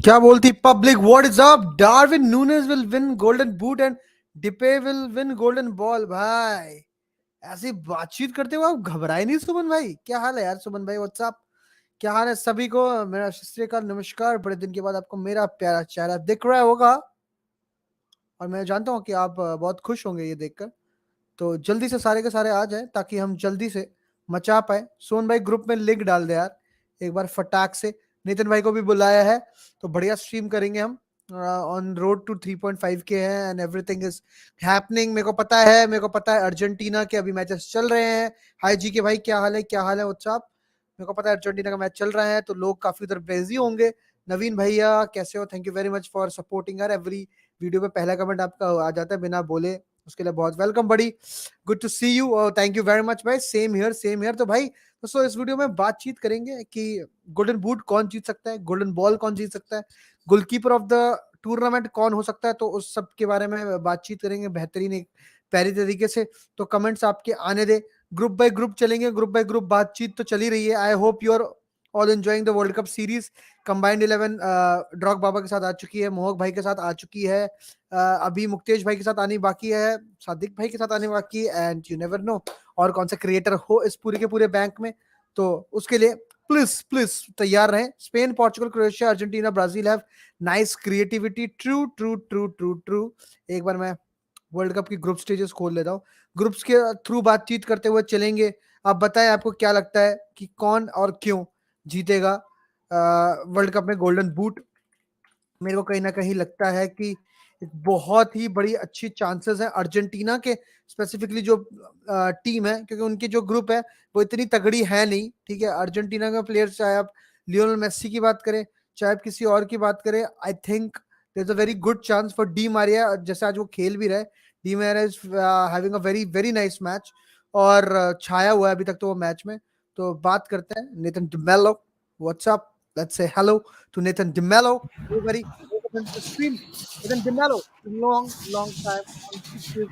क्या बोलती public? What is up? Darwin Nunez will win golden boot and डिपे will win golden ball. भाई ऐसी बातचीत करते हुए आप घबराए नहीं सुमन भाई? क्या हाल है यार सुमन भाई? व्हाट्सअप, क्या हाल है सभी को? मेरा सत श्री अकाल, नमस्कार। बड़े दिन के बाद आपको मेरा प्यारा चेहरा दिख रहा होगा और मैं जानता हूँ कि आप बहुत खुश होंगे ये देखकर। तो जल्दी से सारे के सारे आ जाए ताकि हम जल्दी से मचा पाए। सोन भाई ग्रुप में लिंक डाल दे यार एक बार फटाक से। नितिन भाई को भी बुलाया है तो बढ़िया स्ट्रीम करेंगे हम। ऑन रोड टू 3.5 के हैं एंड एवरीथिंग इज हैपनिंग। मेरे को पता है अर्जेंटीना के अभी मैचेस चल रहे हैं। हाय जी के भाई, क्या हाल है? क्या हाल है? व्हाट्सअप। मेरे को पता है अर्जेंटीना का मैच चल रहा है तो लोग काफी उधर बिजी होंगे। नवीन भैया कैसे हो? Thank you very much for supporting यार। एवरी वीडियो पे पहला कमेंट आपका आ जाता है बिना बोले, उसके लिए बहुत वेलकम बड़ी। Good to see you, thank you very much भाई। Same here same here. तो भाई दोस्तों इस वीडियो में बातचीत करेंगे कि गोल्डन बूट कौन जीत सकता है, गोल्डन बॉल कौन जीत सकता है, गोलकीपर ऑफ द टूर्नामेंट कौन हो सकता है। तो उस सब के बारे में बातचीत करेंगे बेहतरीन एक प्यारी तरीके से। तो कमेंट्स आपके आने दे, ग्रुप बाय ग्रुप चलेंगे, ग्रुप बाय ग्रुप बातचीत तो चली रही है। I hope you are all enjoying the world cup series. Combined 11 ड्रॉग बाबा के साथ आ चुकी है, मोहक भाई के साथ आ चुकी है, अभी मुक्तेश भाई के साथ आनी बाकी है, सादिक भाई के साथ आने बाकी है, एंड यू नेवर नो और कौन सा क्रिएटर हो इस पूरे के पूरे बैंक में। तो उसके लिए प्लीज प्लीज तैयार रहें। Spain, Portugal, Croatia, Argentina, Brazil have nice creativity. True true true true true. एक बार मैं वर्ल्ड कप की ग्रुप स्टेजेस खोल लेता हूँ, ग्रुप्स के थ्रू बातचीत करते हुए चलेंगे। आप बताएं आपको क्या लगता है कि कौन और क्यों जीतेगा वर्ल्ड कप में गोल्डन बूट? मेरे को कहीं ना कहीं लगता है कि बहुत ही बड़ी अच्छी चांसेस है अर्जेंटीना के, स्पेसिफिकली जो टीम है, क्योंकि उनकी जो ग्रुप है वो इतनी तगड़ी है नहीं। ठीक है, अर्जेंटीना का प्लेयर्स चाहे आप लियोनल मेसी की बात करें चाहे आप किसी और की बात करें, I think there is a very good chance for Di Maria, जैसे आज वो खेल भी रहे। Di Maria is having a very very nice match और छाया हुआ है अभी तक तो वो मैच में। तो बात करते हैं Nathan D'Mello. What's up, let's say hello to Nathan D'Mello. Everybody, welcome to the stream. Nathan Dimalo, long, long time on YouTube.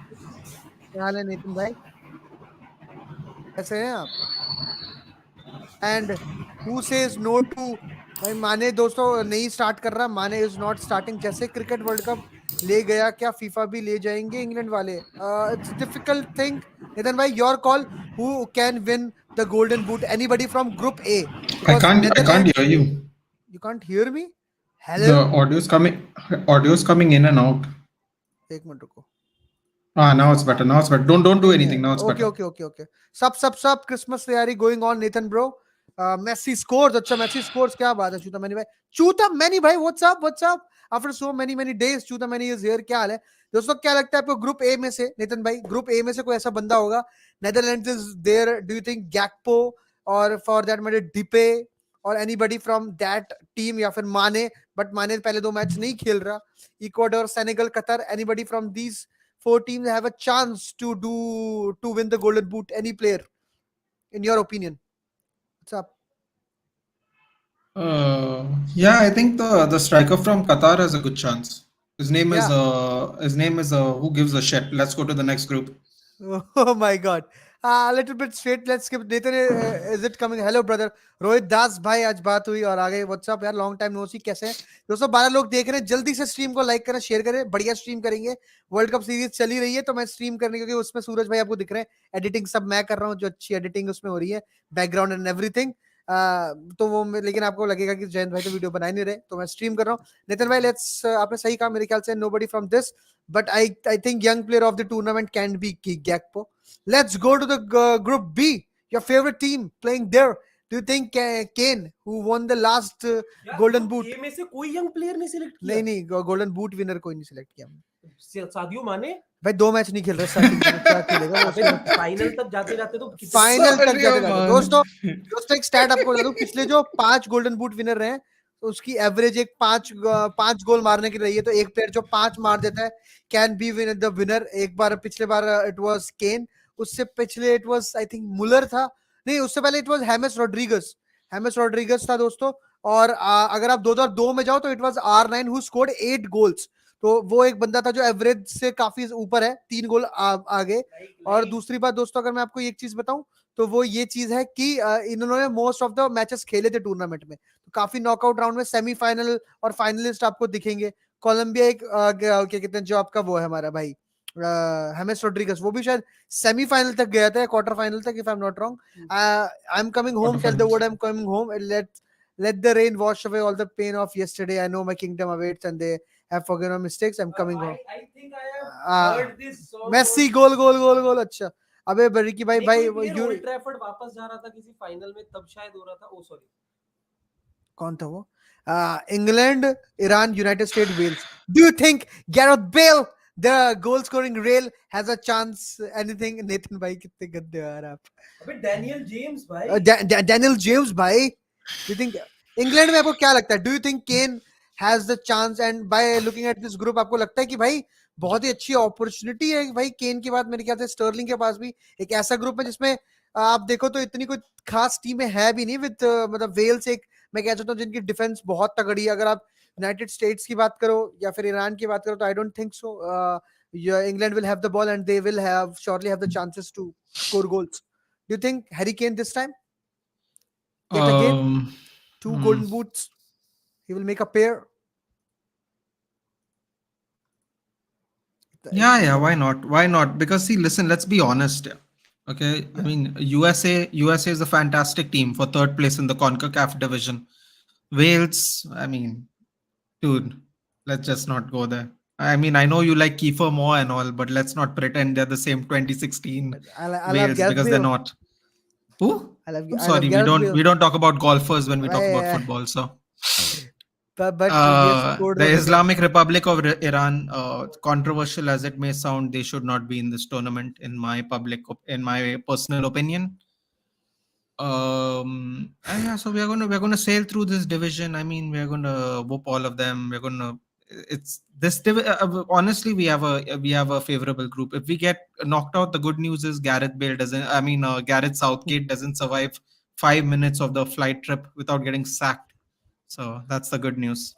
क्या हाल है नितिन भाई? कैसे हैं आप? And who says no to? भाई माने दोस्तों नहीं स्टार्ट कर रहा, माने इज नॉट स्टार्टिंग। जैसे क्रिकेट वर्ल्ड कप ले गया, क्या फीफा भी ले जाएंगे इंग्लैंड वाले? It's difficult thing. नितिन भाई your call, who can win the golden boot? Anybody from group A? Because I can't Netherlands. hear you. You can't hear me? Hello, The audio is coming in and out. एक मिनट रुको। Ah, now it's better. Now it's better. Don't do नहीं नहीं, anything. Now it's okay better. Okay okay okay. सब Christmas तैयारी going on Nathan bro. Messi scores, अच्छा Messi scores, क्या बात है चूता मैनी भाई। चूता मैनी भाई what's up after so many many days. चूता मैनी इज हियर। क्या हाल है दोस्तों? क्या लगता है आपको ग्रुप ए में से? नितिन भाई ग्रुप ए में से कोई ऐसा बंदा होगा? Netherlands is there, do you think Gakpo और फॉर दैट मैटर डिपे और एनीबडी फ्रॉम दैट टीम, या फिर माने? बट माने पहले दो मैच नहीं खेल रहा। Ecuador, Senegal, Qatar, anybody from these four teams have a chance to win the golden boot? Any player in your opinion? What's up? Yeah, I think the striker from Qatar has a good chance. Yeah. His name is who gives a shit. Let's go to the next group. Oh my god. A little bit straight, let's skip. Nathan, is it coming? Hello brother Rohit Das भाई, आज बात हुई और आ गए। WhatsApp यार, long time no सी। कैसे हैं दोस्तों? 12 लोग देख रहे हैं, जल्दी से स्ट्रीम को लाइक करें, शेयर करें। बढ़िया स्ट्रीम करेंगे। वर्ल्ड कप सीरीज चली रही है तो मैं स्ट्रीम करने, क्योंकि उसमें सूरज भाई आपको दिख रहे हैं, एडिटिंग सब मैं कर रहा हूँ, जो अच्छी एडिटिंग उसमें हो रही है, बैकग्राउंड एंड एवरीथिंग। तो वो लेकिन आपको लगेगा कि जयंत भाई तो वीडियो बना ही नहीं रहे, तो मैं स्ट्रीम कर रहा हूँ। नितिन भाई लेट्स, आपने सही कहा मेरे ख्याल से, nobody from this, but I think young player of the tournament can be Gakpo. Let's go to the group B. Your favorite team playing there. Do you think Kane, who won the last golden boot? में से कोई young player नहीं select किया? नहीं golden boot winner कोई नहीं select किया हमने। सादियो माने भाई 2 मैच नहीं खेल रहे स्टार्टिंग में, क्या खेलेगा वो? फाइनल तक जाते जाते तो फाइनल तक Sorry, जाते जाते man. दोस्तों, दोस्तों एक स्टैट आपको बता दूं, पिछले जो 5 गोल्डन बूट विनर रहे हैं तो उसकी एवरेज एक 5 गोल मारने की रही है। तो एक प्लेयर जो 5 मार देता है can be win the winner. एक बार पिछले बार इट वाज केन, उससे पिछले इट वाज आई थिंक मुलर था, नहीं उससे पहले इट वाज हेमिस रॉड्रिगस था दोस्तों। और अगर आप 2002 में जाओ तो it was R9 who scored 8 goals. तो वो एक बंदा था जो एवरेज से काफी ऊपर है, 3 गोल आगे। और दूसरी बात दोस्तों, अगर मैं आपको एक चीज बताऊं तो वो ये चीज है कि इन्होंने मोस्ट ऑफ द मैचेस खेले थे टूर्नामेंट में, तो काफी नॉकआउट राउंड में सेमीफाइनल और फाइनलिस्ट आपको दिखेंगे। कोलंबिया एक क्या कहते हैं जो आपका वो है हमारा भाई हेमेस रोड्रिगस, वो भी शायद सेमीफाइनल तक गया था, क्वार्टर फाइनल तक, if I am not wrong. I am coming home, tell the world I am coming home, let the rain wash away all the pain of yesterday. I know my kingdom awaits and they have forgiven my mistakes. I'm coming home. I think I have heard this song. Messi गोल गोल गोल गोल। अच्छा अबे बरिकी भाई भाई you old Trafford वापस जा रहा था किसी final में, तब शायद हो रहा था। ओ सॉरी, कौन था वो? England, Iran, United State, Wales. Do you think Gareth Bale the goal scoring rail has a chance anything? Nathan भाई कितने गंदे हो यार आप। अबे डैनियल जेम्स भाई, डैनियल जेम्स भाई, डू थिंक इंग्लैंड में आपको क्या लगता है? Do you think Kane has the chance? And by looking at this group आपको लगता है कि भाई बहुत ही अच्छी अपॉर्चुनिटी है भाई केन के बाद? मेरे ख्याल से स्टर्लिंग के पास भी एक ऐसा ग्रुप है जिसमें आप देखो तो इतनी कोई खास टीमें है भी नहीं, विद मतलब वेल्स एक मैं कह सकता हूँ जिनकी डिफेंस बहुत तगड़ी है। अगर आप यूनाइटेड स्टेट्स की बात करो या फिर ईरान की बात करो तो I don't think so England will have the ball and they will have surely have the chances to score goals. Do you think Harry Kane this time yet again 2 golden boots, he will make a pair? Yeah, why not? Because see, listen, let's be honest. Okay, I mean, USA is a fantastic team for third place in the CONCACAF division. Wales, I mean, dude, let's just not go there. I mean, I know you like Kiefer Moore and all, but let's not pretend they're the same 2016 I love Wales, Gareth because they're Bale. not. Who? I love I'm I love sorry, Gareth Bale. we don't talk about golfers when we talk about Yeah, football. So but we have scored the the biggest. Islamic Republic of Iran, controversial as it may sound, they should not be in this tournament, in my personal opinion. Yeah, so we're gonna sail through this division. I mean, we're gonna whoop all of them. We're gonna it's this honestly, we have a favorable group. If we get knocked out, the good news is Gareth Southgate doesn't survive 5 minutes of the flight trip without getting sacked. So that's the good news.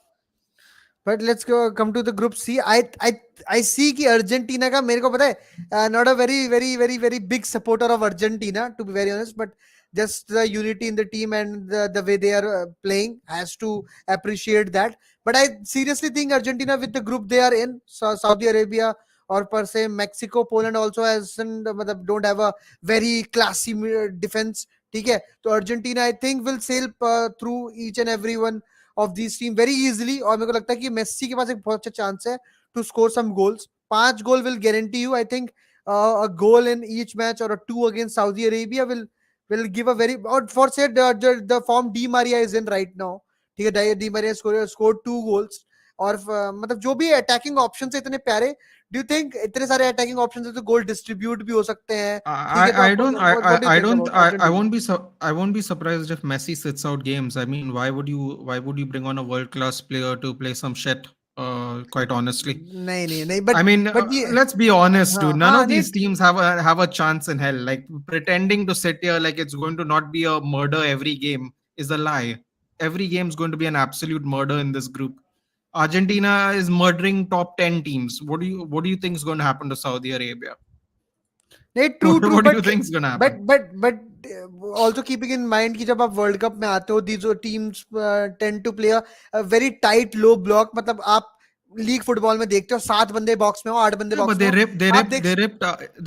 But let's come to the group C. I see कि Argentina का, मेरे को पता है not a very big supporter of Argentina, to be very honest, but just the unity in the team and the way they are playing has to appreciate that. But I seriously think Argentina, with the group they are in, Saudi Arabia or per se Mexico, Poland also don't have a very classy defense. ठीक है, तो Argentina I think will sail through each and every one of this team very easily. और मेरे को लगता है कि Messi के पास एक बहुत अच्छा चांस है to score some goals. 5 goal will guarantee you, I think a goal in each match or a 2 against Saudi Arabia will give a very, or for say the form Di Maria is in right now, ठीक है, Di Maria scored 2 goals। और मतलब जो भी attacking option है इतने प्यारे, do you think इतने सारे अटैकिंग ऑप्शन है तो गोल डिस्ट्रीब्यूट भी हो सकते हैं? ठीक है, तो I don't what do you I think don't about Argentina? I won't be surprised if Messi sits out games. I mean, why would you bring on a world class player to play some shit? Quite honestly, नहीं I mean, but ये let's be honest, हाँ dude. None हाँ of नहीं, these teams have a chance in hell. Like, pretending to sit here like it's going to not be a murder every game is a lie. Every game is going to be an absolute murder in this group. Argentina is murdering top 10 teams. What do you think is going to happen to Saudi Arabia? नहीं true true, What do you think is going to happen? But also keeping in mind कि जब आप world cup में आते हो these teams tend to play a very tight low block, मतलब आप league football में देखते हो 7 बंदे बॉक्स में हो, 8 बंदे Yeah, बॉक्स but में हो, आप देख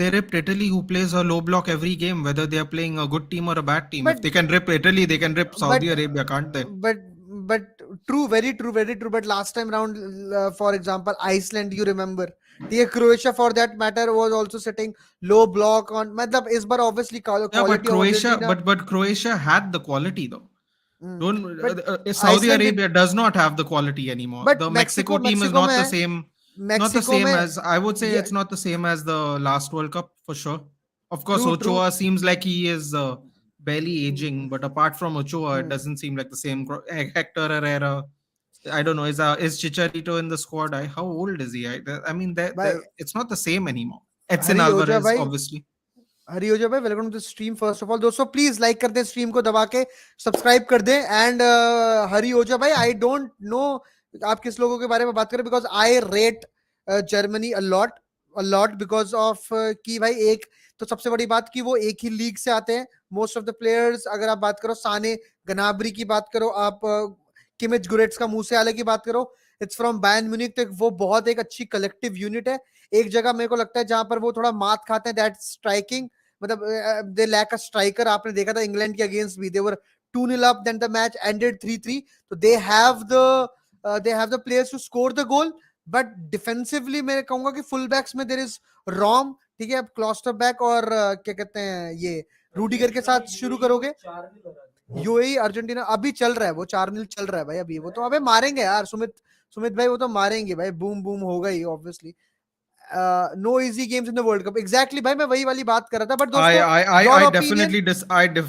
they ripped Italy, who plays a low block every game, whether they are playing a good team or a bad team. But If they can rip Italy, they can rip Saudi but Arabia, can't they? but but true, very true, but last time round for example Iceland, you remember, the Croatia for that matter was also sitting low block on, मतलब इस बार obviously Yeah, but quality of Argentina Croatia had the quality though. Don't but Saudi Iceland did, Arabia does not have the quality anymore. but The Mexico team is not the same. Not the Mexico same में as, I would say, yeah, it's not the same as the last World Cup for sure. Of course, true Ochoa seems like he is barely aging, but apart from Ochoa, it Hmm. doesn't seem like the same. Hector Herrera, I don't know. Is Chicharito in the squad? How old is he? I mean, भाई it's not the same anymore. Edson हरी ओजा Alvarez, भाई, obviously. Hari Ojha भाई, welcome to the stream. First of all दोस्तों please like कर दें, stream को दबा के सब्सक्राइब कर दें। एंड हरी ओजा भाई, आई डोंट नो आप किस लोगों के बारे में बात करें, because I rate Germany a lot. a lot because of कि भाई एक तो सबसे बड़ी बात कि वो एक ही लीग से आते हैं मोस्ट ऑफ द प्लेयर्स. अगर आप बात करो साने गनाबरी की बात करो, आप किमिच गुरेट्स का मूसेआला की बात करो, इट्स फ्रॉम बायर्न म्यूनिख. तो वो बहुत एक अच्छी कलेक्टिव यूनिट है. एक जगह मेरे को लगता है जहां पर वो थोड़ा मात खाते हैं, दैट स्ट्राइकिंग. मतलब दे लैक अ स्ट्राइकर. आपने देखा था इंग्लैंड के अगेंस्ट भी, दे वर 2-0 up, then the match ended 3-3. So they have the players to score the goal. But defensively मैं कहूंगा कि फुल बैक्स में देर इज रॉम. ठीक है, अब क्लॉस्टर बैक और क्या कहते हैं ये रूडिगर के साथ शुरू करोगे. यूएई अर्जेंटीना अभी चल रहा है, वो 4-0 चल रहा है भाई अभी. वो तो अबे मारेंगे यार सुमित, सुमित भाई वो तो मारेंगे भाई. बूम बूम होगा ही obviously. No easy games in the world Cup. Exactly भाई, मैं वही वाली बात कर रहा था. बट दोस्तों, your opinion.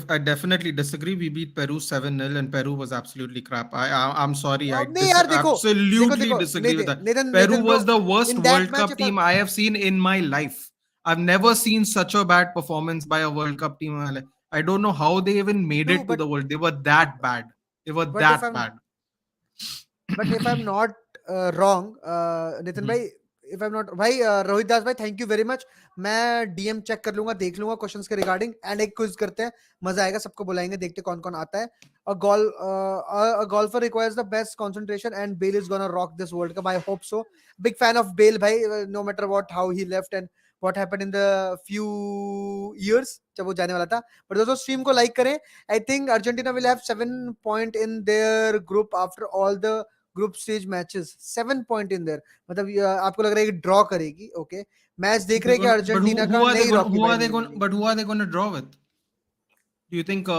I definitely disagree. We beat Peru 7-0 and Peru was absolutely crap. I'm sorry. नहीं यार, देखो देखो absolutely देखो disagree with that. Nathan Peru Nathan bro, was the worst in that World match Cup team I have seen in my life. I've never seen such a bad performance by a World Cup team in my life. I don't know how they even made true, it to the world. They were that bad. They were but that bad. if I'm not wrong, Nitin भाई, if I am not भाई, रोहित दास भाई, thank you very much. मैं DM check कर लूंगा, देख लूंगा questions के regarding, and एक क्विज करते हैं. मजा आएगा, सबको बुलाएंगे, देखते कौन कौन आता है. A golfer requires the best concentration and Bale is gonna rock this World Cup. I hope so. Big fan of Bale भाई, no matter what how he left and what happened in the few years जब वो जाने वाला था. But दोस्तों stream को like करें. I think Argentina will have 7 point in their group after all the group stage matches. 7 point in their. मतलब आपको लग रहा है कि ड्रॉ करेगी. ओके, मैच देख रहे हैं क्या अर्जेंटीना का? नहीं रॉकी भाई, But who are they going to draw with? Do you think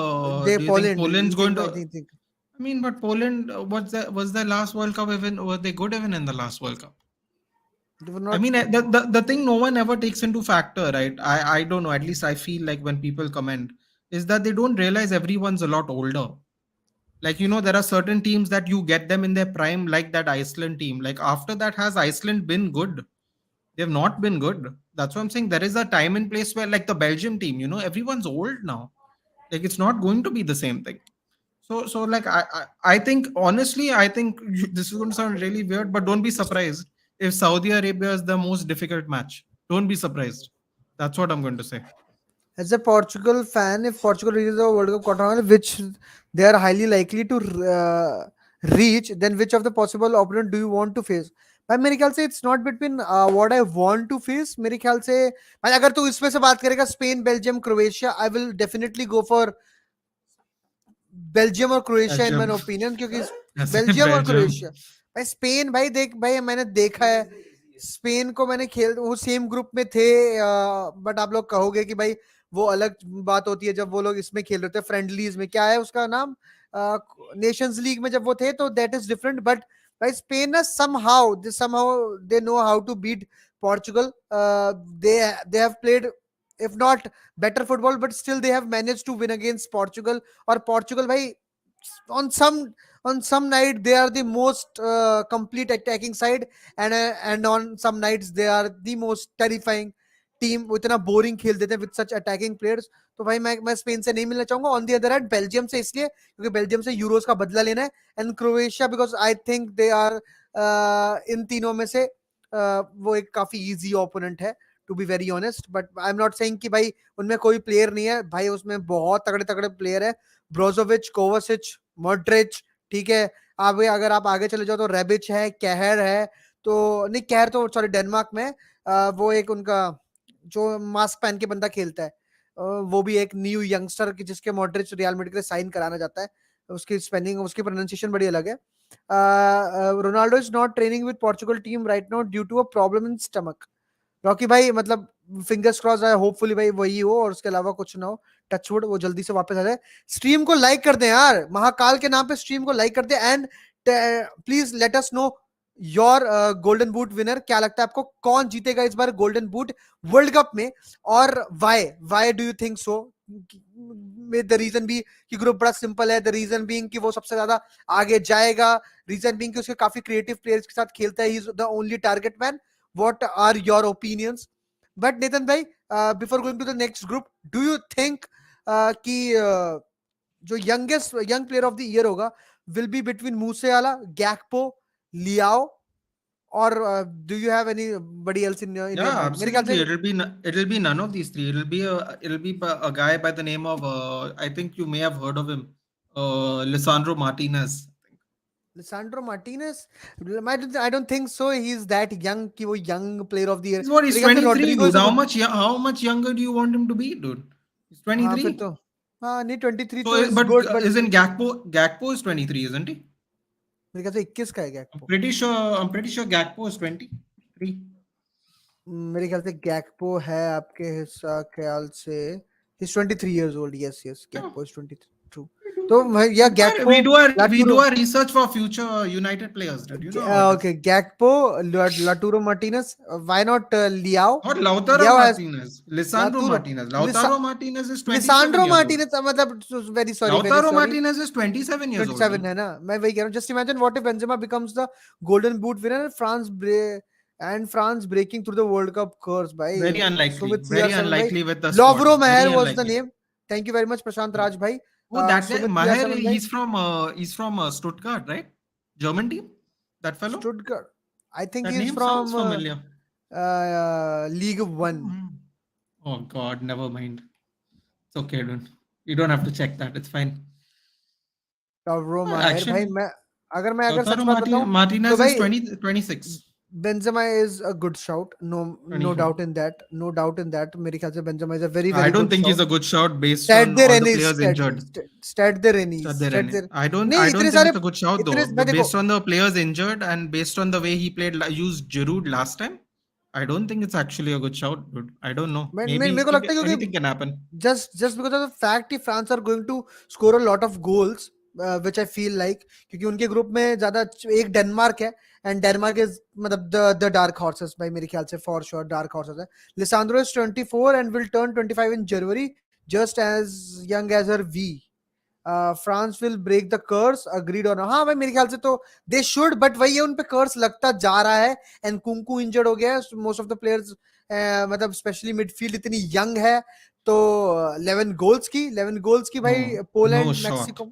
they Poland. Poland's you going think, to? I think I mean, but Poland was the last World Cup even? Were they good even in the last World Cup? They were I not. mean, the thing no one ever takes into factor, right? I don't know. At least I feel like when people comment, is that they don't realize everyone's a lot older. Like, there are certain teams that you get them in their prime, like that Iceland team. Like, after that, has Iceland been good? They have not been good. That's what I'm saying. There is a time and place where, like the Belgium team, everyone's old now. Like, it's not going to be the same thing. So like I think honestly, I think this is going to sound really weird, but don't be surprised if Saudi Arabia is the most difficult match. Don't be surprised. That's what I'm going to say. As a Portugal fan, if Portugal reaches the World Cup quarterfinal, which they are highly likely to reach, then which of the possible opponent do you want to face? भाई मेरे ख्याल से it's not between what I want to face. मेरे ख्याल से भाई अगर तू इसमें से बात करेगा Spain, Belgium, Croatia, I will definitely go for Belgium और Croatia in my Belgium. Opinion. क्योंकि Yes, बेल्जियम और Belgium. क्रोएशिया. भाई स्पेन, भाई देख भाई, मैंने देखा है स्पेन को. मैंने खेल वो सेम ग्रुप में थे, बट आप लोग कहोगे कि भाई वो अलग बात होती है जब वो लोग इसमें खेल रहे थे फ्रेंडलीज में. क्या है उसका नाम, नेशंस लीग में जब वो थे, तो दैट इज डिफरेंट. बट भाई स्पेन ना somehow they know how to beat Portugal. They have played, if not better football, but still they have managed to win against Portugal. Or Portugal भाई on some night they are the most complete attacking side, and on some nights they are the most terrifying team. वो इतना boring खेल देते हैं with such attacking players. तो भाई मैं Spain से नहीं मिलना चाहूंगा. On the other hand Belgium से, इसलिए क्योंकि बेल्जियम से यूरोस का बदला लेना है. And Croatia because I think they are in तीनों में से वो एक काफी इजी ओपोनेंट है, to be very honest. But I am not saying कि भाई उनमें कोई प्लेयर नहीं है. भाई उसमें बहुत तगड़े तगड़े प्लेयर है. ब्रोजोविच, कोवासिच, मॉड्रिच. ठीक है, अब अगर आप आगे चले जाओ तो रेबिच है, कहर है. तो नहीं, कहर तो सॉरी डेनमार्क में. वो एक उनका जो मास्क पहन के बंदा खेलता है, वो भी एक न्यू यंगस्टर की जिसके मॉड्रिच रियल मैड्रिड के लिए साइन कराना चाहता है. उसकी स्पेलिंग, उसकी प्रोनाउंसिएशन बड़ी अलग है. Ronaldo is not training with Portugal team right now due to a problem in stomach. Rocky भाई मतलब फिंगर्स क्रॉस है, होपफुली भाई वही हो और उसके अलावा कुछ ना हो. टचवुड वो जल्दी से वापस आ जाए. स्ट्रीम को लाइक कर दें यार, महाकाल के नाम पे स्ट्रीम को लाइक कर दें. And please let us know your golden boot winner. क्या लगता है आपको कौन जीतेगा इस बार गोल्डन बूट वर्ल्ड कप में, और why do you think so? The reason भी कि ग्रुप बड़ा सिंपल है. द रीजन बीइंग कि वो सबसे ज्यादा आगे जाएगा. रीजन बीइंग कि उसके काफी क्रिएटिव प्लेयर्स के साथ खेलता है. He is the only target man. What are your opinions? But Nathan bhai, before going to the next group, do you think कि जो young player of the year होगा will be between Musiala, Gakpo, Liao or do you have anybody else in your Yeah, mind? मेरे ख्याल absolutely. से It'll be none of these three. It'll be a guy by the name of I think you may have heard of him, Lisandro Martinez. Lisandro Martinez. I don't think so. He's that young कि वो young player of the year. He's what? He's मेरे ख्याल से 23, Rodrigo dude. is a good. How much younger do you want him to be, dude? He's हाँ फिर 23. तो हाँ नहीं 23 So, तो is but good but isn't Gakpo is 23, isn't he? मेरे ख्याल से 21 का है I'm Gakpo. pretty sure. I'm pretty sure Gakpo is 23. मेरे ख्याल से गैकपो है आपके ख्याल से he's 23 years old. Yes, Yeah. Gakpo is 23. True. तो या Gakpo We do लाटूरो our research for future United players, dude. You know how it is. okay Gakpo Laturo Martinez why not Liao. Not Lautaro Liao has Martinez, Lisandro Laturo Martinez. Lisa, Lautaro Martinez is 27 Lisandro years old. Martinez मतलब very Lautaro sorry Martinez is 27 years old, 27 dude. है ना मैं वही कह रहा हूँ just imagine what if Benzema becomes the golden boot winner and France breaking through the World Cup curse by Very unlikely. Sumit Very CR7 bhai unlikely with the Lovro squad. Very Maher was the unlikely. name. Thank you very much Prashant Yeah. Raj bhai. Oh, that guy, Sumit Maher, CR7 bhai he's from Stuttgart, right? German team. That fellow. Stuttgart I think That he's name sounds from familiar. League 1. Mhm. Oh God, never mind. It's okay, dude. You don't have to check that. It's fine. Lovro Maher भाई Actually, मैं अगर सच बात बताऊं तो Martinez is भाई 26. Benzema is a good shout. No 24. doubt in that. No doubt in that. मेरे ख्याल से Benzema is a very I don't good think shout. he's a good shot based Stat on they all the रहने players injured. stat दे रहनी stat दे नहीं I इतने don't think सारे it's a good shout इतने though. मैं देखो Based on the players injured and based on the way he played, used Giroud last time, I don't think it's actually a good shout, dude. I don't know. मेरे को लगता है क्योंकि Anything can happen. just because of the fact कि France are going to score a lot of goals which I feel like क्योंकि उनके group में ज्यादा एक डेनमार्क है and Denmark is मतलब the dark horses भाई मेरे ख्याल से for sure dark horses है. Lisandro is 24 and will turn 25 in January just as young as her V. France will break the curse agreed और हाँ भाई मेरे ख्याल से तो दे शुड बट वही है उन पे कर्स लगता जा रहा है एंड कुंकू इंजर्ड हो गया है मोस्ट ऑफ द प्लेयर्स मतलब स्पेशली मिडफील्ड इतनी यंग है तो 11 गोल्स की भाई No, Poland no shot. Mexico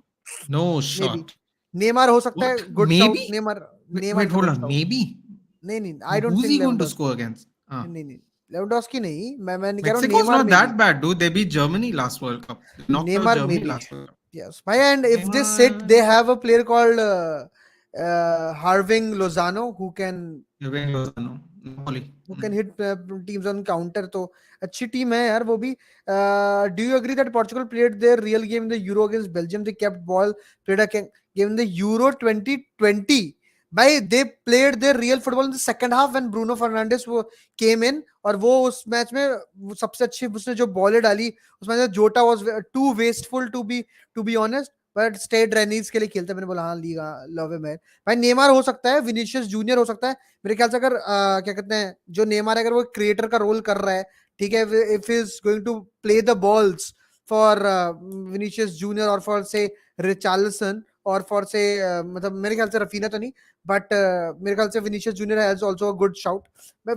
No may be shot. Neymar हो सकता है What? Good shout Maybe? Neymar Wait, is a hold good on. Shout Maybe? नहीं I don't Who's think he going to Lewandowski score against? नहीं Lewandowski नहीं मैं नहीं कह रहा हूँ Mexico's Neymar not may that B bad, dude. They beat Germany last World Cup. They knocked out Neymar may Germany be last World Cup. Yes, bhai, and if they sit, they have a player called Harving Lozano Irving Lozano, Napoli. who can hit teams on counter. तो अच्छी team है यार वो भी. Do you agree that Portugal played their real game in the Euro against Belgium? They kept ball, played a game in the Euro 2020. भाई they played their real football in the second half when Bruno Fernandes वो came in और वो उस match में सबसे अच्छी उसने जो बॉलें डाली उसमें जोटा was too wasteful to be honest but Stade Rennes के लिए खेलता है. मैंने बोला हाँ लीगा लव है मैं भाई. नेमार हो सकता है, विनीशियस जूनियर हो सकता है मेरे ख्याल से. अगर क्या कहते हैं जो नेमार है अगर वो क्रिएटर का रोल कर रहा है ठीक है if is going to play the balls for Vinicius Junior और फॉर से रिचार्लिसन और फॉर से मतलब मेरे ख्याल से रफीना तो नहीं बट मेरे ख्याल से Vinicius Junior has also a good shout.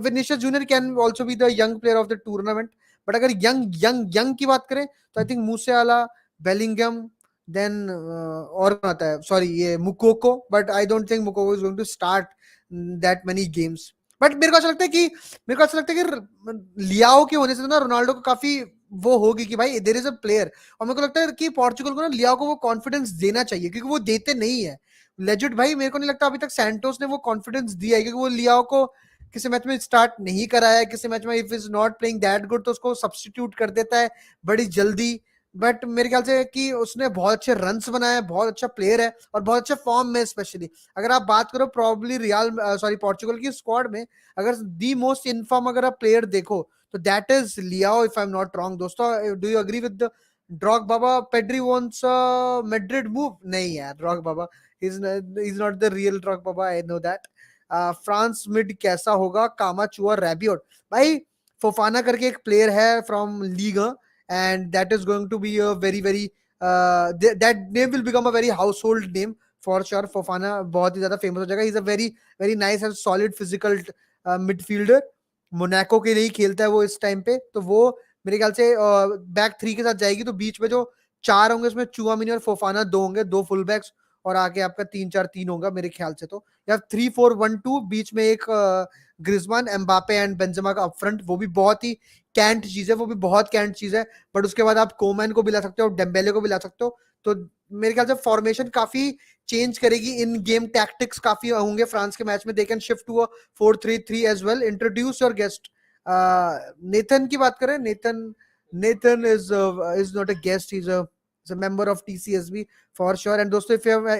Vinicius Junior can also be the young player of the tournament but अगर यंग की बात करें तो I think Musiala Bellingham then और आता है सॉरी ये Moukoko but I don't think Moukoko is going to start that many games. But मेरे को ऐसा लगता है कि लियाओ के होने से ना रोनाल्डो को काफी वो होगी कि भाई देयर इज अ प्लेयर. और मेरे को लगता है कि पोर्चुगल को ना लियाओ को वो कॉन्फिडेंस देना चाहिए क्योंकि वो देते नहीं है लेजिट भाई. मेरे को नहीं लगता अभी तक सैंटोस ने वो कॉन्फिडेंस दिया है क्योंकि वो लियाओ को किसी मैच में स्टार्ट नहीं कराया है. किसी मैच में if is not playing that good तो उसको सब्स्टिट्यूट कर देता है बड़ी जल्दी. बट मेरे ख्याल से कि उसने बहुत अच्छे रन्स बनाए, बहुत अच्छा प्लेयर है और बहुत अच्छे फॉर्म में. स्पेशली अगर आप बात करो प्रॉब्ली पोर्चुगल की स्क्वाड में अगर दी मोस्ट इनफॉर्म अगर आप प्लेयर देखो तो that is Leao if I am not wrong. दोस्तों do you agree with the Drogba Pedri wants Madrid move? नहीं यार Drogba is not the real Drogba I know that. France mid कैसा होगा? कामाचुआ रैबियोट भाई. Fofana करके एक player है from league and that is going to be a very that name will become a very household name for sure. Fofana बहुत ही ज्यादा famous हो जाएगा. He's a very nice and solid physical midfielder. Monaco के लिए ही खेलता है वो इस टाइम पे. तो वो मेरे ख्याल से बैक थ्री के साथ जाएगी तो बीच में जो चार होंगे उसमें चुआमिनी और फोफाना दो होंगे, दो फुल बैक्स और आगे आपका 3-4-3 होगा मेरे ख्याल से। तो या 3-4-1-2, बीच में एक ग्रिजमान, एम्बापे एंड बेंजेमा का अपफ्रंट, वो भी बहुत ही कैंट चीज है, वो भी बहुत कैंट चीज है। बट उसके बाद आप कोमैन को भी ला सकते हो, डेम्बेले को भी ला सकते हो। तो मेरे ख्याल से फॉर्मेशन काफी चेंज करेगी, इन गेम टैक्टिक्स काफी होंगे फ्रांस के मैच में। They can shift to a 4-3-3 as well. Introduce your guest. Nathan की बात करें, Nathan is not a guest, he's a member of TCSB for sure. And दोस्तों,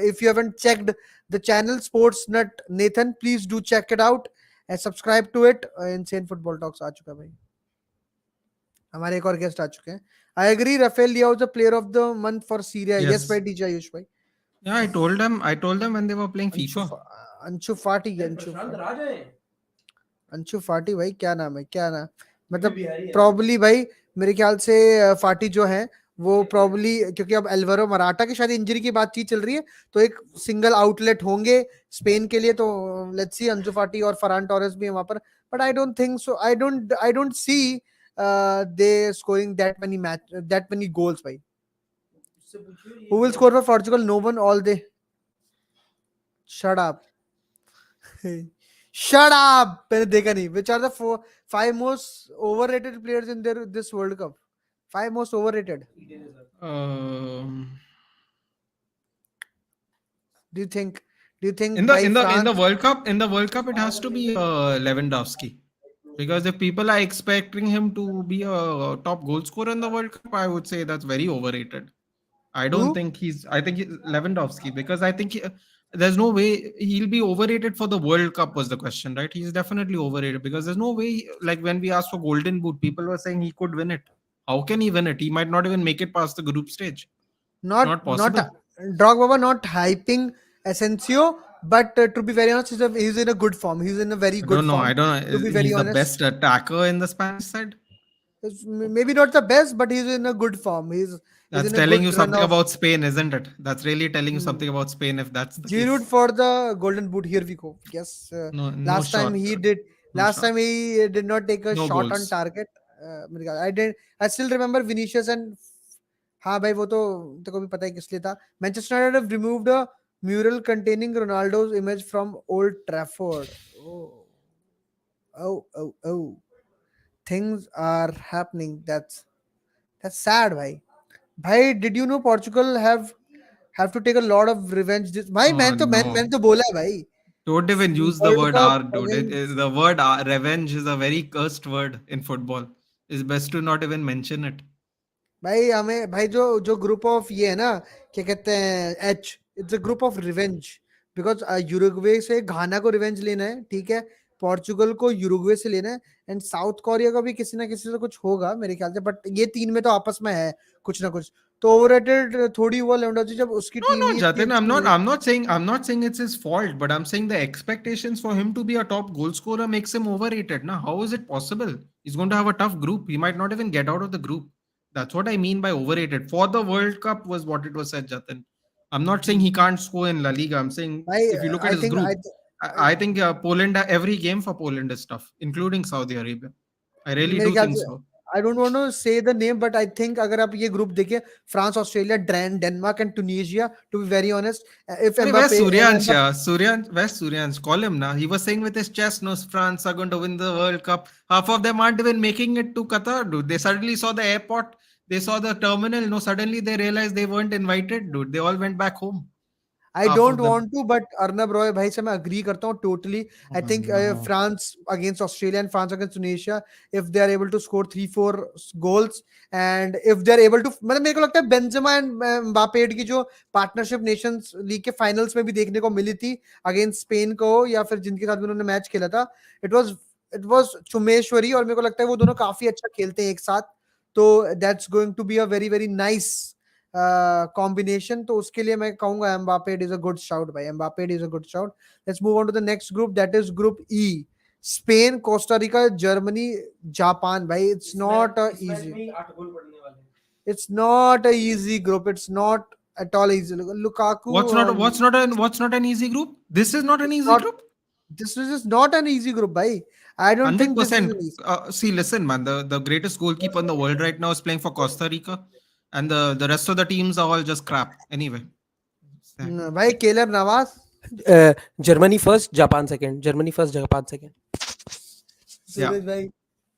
if you haven't checked the channel Sports Nut Nathan, please do check it out and subscribe to it. Insane Football Talks आ चुका है भाई, हमारे एक और guest आ चुके हैं। I agree, Rafael Leao is the player of the month for Syria. Yes भाई, Yes. DJ Ayush भाई। Yeah, I told them. I told them when they were playing Anshu FIFA. Anshu फाटी, प्रशांत राज है। अंशु फाटी भाई, क्या नाम है, क्या नाम, मतलब बिहारी है। प्रॉब्ली भाई मेरे ख्याल से फाटी जो है वो प्रॉब्ली, क्योंकि अब एल्वारो मराठा की शायद इंजरी की बातचीत चल रही है, तो एक सिंगल आउटलेट होंगे स्पेन के लिए। तो लेट्स सी, अंशु फाटी और फरहान टोरेस भी है वहां पर। But I don't think so, I don't see they scoring that many goals भाई। उससे पूछिए ये हु विल क्या score for Portugal? No one, all they shut up. Shut up! मैंने देखा नहीं। Which are the 5 most overrated players in this World Cup? 5 most overrated. ईटे ने sir. Um, Do you think? Do you think in the by in the in the France? World Cup, it has to be Lewandowski. Because if people are expecting him to be a top goal scorer in the World Cup, I would say that's very overrated. I don't Who? think I think Lewandowski, because I think there's no way he'll be overrated for the World Cup, was the question, right? He's definitely overrated because there's no way, like when we asked for Golden Boot, people were saying he could win it. How can he win it? He might not even make it past the group stage. It's not Not possible. Drogba, not hyping Asensio, but to be very honest, he's in a good form. He's in a very I good don't know. I form. don't know. To be very He's the honest, best attacker in the Spanish side. maybe not the best, but he's in a good form. He's That's in a telling you good run something of. about Spain, isn't it? That's really telling you Hmm. something about Spain if that's the Giroud case. for the Golden Boot. Here we go. Yes, No, no last time shot. he did. No Last shot. time he did not take a No shot on goals. target. मेरे ख्याल- I did. I still remember Vinicius and हाँ भाई, वो तो तेको भी पता है किस लिए था। Manchester United have removed a mural containing Ronaldo's image from Old Trafford. Oh, oh. Things are happening. That's sad, भाई। भाई, did you know Portugal have to take a lot of revenge? भाई Oh मैंने no. तो बोला है भाई। Don't even use the World word Cup R, dude. against The word revenge is a very cursed word in football. It's best to not even mention it. भाई, हमें भाई जो जो ग्रुप ऑफ ये है ना, क्या कहते हैं, H, it's a group of revenge. Because Uruguay से घाना को रिवेंज लेना है, ठीक है, पोर्चुगल को यूरुग्वे से लेना है, एंड साउथ कोरिया का भी किसी ना किसी से कुछ होगा मेरे ख्याल से। बट ये तीन में तो आपस में है कुछ ना कुछ। तो ओवररेटेड थोड़ी हुआ लेवेंडोस्की, जब उसकी No, टीम no, ही इतनी Jatin. अच्छी नहीं। I'm not saying it's his fault, but I'm saying the expectations for him to be a top goal scorer makes him overrated. Now, how is it possible? He's going to have a tough group. He might not even get out of the group. That's what I mean by overrated. For the World Cup was what it was said, Jatin. I'm not saying he can't score in La Liga. I'm saying भाई if you look at I his think group, I I think Poland, every game for Poland is tough, including Saudi Arabia. I really मेरे do ख्याल think से, so. I don't want to say the name, but I think अगर आप ये group देखिए, France, Australia, Denmark and Tunisia, to be very honest, if Hey, where's Mbappe Suryansh? Where's Suryansh? Call him now. He was saying with his chest, no, France are going to win the World Cup. Half of them aren't even making it to Qatar, dude. They suddenly saw the airport, they saw the terminal. No, suddenly they realized they weren't invited, dude. They all went back home. I Half don't of them. Want to, but Arnab Roy भाई से मैं agree करता हूँ totally. Oh, I think no. France against Australia and France against Tunisia, if they are able to score 3-4 goals, and if they are able to, मतलब मेरे को लगता है बेंजेमा एंड एम्बापे की जो पार्टनरशिप नेशंस लीग के finals में भी देखने को मिली थी अगेंस्ट स्पेन को, या फिर जिनके साथ भी उन्होंने मैच खेला था, इट वाज चुमेश्वरी, और मेरे को लगता है वो दोनों काफी अच्छा खेलते हैं एक साथ। तो that's going to be a very very nice combination. तो उसके लिए मैं कहूंगा Mbappe is a good shout भाई, Mbappe is a good shout. Let's move on to the next group, that is group E. Spain, Costa Rica, Germany, Japan. भाई it's not a इस match easy, में ही 8 गोल पड़ने वाले हैं। It's not a easy group, it's not at all easy. Lukaku, What's not an easy group? This is not an it's easy not. group. This is just not an easy group, bhai. I don't think this is 100%. an easy. See, listen, man. The greatest goalkeeper in the world right now is playing for Costa Rica, and the rest of the teams are all just crap. Anyway, भाई Keller Nawaz. Germany first, Japan second. Germany first, Japan second. Yeah. सूरज भाई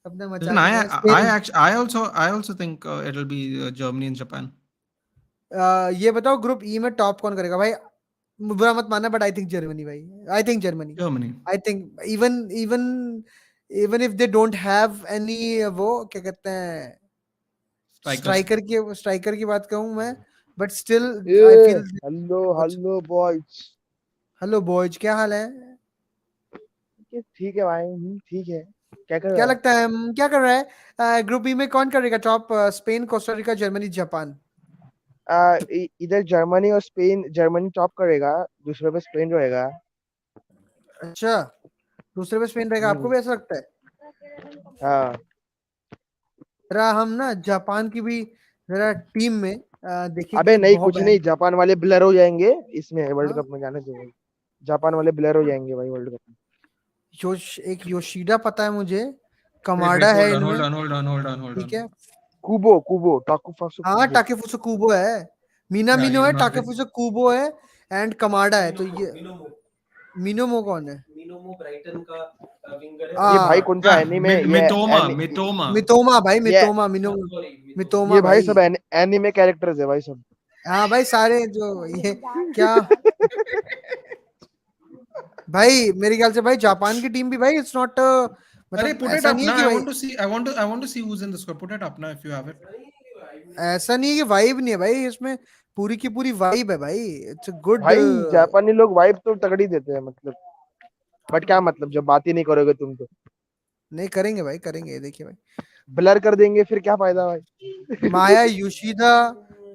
अपने मचा Even के I, गए I Spain. actually, I also think it'll be Germany and Japan. ये बताओ group ई में top कौन करेगा भाई? बुरा मत मानना बट आई थिंक जर्मनी भाई। I think Germany. Germany. I think even even even if they don't have any वो क्या कहते हैं Strikers. स्ट्राइकर की बात कहूँ मैं, but still I A, feel. Hello hello boys. Hello boys, क्या हाल है? ठीक है भाई, ठीक है। क्या कर रहे क्या हो? लगता है क्या कर रहा है ग्रुप ई में कौन करेगा top? Spain, Costa Rica, Germany, Japan. इधर जर्मनी और स्पेन। जर्मनी टॉप करेगा, दूसरे पे स्पेन रहेगा। अच्छा, दूसरे पे स्पेन रहेगा, आपको भी ऐसा लगता है? हाँ। जरा हम ना जापान की भी जरा टीम में देखें अबे कि नहीं, बहुत कुछ नहीं, जापान वाले ब्लर हो जाएंगे इसमें वर्ल्ड हाँ? कप में जाने से। जापान वाले ब्लर हो जाएंगे भाई वर्ल्ड कप में। एक योशीडा पता है मुझे, Wait, कमाडा है hold इनमें। on, hold on, hold on, hold on. ठीक है, कुबो टाकुफासु हाँ कुबो। टाकेफुसो कुबो है, मीना Yeah, मिनो he's है, not big. टाकेफुसो कुबो है एंड कमाडा है। तो ये मिनोमो मिनोमो कौन है? मिनोमो ब्राइटन का विंगर है। ये आ भाई कौन सा Yeah, एनीमे? Mitoma. मितोमा भाई, ये मितोमा मिनो सॉरी मितोमा ये भाई भाई। सब एनीमे कैरेक्टर्स है भाई सब। हाँ भाई सारे जो ये क्या भाई मेरे ख्याल से भाई जापान की टीम भी भाई इट्स नॉट Arey, मतलब put it ऐसा up नहीं है now. कि I भाई want to see. I want to see who's in the squad. Put it up now if you have it. ऐसा नहीं है कि वाइब नहीं है भाई इसमें, पूरी की पूरी वाइब है भाई। It's a good. भाई जापानी लोग वाइब तो तगड़ी देते हैं मतलब। बट क्या मतलब जब बात ही नहीं करोगे तुम तो नहीं करेंगे भाई, करेंगे, देखिए भाई। ब्लर कर देंगे, फिर क्या फायदा भाई? माया योशिदा,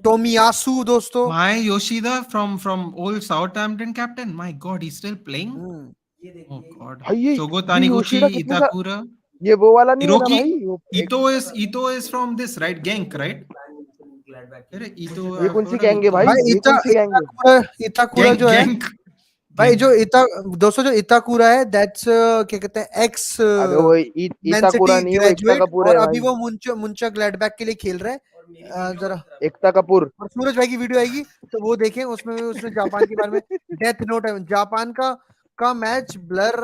टोमियासु दोस्तों। My Yoshida from old Southampton captain. My God, he's still playing. हम्म, ये Oh देखिए God. भाई Shogo ये Taniguchi, योशिदा कितने सा? Itakura. ये वो वाला नहीं है ना Hiroki. भाई? वो एक, Ito is from this, right? Genk, right? Arey, Ito, ये I've कौन सी heard of गैंग है Ito. भाई? भाई ये कौन सी गैंग है? इताकुरा Genk, जो है Genk. भाई, Genk. जो दोस्तों जो इताकुरा है दैट्स क्या कहते हैं एक्स अबे वो मैन सिटी इताकुरा नहीं है, वो एकता ग्रेजुएट, कपूर और है अभी भाई। वो मुंचा ग्लैडबैक के लिए खेल रहा है। जरा एकता कपूर। और सूरज भाई की वीडियो आएगी तो वो देखें, उसमें भी उसने जापान के बारे में डेथ नोट है। जापान का मैच ब्लर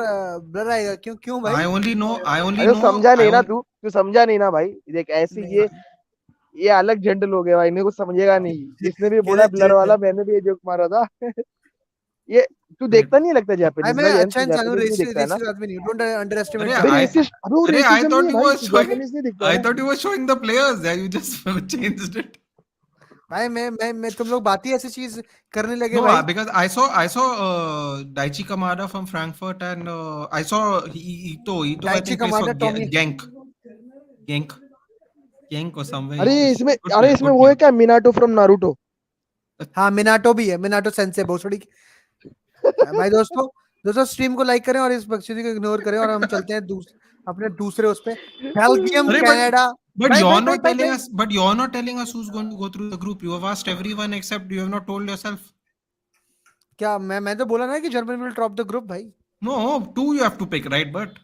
ब्लर आएगा, क्यों क्यों भाई? I only अरे know, समझा I नहीं ना only, तू समझा नहीं ना भाई। देख ऐसे नहीं ये अलग जेंटल हो गया भाई, इन्हें कुछ समझेगा नहीं। इसने भी बोला गलत ब्लर जज है वाला, मैंने भी ये जोक मारा था। ये तू wait. देखता नहीं लगता भाई। जापानीज मैं भाई? अच्छा इंसान हूँ, जापानीज नहीं दिखता है ना? रेसिस्ट आदमी नहीं, डोंट अंडर Arey, एस्टिमेट अबे जापान। रेसिस्ट, अबे वो I रेसिज्म thought नहीं है you भाई, were तू showing, जापानीज नहीं दिखता है I ना? thought you were showing the players. Yeah, you just changed it. भाई मैं तुम लोग बात ही ऐसी चीज करने लगे No, भाई। because I saw Daichi Kamada from Frankfurt, and I saw Ito. Ito I Daiichi think plays for commander Tommy. Genk, Genk or somewhere. अरे He's इसमें good अरे player, इसमें good वो है player. क्या, मिनाटो फ्रॉम नारुतो? हाँ Minato भी है, मिनाटो सेंसे भोसड़ी। भाई दोस्तों, स्ट्रीम को लाइक करें और इस बकचोदी को इग्नोर करें, और हम चलते हैं अपने दूसरे उस पे, बेल्जियम Arey, कनाडा। but भाई भाई you're भाई not भाई telling भाई us. But you're not telling us who's going to go through the group. You have asked everyone except you have not told yourself. क्या मैं तो बोला ना कि Germany will top the group भाई। No, two you have to pick, right? But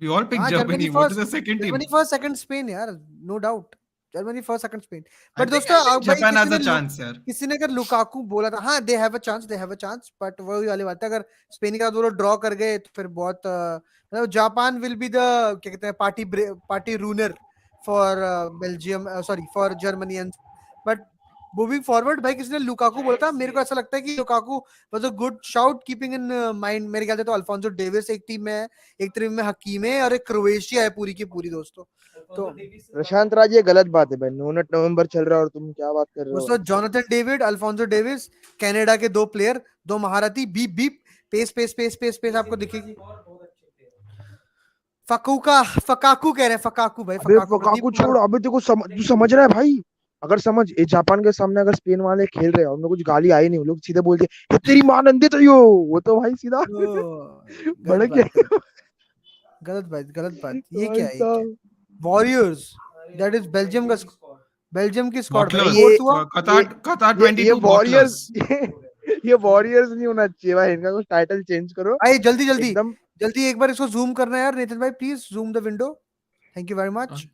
we all picked हाँ Germany Germany. What is first, the second team? Second Spain यार, no doubt. Germany first second Spain. I but think दोस्तों I think भाई Japan has a chance, यार. किसी ने अगर Lukaku बोला था, हाँ दे हैव अ चांस, बट वही वाली बात है, अगर स्पेन के साथ वो लोग ड्रॉ कर गए तो फिर बहुत मतलब जापान विल बी द क्या कहते हैं party runner for Belgium, sorry for Germany and. But moving forward भाई, किसी ने लुकाकू बोला था, मेरे को ऐसा लगता है कि Lukaku was a good shout, keeping in mind. मेरे ख्याल से तो अल्फोंसो डेविस एक टीम में है, एक टीम में हकीम है, और एक क्रोएशिया है पूरी की पूरी दोस्तों। तो प्रशांत राज, ये गलत बात है भाई। 9 नवंबर चल रहा है और तुम क्या बात कर रहे हो दोस्तों भाई? Jonathan David, Alfonso Davies, Canada के दो प्लेयर, दो महारथी, beep beep, pace pace pace pace pace आपको दिखेगी। फकाकू कह रहे हैं, फकाकू भाई, अबे फकाकू प्रदीप काकू कुमार। छोड़, अबे तू समझ रहा है भाई? अगर समझ, ये जापान के सामने अगर स्पेन वाले खेल रहे हैं, उनमें कुछ गाली आई नहीं, वो लोग सीधे बोलते ये तेरी मां नंदी तो यो, वो तो भाई सीधा गलत भड़क बात, गया गलत बात। ये भाई क्या है? साहब। वॉरियर्स, दैट इज बेल्जियम का, बेल्जियम की स्क्वाड भाई। Butlers. फोर्थ हुआ। Qatar ये 22 वॉरियर्स Butlers. ये वॉरियर्स नहीं होना चाहिए भाई, इनका कुछ टाइटल चेंज करो भाई जल्दी जल्दी एकदम। जल्दी एक बार इसको जूम करना है यार, नितिन भाई please zoom the window, thank you very much.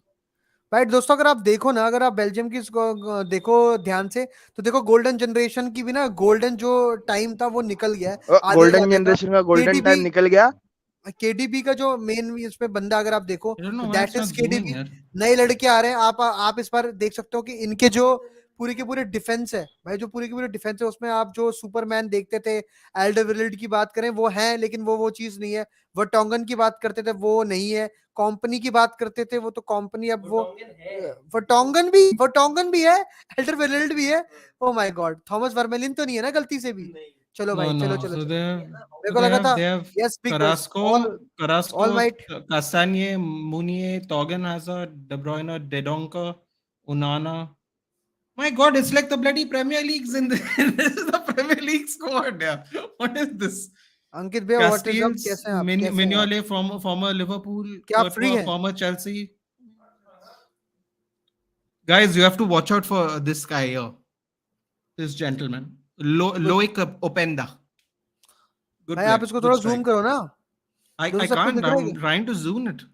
भाई दोस्तों अगर आप देखो ना, अगर आप बेल्जियम की इसको देखो ध्यान से, तो देखो गोल्डन जनरेशन की भी ना, गोल्डन जो टाइम था वो निकल गया है, आधे से गोल्डन ज्यादा का। जनरेशन का गोल्डन केडीबी, टाइम निकल गया। केडीबी का जो मेन इसमें बंदा अगर आप देखो, I don't know तो why that it's is not zooming KDB. here. नए लड़के आ रहे हैं, आप इस बार देख सकते हो कि इनके जो पूरे के पूरे डिफेंस है भाई, जो पूरी की पूरी डिफेंस है, उसमें आप जो सुपरमैन देखते थे, एल्डरविल्ड की बात करें वो है, लेकिन वो चीज नहीं है। वर्टोंगन की बात करते थे वो नहीं है। कंपनी की बात करते थे वो तो कंपनी, अब वो वर्टोंगन भी है, एल्डरविल्ड भी है। ओ माय गॉड, थॉमस वर्मेलिन तो नहीं है ना गलती से भी? चलो No, भाई, चलो no. चलो So चलो, they मेरे को लगा था they have yes, because Carrasco, all Carrasco, might. Castagne, Munier, Torgan Hazard, De Bruyne, De Donker, Unana. My God, it's like the bloody Premier League's in the, this is the Premier League squad. Yeah. What is this? अंकित भैया what is up, Castiles, कैसे हैं आप, कैसे हैं आप? Mignolet, former Liverpool, क्या आप free Courtois, हैं? former Chelsea. Guys, you have to watch out for this guy here, this gentleman, कुछ Loic Openda. Good भाई, आप player, इसको good थोड़ा जूम striker. करो ना, I दोस्तों सबको can't. दिख रहा है I'm क्या? trying to zoom it.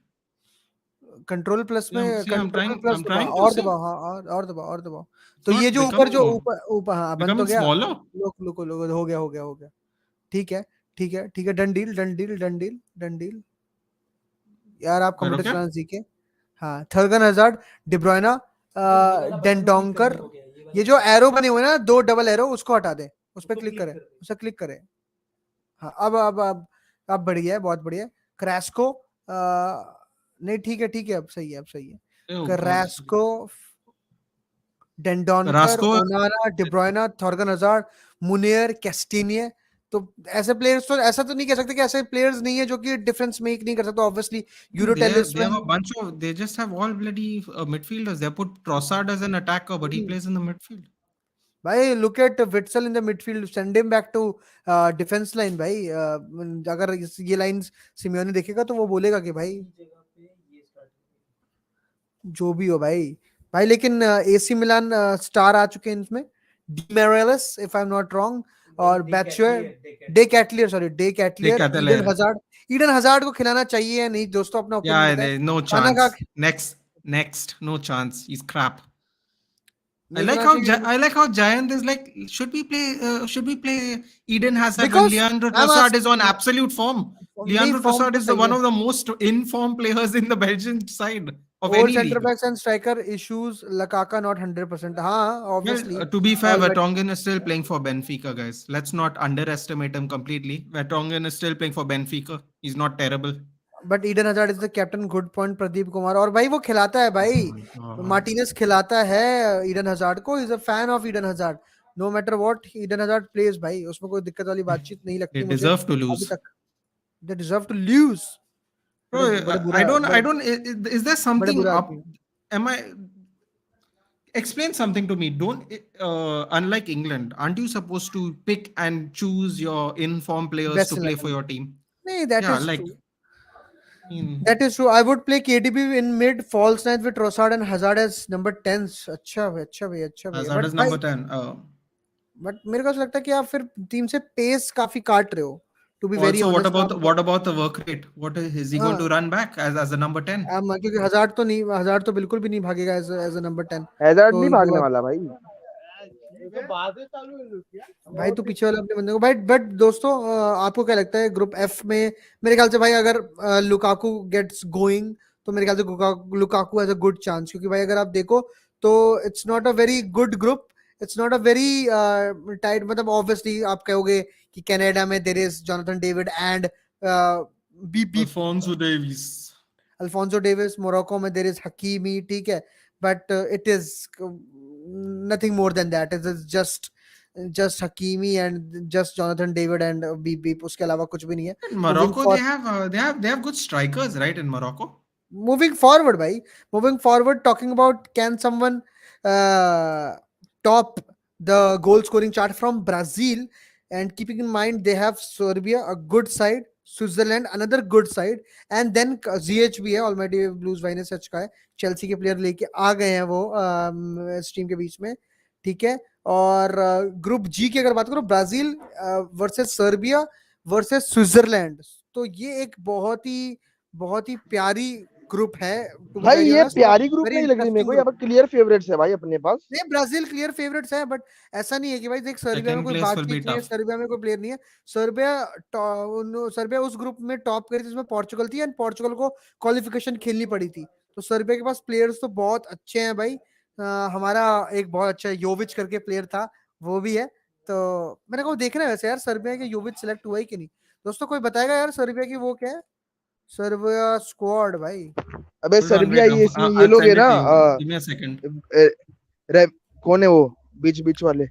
Control plus Yeah, में, see, कंट्रोल प्लस I'm दबाओ, trying to और see. दबाओ, हाँ, और दबाओ, और दबाओ। It's तो ये not जो ऊपर, जो becoming ऊपर ऊपर, हाँ बन तो becoming गया। smaller. लोग हो गया, हो गया, हो गया। ठीक है, ठीक है, ठीक है, done deal, done deal, done deal, done deal. यार आप But कंप्यूटर okay. चलाना सीखे। हाँ, थर्गन हजार्ड, डिब्रोयना, डेंडोंकर, ये जो एरो बने हुए हैं ना, दो डबल एरो, उसको हटा दे, उस पर क्लिक करें, उस पर क्लिक करें। हाँ, अब बढ़िया है, बहुत बढ़िया है। क्रैस्को, नहीं ठीक है, ठीक है, अब सही है, अब सही है। Oh God. Carrasco, Dendoncker, Carrasco, Onana, De Bruyne, Thorgan Hazard, Meunier, Castagne. तो ऐसे प्लेयर्स, तो ऐसा तो नहीं कह सकते कि ऐसे प्लेयर्स नहीं है जो कि डिफरेंस मेक नहीं कर सकते, obviously. Euro they have a bunch of they just have all bloody midfielders. They put Trossard as an attacker, but he plays in the midfield. भाई look at Witsel in the midfield, send him back to defence line भाई। अगर ये lines Simeone देखेगा तो वो बोलेगा कि भाई जो भी हो भाई। भाई लेकिन एसी मिलान स्टार आ चुके हैं इसमें, डीमेरेलस if I am not wrong, और बैचुअर, De Ketelaere, sorry De Ketelaere, Eden Decathlon. Hazard. Eden Hazard को खिलाना चाहिए या नहीं दोस्तों, अपना ओपिनियन Yeah, बताएं। no खाना खा chance. Next, no chance. He's crap. नहीं खिलाना चाहिए, I like how Giant is like, should we play Eden Hazard when because Leandro I am Trossard is on asking. absolute form? नहीं, Leandro form Trossard तो is the सही one है। of the most in-form players in the Belgian side of old any centre league. Backs and striker issues, Lukaku not 100%, हाँ Well, obviously. to be fair, all but Vertonghen is still playing for Benfica, guys. Let's not underestimate him completely. Vertonghen is still playing for Benfica. He's not terrible. But Eden hazard is the captain, good point Pradeep Kumar. और भाई वो खिलाता है Oh भाई, my God. Martinez खिलाता है Eden Hazard को, is a fan of Eden Hazard. No matter what Eden Hazard plays भाई, उसमें कोई दिक्कत वाली बातचीत नहीं They लगती मुझे deserve to अभी lose. तक। They deserve to lose. Bro, बड़े I बुरा, don't, बड़े I don't, is there बड़े something बुरा up? आदमी। Am I, explain something to me. Don't, unlike England, aren't you supposed to pick and choose your in-form players best to play for eleven, your team? नहीं that Yeah, is like, true, I mean, that is true. I would play KDB in mid, false nine with Trossard and Hazard as number 10। अच्छा भाई, अच्छा भाई, अच्छा भाई, Hazard but is भाई, number 10. But मेरे को ऐसा लगता है कि आप फिर टीम से पेस काफी काट रहे हो, to be very Also, honest आप। what about the work rate? What is he going हाँ, to run back as a number 10? क्योंकि हजार तो नहीं, हजार तो बिल्कुल भी नहीं भागेगा एज अ नंबर 10। हैजार्ड तो नहीं यू भागने आर, वाला भाई। भाई तो पीछे वाले अपने बंदे को भाई। बट दोस्तों आपको क्या लगता है ग्रुप एफ में? मेरे ख्याल से भाई अगर लुकाकू गेट्स गोइंग, तो मेरे ख्याल से Lukaku has a good chance, क्योंकि भाई अगर आप देखो तो it's not a very good group, it's not a very tight. मतलब ऑब्वियसली आप कहोगे कि कनाडा में there is Jonathan David and B B Alfonso Davies. Alfonso Davies, Morocco में देयर इज हकीमी, ठीक है, but it is nothing more than that, it is just Hakimi and just Jonathan David and B, उसके अलावा कुछ भी नहीं है। In moving Morocco, for they have good strikers, right? In Morocco. moving forward bhai, moving forward, talking about can someone uh, top the goal scoring chart from Brazil, and keeping in mind they have Serbia, a good side, Switzerland another good side, and then GHB है, Almighty Blues वाइने सच का है, Chelsea के player लेके आ गए हैं वो इस team के बीच में, ठीक है। और ग्रुप जी की अगर बात करो, Brazil versus Serbia versus Switzerland, तो ये एक बहुत ही प्यारी ग्रुप है टू बी भाई वेरी ये ऑनेस्ट, प्यारी ग्रुप वेरी नहीं लग रही मेरे इंटरेस्टिंग को, यहाँ ग्रुप। पर क्लियर फेवरेट्स है भाई अपने पास। नहीं, ब्राजील क्लियर फेवरेट्स है, बट ऐसा नहीं है कि भाई देख सर्बिया में Second कोई place will be बातचीत नहीं है, tough. सर्बिया में कोई प्लेयर नहीं है। सर्बिया उस ग्रुप में टॉप करी थी जिसमें पोर्चुगल थी, एंड पोर्चुगल को क्वालिफिकेशन खेलनी पड़ी थी। तो सर्बिया के पास प्लेयर्स तो बहुत अच्छे हैं भाई। हमारा एक बहुत अच्छा योविच करके प्लेयर था, वो भी है। तो मेरे को देखना है वैसे यार, सर्बिया के योविच सिलेक्ट हुआ है कि नहीं। दोस्तों कोई बताएगा यार सर्बिया की वो क्या है, सर्बिया स्क्वाड भाई। अबे Hold on, सर्बिया wait. ये इसमें ये I'll लोग है send it ना to you. Give me a second. कौन है वो बीच बीच वाले?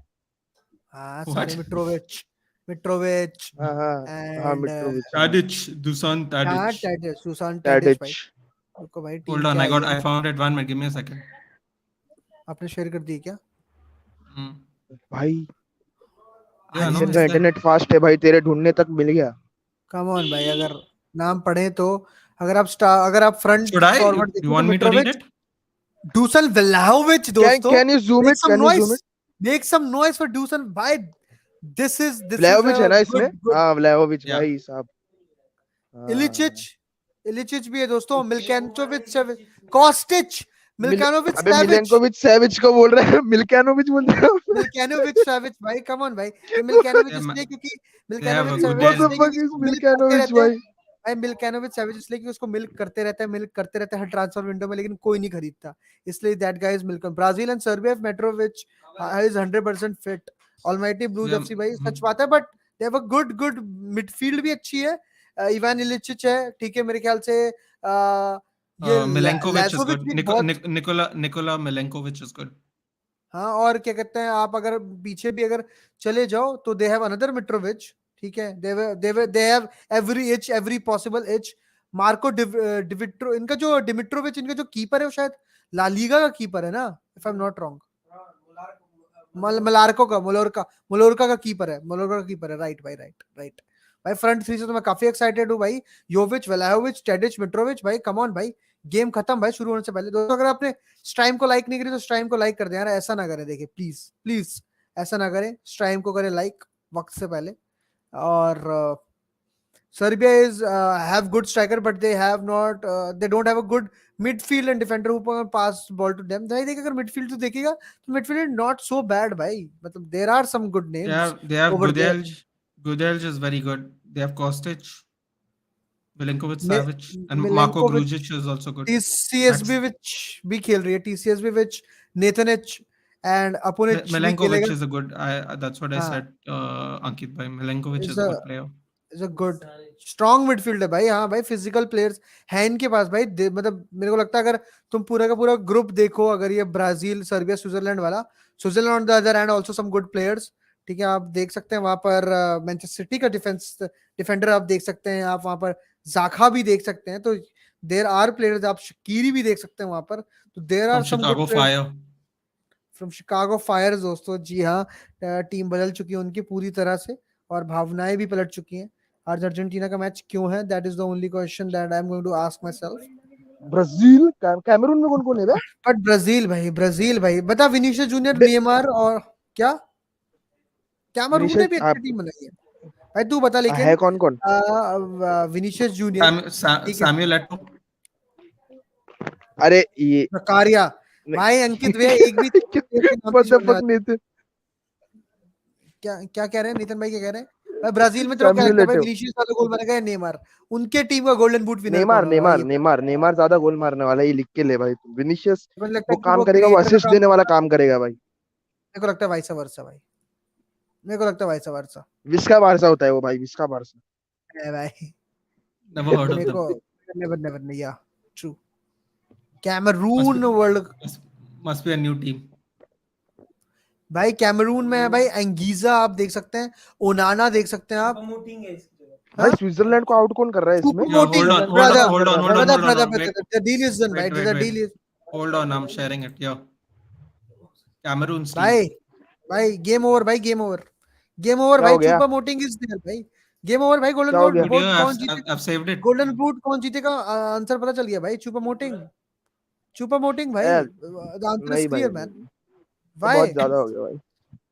हाँ What? सारे मिट्रोविच, मिट्रोविच हाँ हाँ हाँ, एंड मिट्रोविच, Tadic, Dusan हाँ Tadic. टेडिस, Susan टेडिस Tadic. भाई। रुको भाई, टीम Hold on, क्या आई है? I found it. 1 minute. Give me a second. आपने शेयर कर दी क्या? Hmm. भाई Yeah, no, नितिन it's का there. इंटरनेट फास्ट है भाई, तेरे ढूंढने तक मिल गया। कम ऑन भाई, अगर नाम पढ़े तो, अगर आप front Should I? Forward You देखो तो want me to read Mitrovic, it? Dusan Vlahovic दोस्तों। Can you zoom make it, some can you zoom noise, it? Make some noise for Dusan भाई। दिस इज व्लाहोविच है अ ना इसमें? Good good. हाँ Vlahovic Yeah. भाई साहब। इलिचिच, हाँ इलिचिच भी है दोस्तों, मिल्कानोविच, कॉस्टिच, मिल मिल्कानोविच अबे साविच, मिलेंकोविच सेविच को बोल रहे हैं, मिल्कानोविच बोल रहे हो। मिल्कानोविच साविच भाई, कम ऑन भाई। ये मिल्कानोविच Yeah, इसलिए क्योंकि they have a Milinkovic good Savic what the इसलिए L. क्योंकि फक इज इसको मिल्क करते मिल्कानोविच रहते हैं भाई? भाई। मिल्कानोविच साविच इसलिए कि उसको मिल्क करते रहते हैं हर ट्रांसफर विंडो में, लेकिन कोई नहीं खरीदता, इसलिए that guy is milk. Brazil and Serbia, Mitrovic is 100% fit. Almighty blues Yeah. FC भाई, सच बात है, but they have a good good midfield भी अच्छी है। इवान इलिचिच है, ठीक है मेरे ख्याल से। ये Milenkovic is लाजोविच good. भी बहुत। Nikola Milenkovic is good. हाँ, और क्या कहते हैं, आप अगर पीछे भी अगर चले जाओ तो दे हैव अनदर मिट्रोविच, ठीक है। They have every H, every possible H. Marko डिविट्रो, इनका जो डिमिट्रोविच, इनका जो कीपर है वो शायद ला लीगा का कीपर है ना, if I am not wrong. मलार्को का, मोलोरका का कीपर है, मोलोरका का कीपर है, राइट भाई, राइट राइट भाई। फ्रंट थ्री से तो मैं काफी एक्साइटेड हूँ भाई। योविच, वेलाहोविच, टेडिच, मिट्रोविच भाई, कम ऑन भाई। गेम खत्म भाई शुरू होने से पहले। दोस्तों अगर आपने स्ट्राइम को लाइक नहीं करी तो स्ट्राइम को लाइक कर दें यार, ऐसा ना करें, देखिए प्लीज प्लीज ऐसा ना करें, स्ट्राइम को करें लाइक वक्त से पहले। और Serbia is have good striker, but they have not. They don't have a good midfield and defender who can pass ball to them. भाई देख, अगर midfield तो देखेगा तो midfield is not so bad भाई, मतलब there are some good names They have over there. Gudelj. Gudelj is very good. They have Kostic, Milenkovic Mi- Savic, and Marko Milenkovic, Grujic is also good. TCSB That's which भी खेल रही है, TCSB which Nathanic and Aponic भी Milenkovic खेलेगा। is a good. That's what I हाँ, said. Ankit bhai, Milenkovic is is a a good player. Is a good strong midfield है भाई। हाँ भाई, फिजिकल प्लेयर्स है इनके पास भाई। मतलब मेरे को लगता है अगर तुम पूरा का पूरा ग्रुप देखो, अगर ये ब्राजील, सर्बिया, स्विट्जरलैंड वाला, Switzerland on the other hand also some good players, ठीक है। आप देख सकते हैं वहां पर मैनचेस्टर सिटी का डिफेंडर आप देख सकते हैं, आप वहां पर जाखा भी देख सकते हैं। तो देर आर प्लेयर्स, आप शकीरी भी देख सकते हैं वहां पर। तो there are From some good Chicago players Fire. From Chicago fire. दोस्तों जी हाँ, टीम बदल चुकी है उनकी पूरी तरह से, और भावनाएं भी पलट चुकी हैं। आज अर्जेंटीना का मैच क्यों है, that is the only question that I am going to ask myself. Brazil Cameroon में कौन कौन है बे? बट ब्राजील भाई बता, विनीशियस जूनियर, बे- नेमार और क्या, कैमरून ने विनीशियस भी अच्छी टीम बनाई है भाई, तू बता है लेकिन। कौन कौन? विनीशियस जूनियर, ठीक है, Samuel Eto'o. अरे ये जकारिया भाई, अंकित भैया एक भी player के नाम नहीं व्हाट द छोड़ने फक वाले। नितिन? क्या क्या कह रहे हैं नितिन भाई, क्या कह रहे हैं भाई? ब्राजील में तेरे को क्या सैमुअल लगता है भाई, एटो। विनीशियस वाला गोल मारेगा या नेमार? उनके टीम का गोल्डन बूट विनर कौन नेमार होगा भाई, नेमार ये नेमार नेमार ज्यादा गोल मारने वाला है, ये लिख के ले भाई तू। विनीशियस मुझे लगता वो है कि काम वो करेगा, वो क्रिएटर का असिस्ट काम देने वाला करता काम करेगा भाई। मेरे को लगता है वाइस वर्सा भाई, मेरे को लगता है वाइस वर्सा विस्का बारसा होता है वो भाई, विस्का बारसा। है भाई। Never heard of मेरे them. को नेवर या true. Cameroon world Must be a new team. भाई, कैमरून में है भाई एंगीजा, आप देख सकते हैं, ओनाना देख सकते हैं आप। प्रमोटिंग है इसकी जगह। भाई हाँ? स्विट्जरलैंड को आउट कौन कर रहा है इसमें? Yeah, hold on, brother, hold on. brother, Wait, the deal is done भाई, the wait. deal is Hold on, I'm sharing it. Yeah. Cameroon's भाई team. भाई गेम ओवर भाई, गेम ओवर क्या भाई। हो गया? चुपा मोटिंग इज देयर भाई, गेम ओवर भाई। क्या हो गया? Video, कौन जीतेगा, I've saved it. Golden boot कौन जीतेगा, आंसर पता चल गया भाई। चुपा मोटिंग भाई, ए, द आंसर इज नहीं भाई, क्लियर मैन। बहुत भाई ज्यादा हो गया भाई।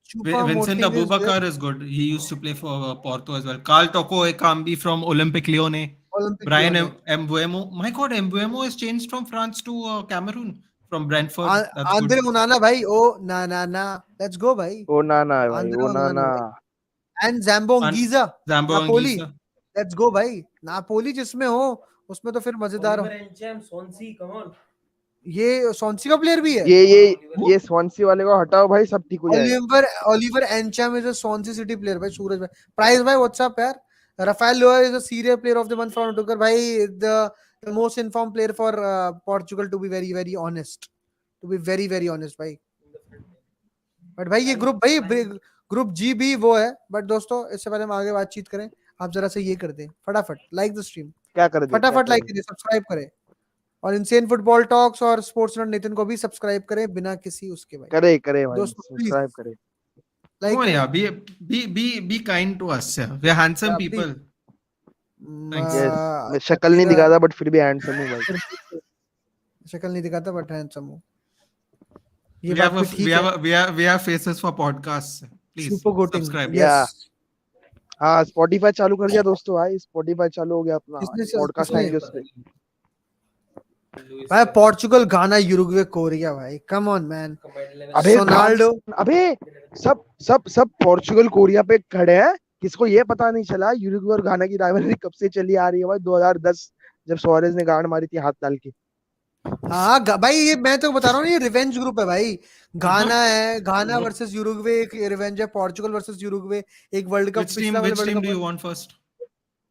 Choupo Vincent Moting is there. Abubakar is good. He used to play for Porto as well. Carl Toko Ekambi from Olympic Lyonnais. Olympic Brian Lyon है। Mbeumo. My God, Mbeumo has changed from France to Cameroon, from Brentford. That's good. Andre उनाना भाई, ओ ना ना ना, let's go भाई, ओ ना ना भाई, Andre ओ ना उनाना ना। भाई, and Zambo And Anguissa, Zambo Napoli, Anguissa. Let's go भाई, नापोली जिसमें हो उसमें तो फिर मजेदार हो। ओलिवर एंचम, सोंसी, कम ऑन। ये सोंसी का प्लेयर भी है। ये स्वानसी वाले को हटाओ भाई, सब ठीक हो जाएगा। Oliver Encham is a Swansea City player भाई, सूरज भाई। Price भाई, what's up यार? Rafael Loa is a Serie player of the month for Portugal भाई, the most informed player for Portugal, to be very very honest, to be very very honest भाई। But भाई ये group जी भी वो है। But दोस्तों, इससे पहले हम आगे बातचीत करें, आप जरा से ये कर दें फटाफट लाइक द स्ट्रीम, क्या कर दे, क्या फटाफट कर लाइक दे? करें, सब्सक्राइब करें, और इनसेन फुटबॉल टॉक्स और स्पोर्ट्स नितिन को भी सब्सक्राइब करें बिना किसी उसके भाई। करे करे भाई, दोस्तों प्लीज सब्सक्राइब करे। Come लाइक on, करें। yeah. Be kind to us. Yeah. We're handsome Yeah, people. Thanks. Yes, मैं अच्छा शक्ल नहीं तेरा दिखाता बट फिर भी हैंडसम हूँ भाई। शक्ल नहीं दिखाता बट हैंडसम हूँ, ये We बात have भी ठीक है। we have faces for podcasts. Please super गोटिंग, subscribe. या यस। हाँ, स्पॉटिफाई चालू कर दिया दोस्तों भाई, स्पॉटिफाई चालू हो गया अपना, पॉडकास्ट किसने? आएंगे उस पे। भाई पोर्चुगल, घाना, यूरुग्वे, कोरिया भाई, कम ऑन मैन। अबे रोनाल्डो, अबे सब सब सब पोर्चुगल कोरिया पे खड़े हैं, किसको ये पता नहीं चला यूरुग्वे और घाना की राइवलरी कब से चली आ रही है भाई, 2010 जब सुआरेज ने गांड मारी थी हाथ डाल के। हाँ भाई, ये मैं तो बता रहा हूँ, ये रिवेंज ग्रुप है भाई। घाना है, घाना वर्सेस यूरुग्वे एक रिवेंज है, पोर्चुगल वर्सेस यूरुग्वे एक वर्ल्ड कप, पिछला वाले Which world team do cup. you want first?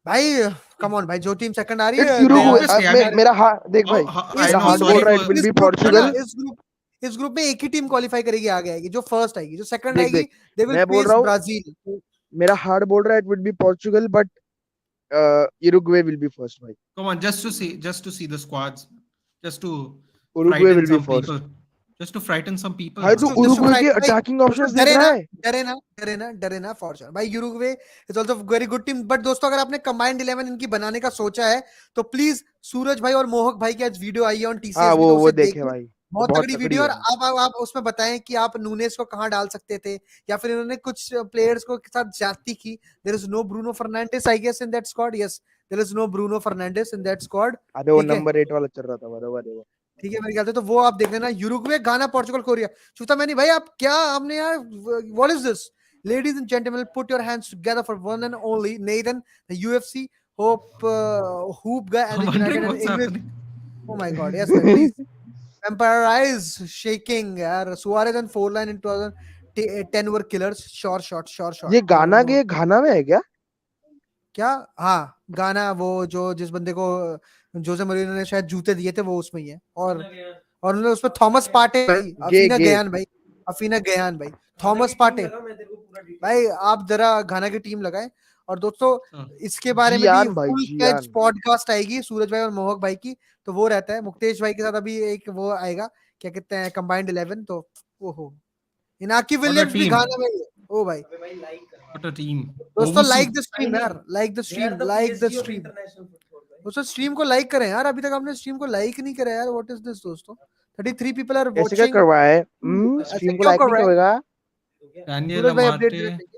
भाई कम ऑन भाई, जो टीम सेकंड आ रही इट्स है यूरुग्वे। obviously, I mean- मेरा हार्ट देख भाई, I मेरा know, हार्ट sorry बोल रहा है for- it will be group में ना, पोर्चुगल। इस ग्रुप में एक ही टीम क्वालिफाई करेगी, आगे आएगी, जो फर्स्ट आएगी, जो सेकंड देख आएगी देख, दे विल मैं बोल फेस रहा हूँ, ब्राजील। मेरा हार्ट बोल रहा है it will be Portugal but Uruguay will be first भाई। Come on, just to see the squads, just to Uruguay frighten will be some first people, just to frighten some people. भाई। तू man. Uruguay के attacking options देख रहा है? डरे ना for भाई, Uruguay is also very good team. But दोस्तों, अगर आपने कंबाइंड 11 इनकी बनाने का सोचा है तो प्लीज सूरज भाई और मोहक भाई की आज वीडियो आई है ऑन हाँ, टीसीएस, वो उसे देखे देखिए, भाई, बहुत बहुत तगड़ी तगड़ी वीडियो। है और आप उसमें बताएं कि आप नूनेस को कहां डाल सकते थे, या फिर इन्होंने कुछ प्लेयर्स को के साथ ज्यादती की। There is no Bruno Fernandes I guess in that squad, yes, there is no Bruno Fernandes in that squad. अबे वो ठीक है, नंबर 8 वाला चल रहा था, बराबर है वो। ठीक है, मेरे ख्याल से तो वो आप देख लेना, यूरुग्वे, गाना, पोर्चुगल, कोरिया। चूता मैनी भाई, आप क्या, आपने यार, what is this? Ladies and gentlemen, put your hands together for one and only Nathan, the UFC hoop guy, and I'm the wondering United and what's English. happening. Oh my God, yes, man, please. Vampire eyes shaking, यार। Suarez and 4 line in 2010 were killers. Sure shot, sure shot. ये No, गाना no. के घाना में है क्या? क्या? हाँ, गाना, वो जो जिस बंदे को जोसे मourinho ने शायद जूते दिए थे, वो उसमें ही है। और उन्होंने उसमें थॉमस पार्टे भाई, अफीना गयान भाई, अफीना गयान भाई, थॉमस पार्टे भाई। आप जरा घाना की टीम लगाएं। और दोस्तों, हाँ। इसके बारे में भी जियान भाई, फुल जियान। फ्लेज पॉडकास्ट आएगी सूरज भाई और मोहक भाई की, तो वो रहता है। मुक्तेश भाई के साथ अभी एक वो आएगा, क्या कहते हैं, कंबाइंड 11, तो वो हो। इनाकी विलियम्स भी team. घाना में ही है। ओ भाई, What a team. दोस्तों Owusu. लाइक द स्ट्रीम यार, like the stream, like the stream. दोस्तों स्ट्रीम को लाइक करें यार, अभी तक आपने स्ट्रीम को लाइक नहीं करा यार, व्हाट इज दिस दोस्तों? 33 पीपल आर कैसे क्या वाचिंग। करवाया है? ऐसे स्ट्रीम को क्यों लाइक कर नहीं रहा है? करेगा? Daniel सूरज भाई update Amate,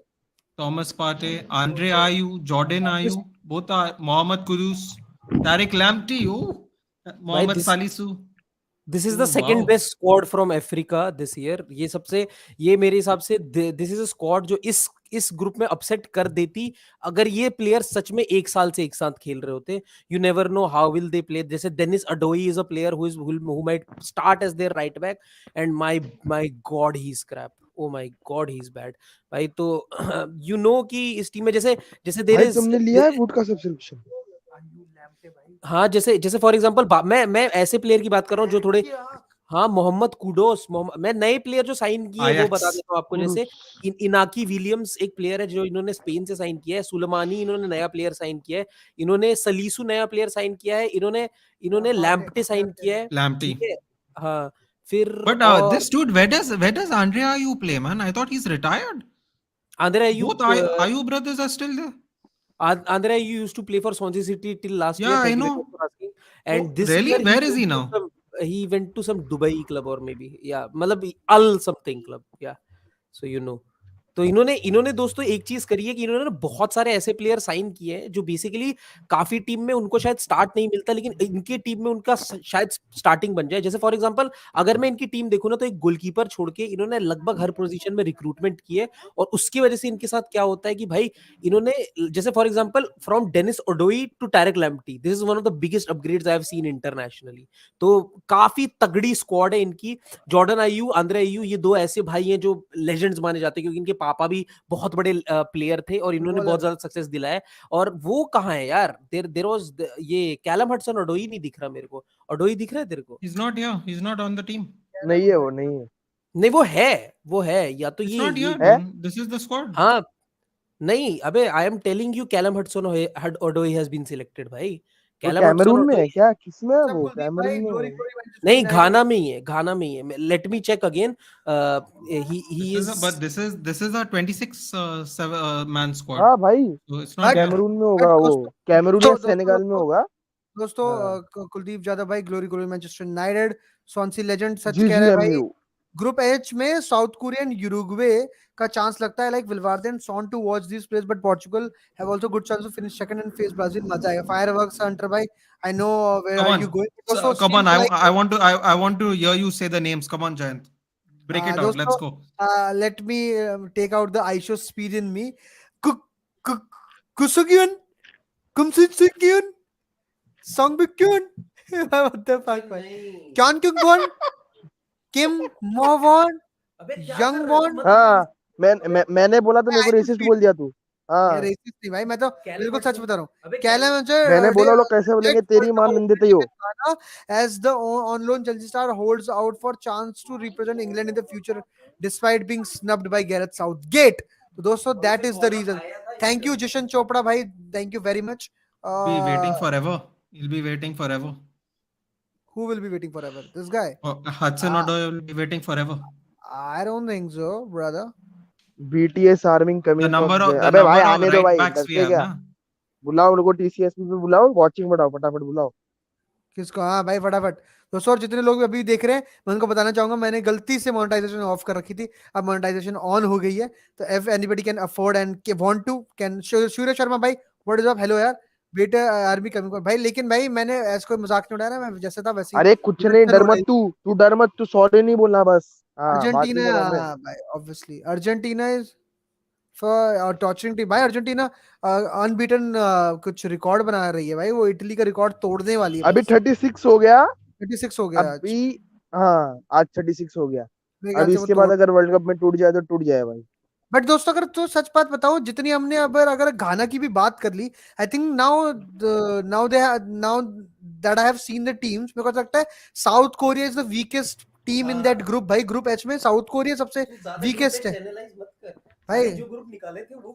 Thomas Partey, Andre Ayew, Jordan Ayew, both are Mohammad Kudus, Tariq Lamptey, Mohammad this- Salisu. This is the Oh, second wow. Best squad from Africa this year. ये मेरे हिसाब से दिस इज अ स्क्वाड जो इस group में upset कर देती अगर ये प्लेयर सच में एक साल से एक साथ खेल रहे होते। You never know how will they play. जैसे Dennis Odoi is a player who might start as their right back, and my god he is crap. Oh my god he is bad भाई। तो you know कि इस team में जैसे जैसे there भाई is, तुमने लिया है वुड का सब्सक्रिप्शन? हाँ, जैसे फॉर एग्जांपल मैं ऐसे प्लेयर की बात कर रहा हूँ जो थोड़े, हाँ, मोहम्मद कुडोस, मैं नए प्लेयर जो साइन किए वो Ajax. बता देता हूँ आपको। जैसे इनाकी विलियम्स एक प्लेयर है जो इन्होंने स्पेन से साइन किया है, सुलेमानी इन्होंने नया प्लेयर साइन किया है, इन्होंने सलीसू नया प्लेयर साइन किया है, इन्होंने लैम्पटे साइन किया है, Lamptey. ठीक है, हाँ। फिर But this dude, where does Andre Ayew play, man? I thought he's retired. Andre Both Ayew brothers are still there. Andre Ayew used to play for Swansea City till last year. Yeah, I Thank you know. very much for asking. And Oh, this really? year Where is he went to now? he went to some Dubai club or maybe, yeah, मतलब Al something club, yeah. So you know. तो इन्होंने इन्होंने दोस्तों एक चीज करी है कि इन्होंने ना बहुत सारे ऐसे प्लेयर साइन किए हैं जो बेसिकली काफी टीम में उनको शायद स्टार्ट नहीं मिलता, लेकिन इनकी टीम में उनका शायद स्टार्टिंग बन जाए। जैसे फॉर एग्जांपल अगर मैं इनकी टीम देखूं ना, तो एक गोलकीपर छोड़ के इन्होंने लगभग हर पोजीशन में रिक्रूटमेंट की है, और उसकी वजह से इनके साथ क्या होता है कि भाई इन्होंने, जैसे for example from Dennis Odoi to Tariq Lamptey, this is one of the biggest upgrades I have seen internationally. तो काफी तगड़ी स्क्वाड है इनकी। जॉर्डन आयू, आंद्रे आयू, ये दो ऐसे भाई हैं जो लेजेंड्स माने जाते हैं, क्योंकि इनके पापा भी बहुत बड़े प्लेयर थे और इन्होंने बहुत ज्यादा सक्सेस दिलाया है। और वो कहाँ है यार, देर वाज ये कैलम हडसन ओडोई नहीं दिख रहा मेरे को। ओडोई दिख रहा है तेरे को? He's not here. He's not on the team. नहीं है, वो नहीं है। नहीं, वो है या तो It's ये not here, है? man. This is the squad. हाँ, नहीं अबे, I am telling you Callum Hudson Odoi has been selected भाई। वो कैलम हडसन कैमरून में है ओडोई, क्या? किसमें है सब वो? कुलदीप कैमरून भाई में ग्लोरी है? ग्लोरी मैनचेस्टर नहीं यूनाइटेड। घाना में ही है, घाना में ही है। Let me check again. He This is is, a, but this is a 26 man squad. हाँ भाई, So it's not here. Cameroon में बट होगा वो। दोस्तों कैमरून या दोस्तों सेनेगल में दोस्तों होगा। दोस्तों हाँ। कुलदीप यादव भाई glory glory Manchester United. Swansea legend सच जी कह जी रहा है एम भाई। यू। ग्रुप एच में साउथ कोरियन यूरुग्वे का चांस लगता है, like Valverde and Son to watch this place, but Portugal have also good chance to finish second and face Brazil. मजा आएगा। फायरवर्क्स हंटर भाई, I know where Come are on. You going. So, दोस्तों come on. Seen like I want to I want to hear you say the names. Come on, Jayant. Break it out. दोस्तों, Let's go. Let me take out the IShowSpeed in me. कुसुगियन, कुमसिन, Songbyun, what the fuck भाई? Kyon Kyung-won, Kim Mo-won, Young Won। हाँ, मैंने बोला तो मेरे को I should रेसिस्ट speak। बोल दिया तू। ये हाँ, रेसिस्ट नहीं भाई, मैं तो बिल्कुल सच बता रहा हूँ। कैलम मैंने बोला लोग कैसे बोलेंगे, तेरी मां निंदते हो। as the on loan Chelsea star holds out for chance to represent England in the future despite being snubbed by Gareth Southgate। तो दोस्तों that is the reason। Thank you जिशन Chopra भाई, thank you very much। Be waiting forever. He'll be waiting forever. Who will be waiting forever? This guy? Hudson Odoi will be waiting forever. I don't think so, brother। BTS arming The coming number of of the अबे भाई number of आने दो right भाई, backs we डरते have, क्या? na? बुलाओ उनको TCS पे बुलाओ, वॉचिंग बढ़ाओ, फटाफट बुलाओ। किसको? हाँ भाई फटाफट। दोस्तों और जितने लोग अभी देख रहे हैं, मैं उनको बताना चाहूंगा मैंने गलती से मोनेटाइजेशन ऑफ कर रखी थी, अब मोनेटाइजेशन ऑन हो गई है। तो if anybody can afford and want to can. Surya Sharma भाई, व्हाट इज अप? हेलो यार बेटा, आर्मी कमिंग भाई। लेकिन भाई मैंने ऐसा कोई मजाक नहीं उड़ाया ना, मैं जैसे था वैसे ही अरे कुछ नहीं, रिएक्शन डर मत उड़ाई। तू डर मत, तू सॉरी नहीं बोलना बस। हाँ, बाकी अर्जेंटीना, सब हमें। हाँ भाई obviously Argentina is for torturing team भाई। अर्जेंटीना अनबीटन कुछ रिकॉर्ड बना रही है भाई, वो इटली का रिकॉर्ड तोड़ने वाली है अभी बस। 36 हो गया 36 हो गया आज अभी। हाँ, आज 36 हो गया। मेरे ख्याल अभी से वो इसके तोड़। बाद अगर वर्ल्ड कप में टूट जाए तो टूट जाए भाई। बट दोस्तों अगर तो सच बात बताओ, जितनी हमने अगर घाना की भी बात कर ली, I think now that I have seen the teams, मेरे को लगता है South Korea is the weakest team in that group भाई। ग्रुप एच में साउथ कोरिया सबसे वीकेस्ट है भाई। जो ग्रुप निकाले थे वो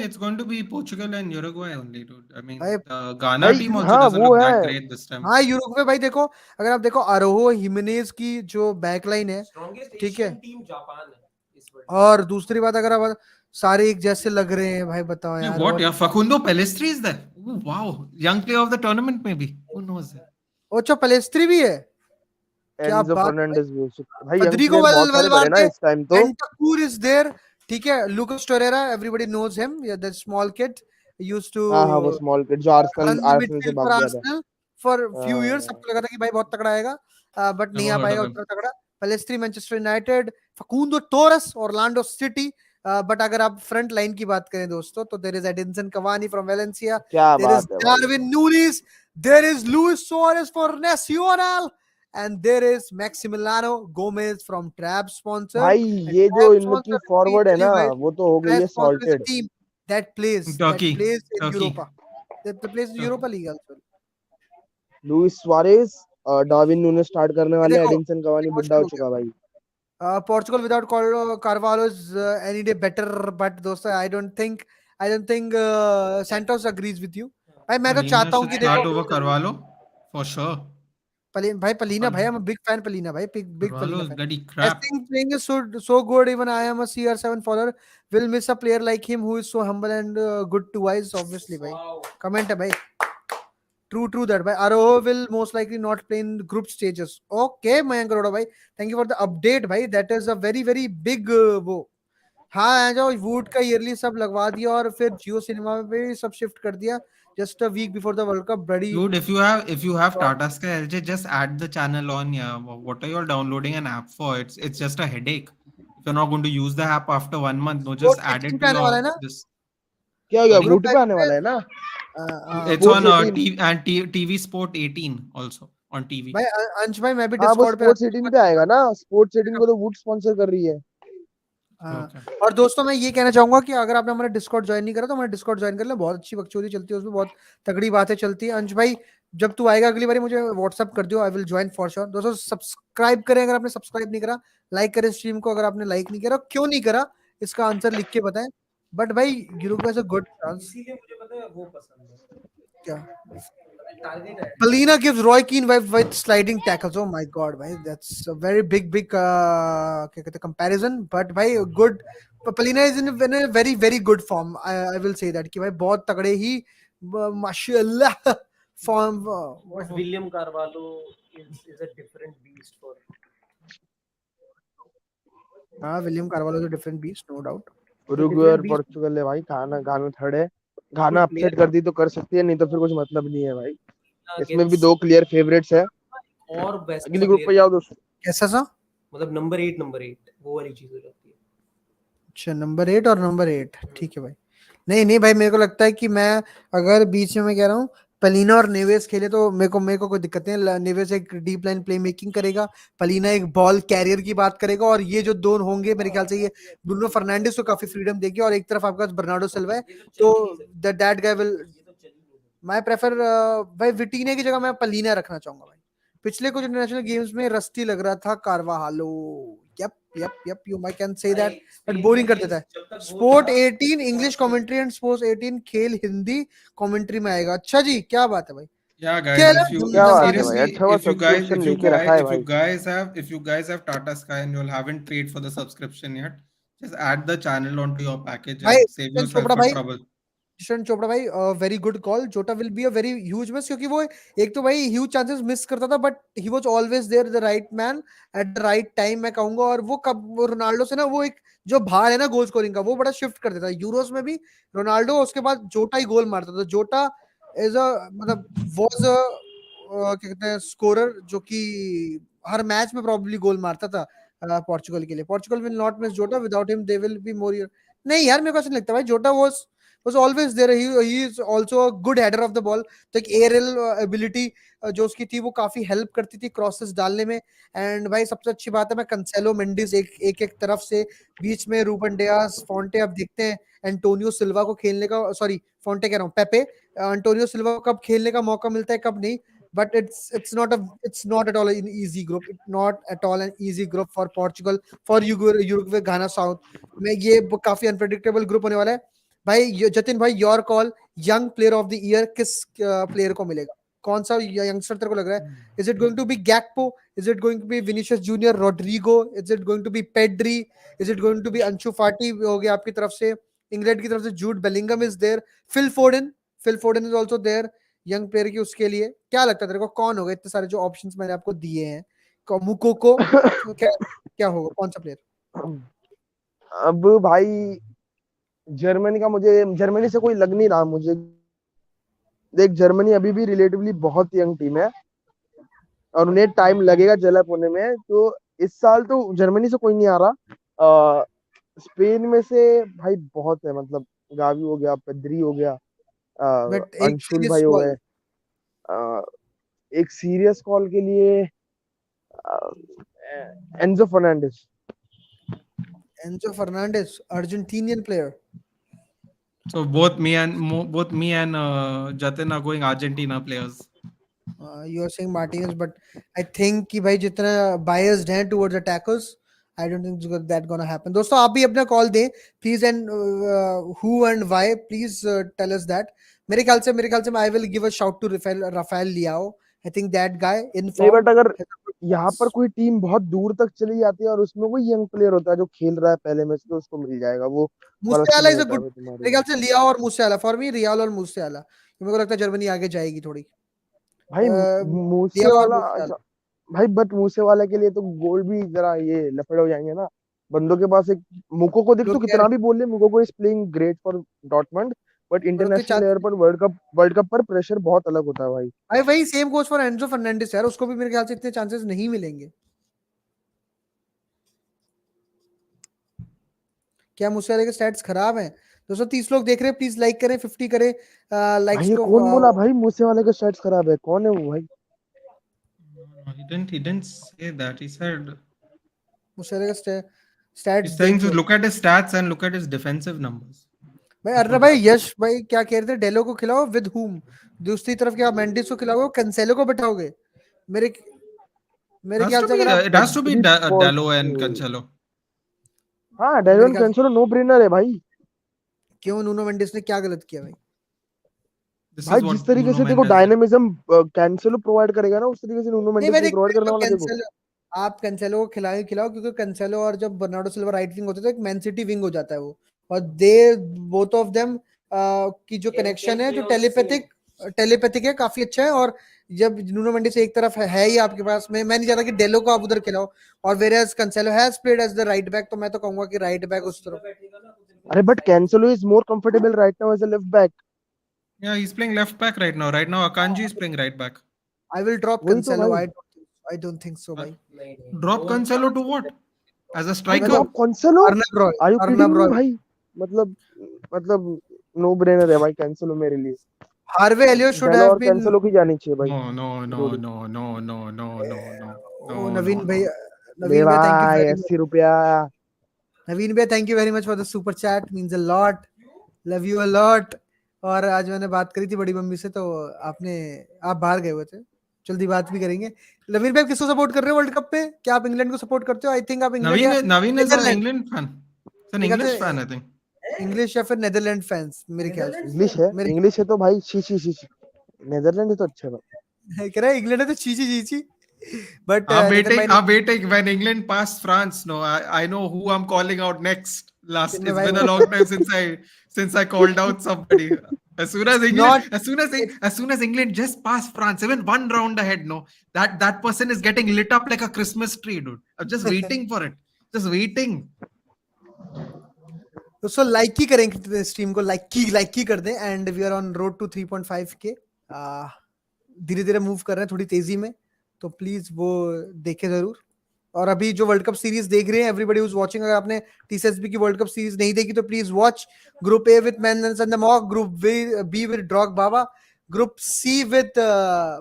It's going to be Portugal and Uruguay only, dude. I mean, भाई the Ghana भाई team also हाँ, doesn't वो look that है। great this time. हाँ यूरोप में भाई देखो, अगर आप देखो अरोहो हिमेनेज की जो बैकलाइन है, ठीक है। टीम जापान है इस बार। और दूसरी बात, अगर आप सारे एक जैसे लग रहे हैं भाई, बताओ Hey, यार। what? और Yeah, Facundo Pellistri is there. Oh, wow. Young player of the tournament, maybe. Who knows? ओचो पेलेस्ट्री भी है, क्या एनजो बात है फर्नांडिस भी हो सकता भाई। यंग फederico प्लेयर बहुत सारे बने ना Valverde, इस टाइम तो। Bentancur is there, ठीक है। Lucas Torreira, everybody knows him, yeah, that small kid used to हाँ हाँ, वो स्मॉल किड जो आर्सेनल run the आर्सेनल से midfield भाग for गया था। Arsenal for few years। हाँ, सबको लगा था कि भाई बहुत तगड़ा आएगा, बट नहीं Never आ heard पाएगा of him. उतना तगड़ा। Pellistri Manchester United, Facundo Torres Orlando City. But अगर आप फ्रंट लाइन की बात करें दोस्तों, तो there is Edinson Cavani from Valencia, क्या देयर इज बात है भाई। Darwin Nunez, there is Luis Suarez for Nacional, and there is Maximiliano Gomez from Trab sponsor। भाई And ये जो Trab इन लोग की sponsor, let me फॉरवर्ड है tell ना, you guys, वो तो हो गई Trab है sponsor is a sorted. team that plays Turkey. in Turkey. Europa, that plays in Turkey. Europa League also। Luis Suarez, Darwin Nunez start करने ये वाले, देखो एडिनसन कवानी बुड्ढा इमोशनल हो हो चुका भाई। गया। Portugal without Carvalho is any day better, but दोस्तों I don't think Santos agrees with you। भाई मैं तो Palina चाहता हूँ should कि start देखो over Carvalho for sure. भाई पलीना भाई, Pal- I'm a big fan Palina भाई, big Carvalho Palina is fan। bloody I crap. think playing is so good, even I am a CR7 follower, will miss a player like him who is so humble and good to wise, obviously भाई। Comment है भाई, true that भाई। Aroho will most likely not play in group stages। Okay Mayank Aroda भाई, thank you for the update भाई, that is a very big वो हाँ आ जाओ, would का ईयरली सब लगवा दिया और फिर जियो सिनेमा पे भी सब शिफ्ट कर दिया just a week before the world cup. बड़ी Dude, if you have Tata Sky LJ, just add the channel on. Yeah, what are you all downloading an app for? It's just a headache. If you're not going to use the app after 1 month, no, just sports add 18 it पे to आने वाला your है ना? this. क्या हो गया, Sorry, वूट पे आने पे वाला है ना? it's भाई on sports 18। TV and TV Sport 18 also on TV. अंश भाई मैं भी हाँ वो डिस्कॉर्ड पे स्पोर्ट्स 18 पे आएगा ना, स्पोर्ट्स 18 को तो वूट स्पॉन्सर कर रही है। हाँ। Okay. और दोस्तों मैं ये कहना चाहूंगा कि अगर आपने हमारा डिस्कॉर्ड ज्वाइन नहीं करा तो हमारा डिस्कॉर्ड ज्वाइन कर ले, बहुत अच्छी बकचोदी चलती है उसमें, बहुत तगड़ी बातें चलती है। अंश भाई जब तू आएगा अगली बारी मुझे व्हाट्सअप कर दियो, I will join for sure. दोस्तों सब्सक्राइब करें अगर आपने सब्सक्राइब नहीं करा, लाइक करें स्ट्रीम को अगर आपने लाइक नहीं करा, क्यों नहीं करा इसका आंसर लिख के बताएं। बट भाई Uruguay is a good chance. इसीलिए मुझे पता है वो पसंद है, क्या टारगेट है। Palina gives Roy Keane with sliding tackles. Oh my god, भाई that's a very big क्या कहते हैं comparison. But भाई good. Palina is in a very good form. I will say that कि भाई बहुत तगड़े ही माशाल्लाह form. But William Carvalho is a different beast for. हाँ William Carvalho is a different beast, no doubt. Uruguay और Portugal है भाई, घाना घाना third है। घाना अपसेट कर दी तो कर सकती है, नहीं तो फिर कुछ मतलब नहीं है भाई। इसमें भी दो क्लियर फेवरेट्स है। और बेस्ट अगली ग्रुप पे जाओ दोस्तों। कैसा सा? मतलब नंबर 8 वो वाली चीज हो जाती है। अच्छा नंबर 8 और नंबर 8 ठीक है भाई। नहीं भाई मेरे को लगता है कि मैं अगर बीच में मैं कह रहा हूँ पलीना और नेवेस खेले तो मेरे को कोई दिक्कत नहीं है। नेवेस एक डीप लाइन प्ले मेकिंग करेगा, पलीना एक बॉल कैरियर की बात करेगा, और ये जो दो होंगे मेरे ख्याल से ये ब्रूनो फर्नांडिस को काफी फ्रीडम देगी। और एक तरफ आपका बर्नार्डो सिल्वा है, तो that guy will my prefer. भाई विटीने की जगह मैं पलीना रखना चाहूंगा भाई। पिछले कुछ इंटरनेशनल गेम्स में रस्टी लग रहा था Carvalho. Yup you may can say that, but boring कर देता है। Sport 18 English commentary and Sports 18 खेल हिंदी कमेंट्री में आएगा। अच्छा जी क्या बात है भाई। Yeah, guys, खेल if you क्या बात है भाई, seriously, अच्छा हुआ सब्सक्रिप्शन लेके रखा है भाई। if you guys have Tata Sky and you all haven't paid for the subscription yet, just add the channel onto your package भाई and save Kishan yourself Chopra a भाई, trouble. किशन चोपड़ा भाई वेरी गुड कॉल। जोटा will be a very huge miss, क्योंकि वो एक तो भाई huge chances miss करता था, but he was always there the right man at the right time मैं कहूंगा। और वो कब वो रोनाल्डो से ना वो एक जो भार है ना गोल स्कोरिंग का, वो बड़ा शिफ्ट कर देता है। यूरोस में भी रोनाल्डो उसके बाद जोटा ही गोल मारता था। जोटा इज अ मतलब वाज अ क्या कहते हैं स्कोरर जो कि हर मैच में प्रॉब्ली गोल मारता था पोर्चुगल के लिए। पोर्चुगल विल नॉट मिस जोटा, without him they will be more. नहीं यार मेरे को ऐसा नहीं लगता भाई, जोटा was always there. He is also a good header of the ball. तो एक एयरल एबिलिटी जो उसकी थी वो काफी हेल्प करती थी क्रॉसेस डालने में। एंड भाई सबसे अच्छी बात है मैं कंसेलो मेंडिस एक तरफ से, बीच में रूबन डियास फोंटे। अब देखते हैं एंटोनियो सिल्वा को खेलने का, सॉरी फोंटे कह रहा हूँ, पेपे एंटोनियो सिल्वा को कब खेलने का मौका मिलता है कब नहीं। But it's not at all an easy group. It's not at all an easy group for Portugal, for Uruguay, Ghana, South में ये काफी अनप्रेडिक्टेबल ग्रुप होने वाला है। भाई जतिन भाई your call, young player of the year किस प्लेयर को मिलेगा? कौन सा यंगस्टर तेरे को लग रहा है? Is it going to be Gakpo? Is it going to be Vinicius Junior, Rodrygo? Is it going to be Pedri? Is it going to be Ansu Fati हो गया आपकी तरफ से? इंग्लैंड की तरफ से Jude Bellingham is there, Phil Foden is also there young player की। उसके लिए क्या लगता है तेरे को कौन होगा? इतने सारे जो ऑप्शंस मैंने आपको दिए हैं, मुकोको क्या क्या होगा, कौन सा प्लेयर? अब भाई जर्मनी का, मुझे जर्मनी से कोई लग नहीं रहा मुझे। देख जर्मनी अभी भी रिलेटिवली बहुत यंग टीम है और उन्हें टाइम लगेगा डेवलप होने में। तो इस साल तो जर्मनी से कोई नहीं आ रहा। स्पेन में से भाई बहुत है, मतलब गावी हो गया, पेद्री हो गया, बट एक अंशुल सीरीज भाई हो कॉल, गए। एक सीरियस कॉल के लिए Enzo Fernandez. Enzo Fernandez Argentinian player. So both me and Jatin are going Argentina players. You are saying Martinez, but I think कि भाई जितना biased हैं towards attackers, I don't think that gonna happen. दोस्तों आप भी अपना call दें please, and who and why please tell us that. मेरे ख्याल से I will give a shout to Rafael Leao. I think that guy in नहीं form but अगर has a good यहाँ पर chance. कोई टीम बहुत दूर तक चली जाती है और उसमें कोई यंग प्लेयर होता है जो खेल रहा है पहले में से, तो उसको मिल जाएगा, वो वाला सीन Musiala is a रहता है good, भाई तुम्हारे मेरे ख्याल में। से लियाओ और Musiala for me, Real और Musiala, मेरे को लगता है जर्मनी आगे जाएगी थोड़ी। भाई मूसे लियाओ और वाला Musiala। अच्छा, भाई बट मूसे वाला के लिए तो गोल भी जरा ये लफड़े हो जाएंगे ना। बंदों के पास एक मुको को देख तो लोग कितना भी बोल ले, मुको को is playing great for Dortmund, but और उसके इंटरनेशनल लेवल पर वर्ल्ड कप पर प्रेशर बहुत अलग होता है भाई। भाई वही same coach for Enzo Fernandez यार, उसको भी मेरे ख्याल से इतने चांसेस नहीं मिलेंगे। क्या मूसेवाले के स्टैट्स खराब हैं? 230 लोग देख रहे हैं, प्लीज लाइक करें, 50 करें भाई लाइक्स ये को। कौन बोला भाई मूसे वाले का स्टैट्स खराब है? कौन है वो भाई? No, he didn't say that. He said मूसेवाले का he's स्टैट्स saying देख to low look at his stats and look at his defensive numbers. भाई। That's अरे what he भाई said. यश भाई क्या कह रहे थे, डेलो को खिलाओ विद हुम, दूसरी तरफ क्या मेंडिस को खिलाओगे, कैंसेलो को बैठाओगे? मेरे मेरे Has ख्याल to से be अगर आप it has to be every Dallo and possible. Cancelo. हाँ मेरे डेविन ख्याल कैंसेलो नो ब्रेनर है भाई। क्यों नूनो मेंडिस ने क्या गलत किया भाई? This भाई is what जिस तरीके Nuno से देखो Mendes did. Dynamism Cancelo provide करेगा ना, उस तरीके से नूनो नहीं मेंडिस भाई नहीं देख प्रोवाइड करने तो वाला। देखो कैंसेलो, आप कैंसेलो को खिलाओ क्योंकि कैंसेलो और जब बर्नार्डो सिल्वा राइट विंग होता है तो एक मैन सिटी विंग हो जाता है वो, और दे बोथ ऑफ देम की जो कनेक्शन है जो टेलीपैथिक है, काफी अच्छा है। और जब नूनो मेंडिस एक तरफ है ही आपके पास में, मैं नहीं चाहता कि डेलो को आप उधर खिलाओ, और whereas Cancelo has played as the right back, तो मैं तो कहूंगा कि राइट बैक उस तरफ। अरे but Cancelo is more comfortable right now as a left back. Yeah, he's playing left back right now. Right now, Akanji is playing right back. I will drop वही तो कैंसेलो, भाई। I don't think so Uh, भाई। drop Cancelo to what? As a मैं striker? तो drop Cancelo? Arnab Roy, are you Arnab kidding me Roy, भाई? मतलब मतलब no brainer है भाई कैंसेलो मेरे लिए। हार्वे एलियो शुड डेलो हैव और बीन। कैंसेलो की जानी चाहिए भाई No, no, no, जोड़ी। no, no, no, no, no, no, ओ no, no, नवीन भाई, no. ले नवीन भैया थैंक यू भाई वेरी मच, 80 रुपया। नवीन भैया thank you very much for the super chat, means a lot, love you a lot. और आज मैंने बात करी थी बड़ी मम्मी से, तो आपने, आप बाहर गए हुए थे, जल्दी बात भी करेंगे। नवीन भाई किसको सपोर्ट कर रहे हो वर्ल्ड कप पे? क्या आप इंग्लैंड को सपोर्ट करते हो? आई थिंक आप इंग्लैंड या Naveen is an Netherland, England fan. It's an मेरे ख्याल English से fan, I think. इंग्लिश या फिर नेदरलैंड फैंस मेरे ख्याल से। मेरे इंग्लिश है तो भाई she she she she. Netherland है तो अच्छा है भाई। कह रहा है इंग्लैंड है तो चीची चीची, बट नितिन भाई ने, I'm waiting. When England pass France, no, I know who I'm calling out next. Last, जिनमें it's भाई been a long time since I called out somebody. As soon as it's England, not, as soon as England just pass France, even one round ahead, no, that person is getting lit up like a Christmas tree, dude. I'm just waiting for it. Just waiting. दोस्तों like ही करें stream को, like ही कर दें, and we are on road to 3.5 K, धीरे धीरे move कर रहे हैं थोड़ी तेजी में, तो प्लीज वो देखें जरूर। और अभी जो वर्ल्ड कप सीरीज देख रहे हैं एवरीबडी हुज वाचिंग, अगर आपने टीसीएसबी की वर्ल्ड कप सीरीज नहीं देखी तो please watch. Group A with Mens and the Mock, group B with ड्रॉग Baba, group C with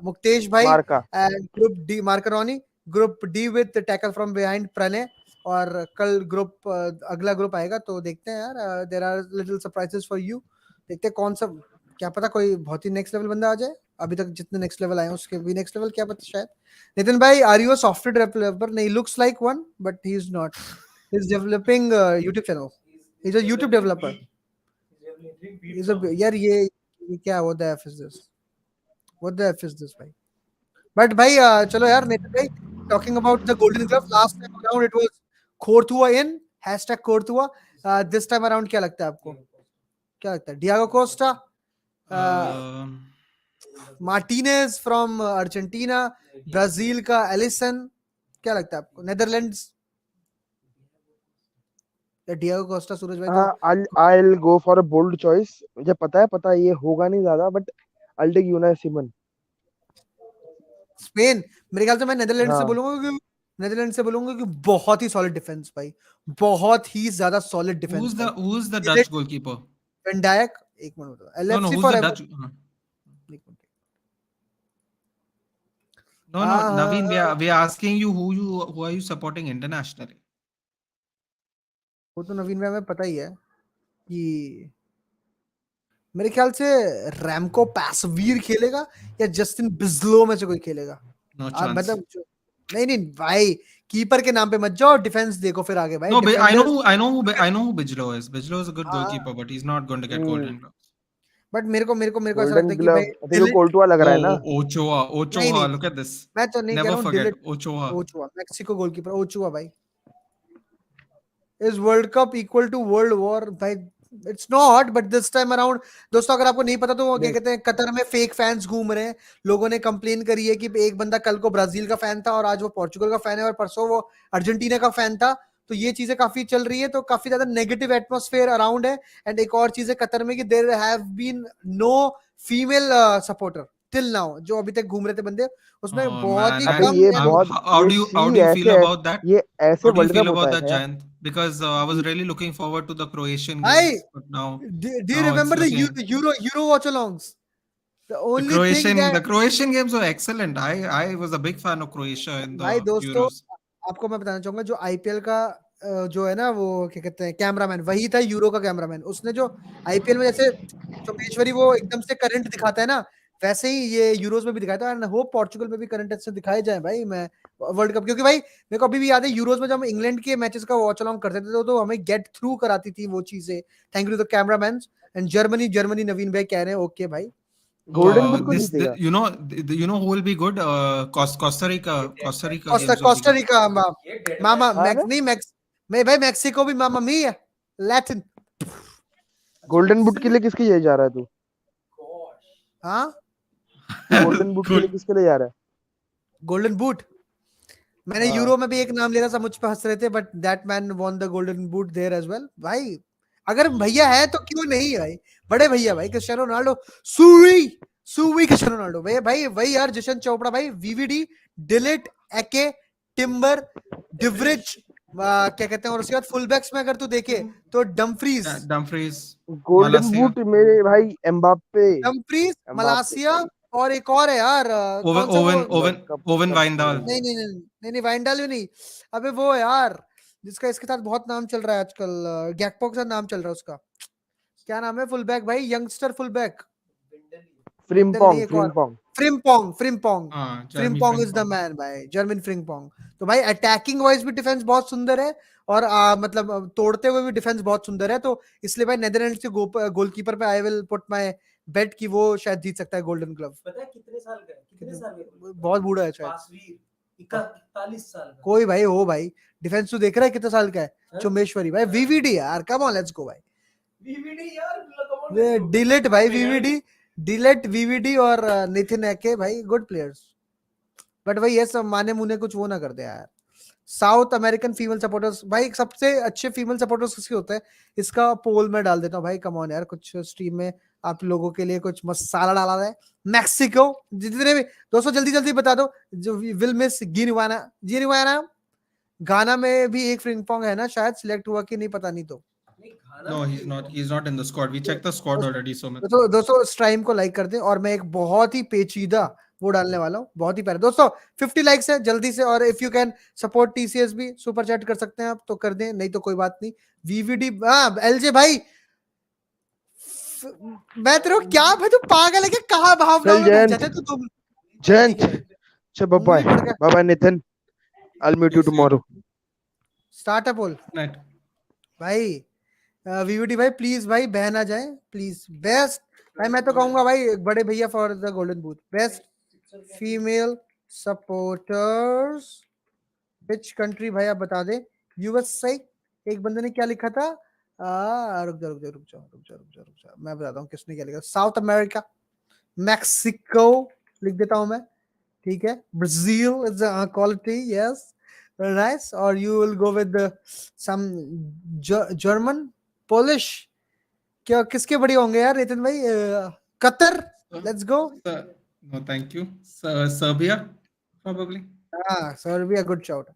Muktesh भाई, मार्का। एंड ग्रुप डी मार्करॉनी, group D with tackle from behind Pranay. और कल ग्रुप अगला ग्रुप आएगा, तो देखते हैं यार, there are little surprises for you, देखते हैं कौन सा, क्या पता कोई बहुत ही नेक्स्ट लेवल बंदा आ जाए, अभी तक जितने नेक्स्ट लेवल आए हैं उसके भी नेक्स्ट लेवल, क्या पता शायद। नितिन भाई are you a software developer? नहीं, looks like one but he is not, he is developing YouTube channel, he is a YouTube developer, is a यार ये क्या, what the F is this, what the F is this भाई। But भाई चलो यार नितिन भाई, talking about the golden glove, last time around it was Courtois in, #कोर्तुआ, this time around क्या लगता है आपको, क्या लगता है? Diego Costa, Martinez from Argentina, Brazil का एलिसन, क्या लगता है आपको? नेदरलैंड्स या डियागो कोस्टा? सूरज भाई तो हाँ I will go for a bold choice. मुझे पता है ये होगा नहीं ज्यादा, but I will take Unai Simon. Spain, मेरे ख्याल से मैं नेदरलैंड से हाँ बोलूंगा कि बहुत ही सॉलिड डिफेंस भाई, बहुत ही ज्यादा सॉलिड डिफेंस भाई। Who's the Is Dutch it goalkeeper? Van Dijk? एक मिनट बताओ, No, no, LFC who's for the ever, Dutch? No, no, Naveen, we are asking you who are you supporting internationally? वो तो नवीन भाई हमें पता ही है कि मेरे ख्याल से रैमको पैसवीर खेलेगा या जस्टिन बिस्लो में से कोई खेलेगा। No chance. मतलब नहीं भाई, कीपर के नाम पे मत जाओ, डिफेंस देखो फिर आगे भाई, No, defenders. I know who Bijlo is. Bijlo is a good goalkeeper, but he's not going to get golden gloves. But मेरे को ऐसा लगता गोल्डन है कि ग्लव भाई आई थिंक कोर्टुआ लग रहा है ना। नहीं, Ochoa, look at this. मैं तो नहीं कह Never रहा हूँ, forget Ochoa. Ochoa Mexico goalkeeper, Ochoa भाई। Is World Cup equal to World War भाई? It's not, but this time around दोस्तों, अगर आपको नहीं पता तो वो क्या कहते हैं, कतर में फेक फैंस घूम रहे हैं, लोगों ने कंप्लेन करी है कि एक बंदा कल को ब्राजील का फैन था और आज वो पोर्चुगल का फैन है, और परसों वो अर्जेंटीना का फैन था, तो ये चीजें काफी चल रही है, तो काफी ज्यादा नेगेटिव एटमॉस्फेयर अराउंड है। एंड एक और चीज है कतर में कि there have been no female supporter till now, जो अभी तक घूम रहे थे बंदे, उसमें Oh बहुत ही man, अबे कम ये हैं। बहुत how ये do you सी ऐसे feel about that? ये ऐसे How do you world feel cup होता about है that, क्या यार? Jayant? Because I was really looking forward to the Croatian भाई, games, but do you now it's remember the looking. Euro watch alongs? The The only thing Croatian that the Croatian games were excellent. I was a big fan of Croatia in भाई the दोस्तों, Euros. आपको मैं बताना चाहूंगा, जो IPL का जो है ना, वो क्या कहते हैं, कैमरामैन वही था यूरो का कैमरामैन। उसने जो आईपीएल में जैसे चोमेश्वरी वो एकदम से करंट दिखाता है ना, वैसे ही ये यूरोज में भी दिखाया था। एंड होप पोर्चुगल में भी करंट ऐसे दिखाए जाए भाई, मैं वर्ल्ड कप, क्योंकि भाई मेरे को अभी भी याद है यूरोज में जब हम इंग्लैंड के मैचेस का वॉच अलॉन्ग करते थे तो हमें गेट थ्रू कराती थी वो चीजें। Thank you to the cameraman. And Germany Naveen भाई कह रहे हैं ओके भाई। गोल्डन बूट को This जीतेगा। you know who will be good? Costa Rica Costa games will be good. Rica मामा हाँ मैक्स ना, नहीं मैक्स, मैं भाई मैक्सिको भी मामा मी है, लैटिन। गोल्डन बूट के लिए किसके लिए जा रहा है तू? हाँ, तू गोल्डन बूट के लिए Good. किसके लिए जा रहा गोल्डन बूट। मैंने है? हाँ यूरो में भी एक नाम लिया था, सब मुझ पे हंस रहे थे, but that man won the golden boot there as well. भाई अगर भैया है तो क्यों नहीं है भाई, बड़े भैया भाई, क्रिस्टियानो रोनाल्डो, सुई सुई क्रिस्टियानो रोनाल्डो भाई, भाई वही यार, जशन चोपड़ा भाई, वीवीडी, डिलिट, एके, टिम्बर, डिवरिच, क्या कहते हैं, और उसके बाद फुल बैक्स में अगर तू देखे तो Dumfries, Dumfries, golden Malacia, boot मेरे भाई एम्बाप्पे। डम्फ्रीज, एम्बाप्पे मलासिया, और एक और है यार, कौन सा वो, Owen वर्ल्ड कप Owen सबसे Wijndal. नहीं नहीं नहीं नहीं नहीं, वाइंडाल भी नहीं। अबे वो यार जिसका इसके साथ बहुत नाम चल रहा है आजकल, गैकपो के साथ नाम चल रहा है उसका, क्या नाम है फुल बैक भाई, यंगस्टर फुल बैक, विंडल नहीं, फ्रिम्पोंग एक और, Frimpong Frimpong Frimpong, Jeremy Frimpong is the Frimpong. Man भाई, जर्मन फ्रिम्पोंग। तो भाई अटैकिंग वाइज भी डिफेंस बहुत सुंदर है, और मतलब तोड़ते हुए भी डिफेंस बहुत सुंदर है, तो इसलिए भाई नेदरलैंड्स के गोलकीपर पे आई विल पुट माय बेट कि वो शायद जीत सकता है गोल्डन ग्लव। पता है कितने साल का है, कितने साल का है? बहुत बूढ़ा है शायद, पासवीर 41 साल का। कोई भाई हो भाई, डिफेंस तो देख रहा है कितने साल का है, हाँ? चुम्बेश्वरी भाई, वीवीडी यार, कम ऑन लेट्स गो भाई, वीवीडी यार, come on, डिलेट भाई वीवीडी, डिलेट वीवीडी और नितिन एके भाई, गुड प्लेयर्स। बट भाई ये सब माने मुने कुछ वो ना कर दे यार। साउथ अमेरिकन फीमेल सपोर्टर्स भाई, सबसे अच्छे फीमेल सपोर्टर्स किसके होते हैं, इसका पोल में डाल देता हूँ भाई, कम ऑन यार, कुछ स्ट्रीम में आप लोगों के लिए कुछ मसाला डाला है। मैक्सिको, जितने भी दोस्तों जल्दी जल्दी बता दो, जो विल मिस गिनवाना, गाना में भी एक फ्रिंगपोंग है ना, शायद सिलेक्ट हुआ कि नहीं पता नहीं। तो नहीं, खाना No, में he's नहीं not. है। He's not in the squad. We checked the squad already, Sumit. दोस्तों स्ट्रीम को लाइक कर दें, और मैं एक बहुत ही पेचीदा वो डालने वाला हूँ, बहुत ही प्यारा दोस्तों, 50 लाइक्स है जल्दी से, और if you can support TCS भी सुपर चैट कर सकते हैं आप तो कर दें, नहीं तो कोई बात नहीं। वीवीडी, एलजे भाई, मैं तेरे को क्या भाई, तू पागल है क्या, कहाँ भावनाओं चल में बह जयंत, जाते तू तो। जयंत, ठीक है, चल बाय उंगली पड़ गया, bye Nitin, I will meet you Yes, tomorrow. Start है बोल Night. भाई। वीवीडी भाई प्लीज भाई, बह ना जाए प्लीज, बेस्ट भाई, मैं तो कहूंगा भाई बड़े भैया for the golden booth, best female supporters which country भाई, आप बता दे। यूएसए, एक बंदे ने क्या लिखा था, रुक जा, मैं बताता हूँ किसने क्या लिखा, साउथ अमेरिका, मैक्सिको लिख देता हूँ मैं, ठीक है, Brazil is quality, yes, nice, और you will go with some German, Polish, क्या किसके बड़े होंगे यार नितिन भाई, Qatar, let's go, No, thank you. Serbia, probably. हाँ सर्बिया, गुड शाउट।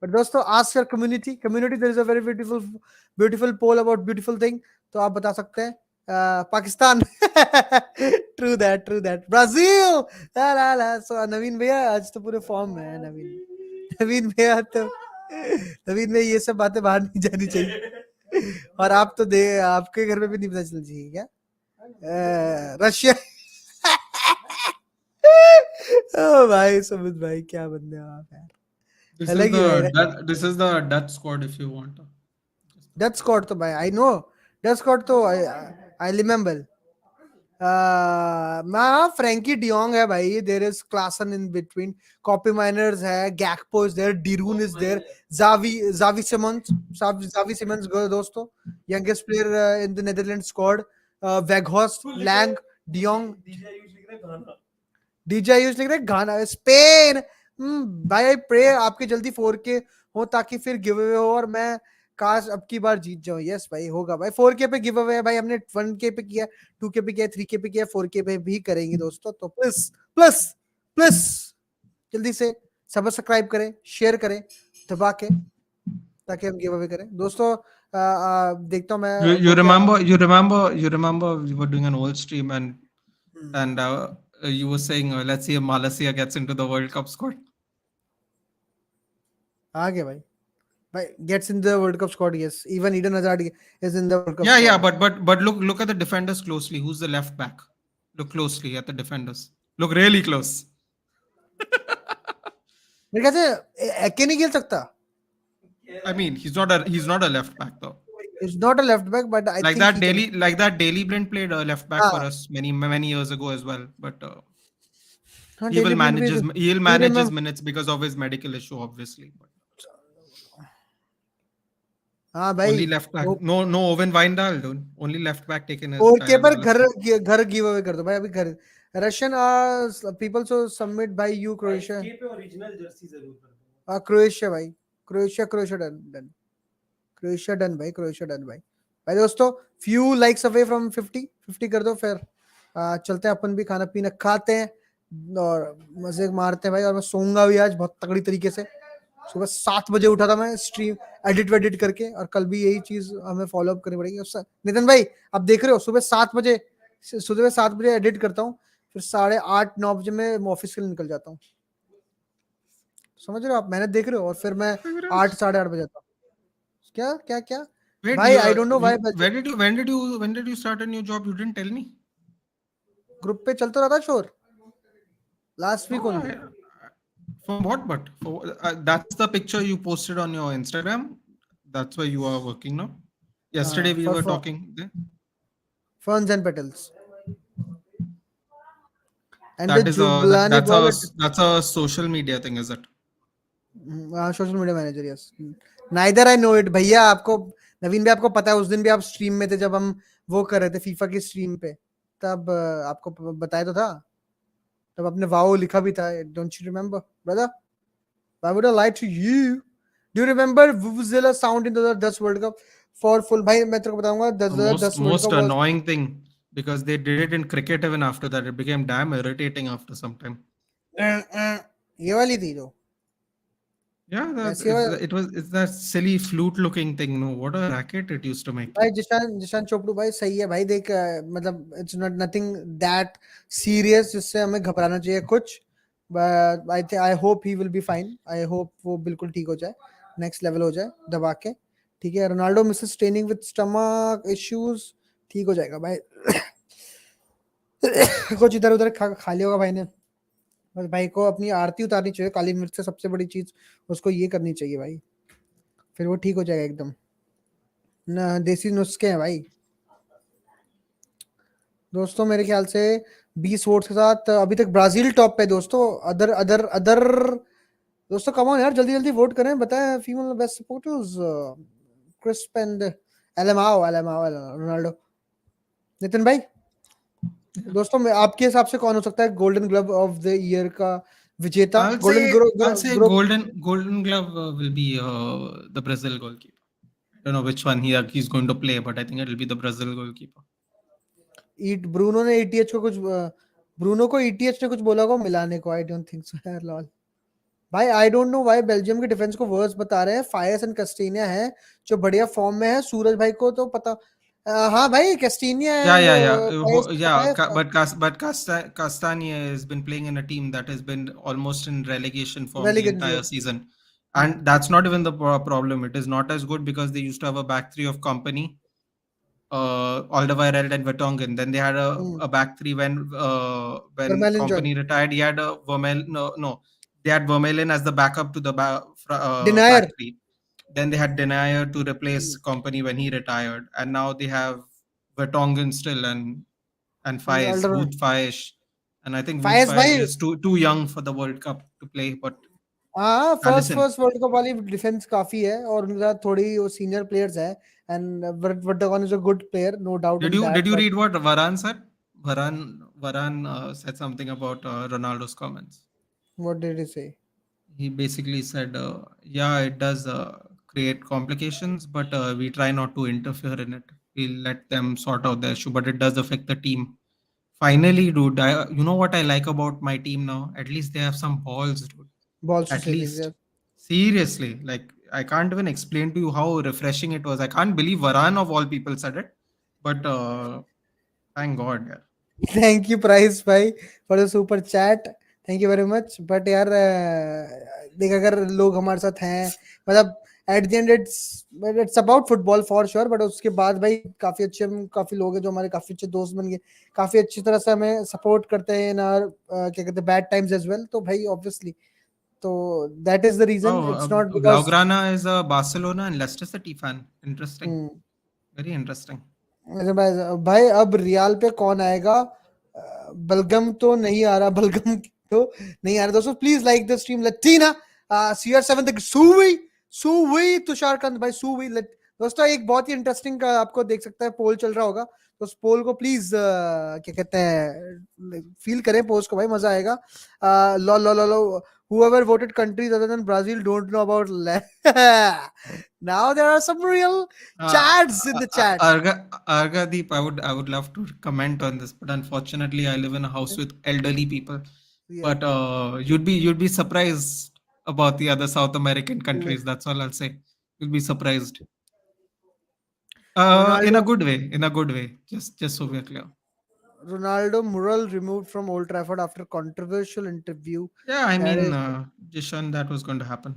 बट दोस्तों ask your community there is a very beautiful poll about beautiful thing, तो आप बता सकते हैं। Pakistan, true that, Brazil, la la la, so Naveen भैया आज तो पूरे फॉर्म में है, नवीन भैया तो, नवीन भैया ये सब बातें बाहर नहीं जानी चाहिए, और आप तो दे, आपके घर में भी नहीं पता चलनी चाहिए क्या, रशिया। ओ भाई सुमित भाई, क्या बंदे हो आप यार, This अलग is ही है। this is the Dutch squad if you want. Dutch Scott तो भाई आई नो, डच स्कॉट तो आई रिमेम्बर, फ्रैंकी डियोंग है भाई, there is Klaassen in between, Koopmeiners है, Gakpo is there, de Roon is there, Xavi Simons दोस्तों, youngest player in the Netherland squad, Weghorst, Lang, de Jong, DJ use लिख रहे गाना, Spain, भाई I pray आपके जल्दी 4K हो ताकि फिर गिव अवे हो और मैं काश अब की बार जीत जाऊं। यस भाई होगा भाई। 4K पे गिव अवे है भाई, हमने 1K पे किया, 2K पे किया, 3K पे किया, 4K पे भी करेंगे दोस्तों। तो प्लस प्लस प्लस जल्दी से सब्सक्राइब करें, शेयर करें दबा के, ताकि हम गिव अवे करें दोस्तों। देखता हूँ मैं You वो क्या है। remember you were doing an old stream and you were saying let's see if Malaysia gets into the World Cup squad. आ गया भाई। भाई gets in the World Cup squad, yes. Even Eden Hazard is in the World Cup Yeah, squad. but look at the defenders closely. Who's the left back? Look closely at the defenders. Look really close. मेरे ख्याल से एके नहीं खेल सकता। I mean, he's not a left back though. It's not a left back, but I think he can. Like that Daily Blind played a left back for हाँ us many years ago as well. But हाँ, he will Daily Blind manage भी his तो- he'll you manage his remember? minutes because of his medical issue, obviously. But हाँ भाई only left back. No Owen Wijndal, dude. Only left back taken his 4K trials पर last घर घर give away कर दो भाई अभी। घर Russian people so submit by you Croatia. के पे ओरिजिनल जर्सी जरूर कर दूंगा। क्रोएशिया भाई, Croatia done done, Croatia done भाई, क्रोएशिया डन भाई। भाई दोस्तों फ्यू लाइक्स अवे फ्रॉम 50 कर दो फिर चलते हैं अपन भी खाना पीना खाते हैं और मजे मारते हैं भाई। और मैं सोऊंगा भी आज बहुत तगड़ी तरीके से। सुबह 7 बजे उठा था मैं स्ट्रीम एडिट वेडिट करके, और कल भी यही चीज हमें फॉलो अप करनी पड़ेगी। नितिन भाई आप देख रहे हो सुबह 7 बजे एडिट करता हूँ, फिर 8:30-9 बजे मैं ऑफिस के लिए निकल जाता हूँ। समझ रहे हो आप, मेहनत देख रहे हो। और फिर मैं 8 8:30 बजे आता हूँ। क्या क्या क्या wait, भाई आई डोंट नो you भाई। when did you start a new job? You didn't tell me. Group पे चलता रहा था शोर last week No, only. from what? But that's the picture you posted on your Instagram. That's where you are working now. Yesterday we were talking. Ferns and petals and the That is Jubilani ball at that's a social media thing, is it? Social media manager. Yes neither I know it भैया। आपको नवीन भाई आपको पता है उस दिन भी आप स्ट्रीम में थे जब हम वो कर रहे थे फीफा की स्ट्रीम पे, तब आपको बताया तो था, तब आपने वाओ लिखा भी था। Don't you remember brother? Why would I lie to you? Do you remember vuvuzela sound in the 10 World Cup for full? भाई मैं तेरे को बताऊंगा The 10 World most Cup was annoying thing, because they did it in cricket even after that. It became damn irritating after some time. ये वाली थी जो Yeah, वैसे वाला। it's that silly flute looking thing. No, what a racket it used to make. भाई जिशान चोपड़ू भाई सही है भाई। देख मतलब it's not nothing that serious जिससे हमें घबराना चाहिए कुछ। But I hope he will be fine. I hope वो बिल्कुल ठीक हो जाए, नेक्स्ट लेवल हो जाए दबा के। ठीक है, Ronaldo Mrs training with stomach issues, ठीक हो जाएगा भाई। कुछ इधर उधर खा लिया होगा भाई ने। बस भाई को अपनी आरती उतारनी चाहिए काली मिर्च से, सबसे बड़ी चीज उसको ये करनी चाहिए भाई, फिर वो ठीक हो जाएगा एकदम। ना देसी नुस्खे हैं भाई। दोस्तों मेरे ख्याल से 20 वोट्स के साथ अभी तक ब्राजील टॉप पे दोस्तों। अदर अदर अदर दोस्तों कम ऑन यार, जल्दी जल्दी वोट करें। बताएं female best supporters crisp and LMAO Ronaldo. Nitin भाई दोस्तों आपके हिसाब से कौन हो सकता है golden glove of the year का विजेता? I'll say golden glove will be the Brazil goalkeeper. I don't know which one he's going to play, but I think it will be the Brazil goalkeeper. Bruno ने ETH को कुछ Bruno को ETH ने कुछ बोला को मिलाने को। आई डोंट थिंक सो यार लॉल। भाई I don't know why Belgium के डिफेंस को वर्स बता रहे हैं। फायर्स एंड कैस्टिनिया है जो बढ़िया फॉर्म में है। सूरज भाई को तो पता हाँ भाई कैस्टिनिया But Castagna has been playing in a team that has been almost in relegation form the entire season, and that's not even the problem. It is not as good because they used to have a back three of Company, Alderweireld and Vertonghen. Then they had a back three when Company retired. He had a they had Vermaelen as the backup to the back three. Then they had Denier to replace Company when he retired, and now they have Vertonghen still and Faiz, Wout Faiz, and I think Wout Faiz is too young for the World Cup to play. But हाँ first world cup वाली defence काफी है और उनके साथ थोड़ी वो senior players है and Vertonghen is a good player, no doubt in that. Did you read what Varane said? Varane said something about Ronaldo's comments. What did he say? he basically said, yeah, it does create complications, but we try not to interfere in it. We'll let them sort out the issue, but it does affect the team. Finally, dude, you know what I like about my team now? At least they have some balls, dude. balls to At say things. least. Yeah. Seriously, like I can't even explain to you how refreshing it was. I can't believe Varane of all people said it, but thank God, yeah. Thank you Price भाई for the super chat, thank you very much. But यार देख अगर लोग हमारे साथ हैं, मतलब at the end it's about football for sure, but उसके बाद भाई काफी अच्छे काफी लोग हैं जो हमारे काफी अच्छे दोस्त बन गए, काफी अच्छी तरह से हमें सपोर्ट करते हैं इन आवर क्या कहते हैं बैड टाइम्स एज वेल। तो भाई ऑब्वियसली तो that is the reason, Oh, it's not because Blaugrana is a Barcelona and Leicester City fan. Interesting. Very interesting. अरे भाई भाई अब रियाल पे कौन आएगा? बलगम तो नहीं आ रहा, बलगम तो नहीं आ रहा। दोस्तों प्लीज लाइक द स्ट्रीम लटीना CR7 तक सुवी सुवी तुषारकांत भाई सुवी दोस्तों एक बहुत ही इंटरेस्टिंग आपको देख सकता है पोल चल रहा होगा, तो उस पोल को प्लीज क्या कहते हैं फील करें पोस्ट को भाई, मजा आएगा। लो लो लो लो whoever voted countries other than Brazil don't know about now there are some real chads in the chat. Argadeep, I would love to comment on this, but unfortunately, I live in a house with elderly people. Yeah. But you'd be surprised about the other South American countries. That's all I'll say. You'll be surprised. In a Ronaldo good way. In a good way. Just so we're clear. Ronaldo mural removed from Old Trafford after controversial interview. Yeah, I That mean, is Jishan, that was going to happen.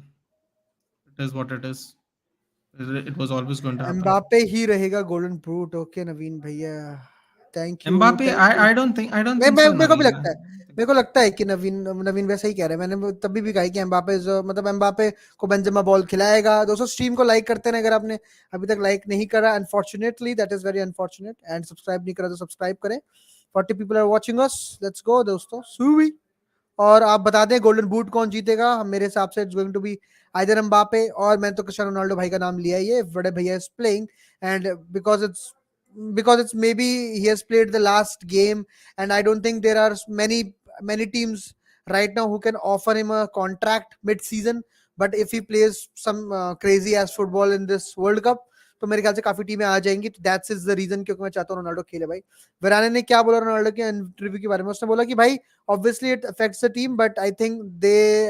It is what it is. It was always going to happen. Mbappe ही रहेगा golden boot. Okay नवीन भैया, thank you Mbappe, thank you। I don't मैं think मैं so, मेरे को भी Naveen. लगता है, मेरे को लगता है कि नवीन नवीन वैसा ही कह रहे हैं। मैंने तभी भी कहा कि एम्बापे मतलब एम्बापे को बेंजेमा बॉल खिलाएगा। दोस्तों स्ट्रीम को लाइक करते हैं अगर आपने अभी तक लाइक नहीं करा, unfortunately that is very unfortunate, and subscribe नहीं करा तो सब्सक्राइब करें। 40 people are watching us, let's go दोस्तों सुवी। और आप बता दें गोल्डन बूट कौन जीतेगा? मेरे हिसाब से it's going to be either Mbappe, और मैं तो क्रिस्टियानो रोनाल्डो भाई का नाम लिया ही है, बड़े भैया is playing and because it's maybe he has played the last game, and I don't think there are many teams right now who can offer him a contract mid season, but if he plays some crazy ass football in this world cup तो मेरे ख्याल से काफी टीमें आ जाएंगी। तो that's is the reason क्योंकि मैं चाहता हूँ रोनाल्डो खेले भाई। वराने ने क्या बोला रोनाल्डो के इंटरव्यू के बारे में? उसने बोला कि भाई obviously it affects the team, but I think they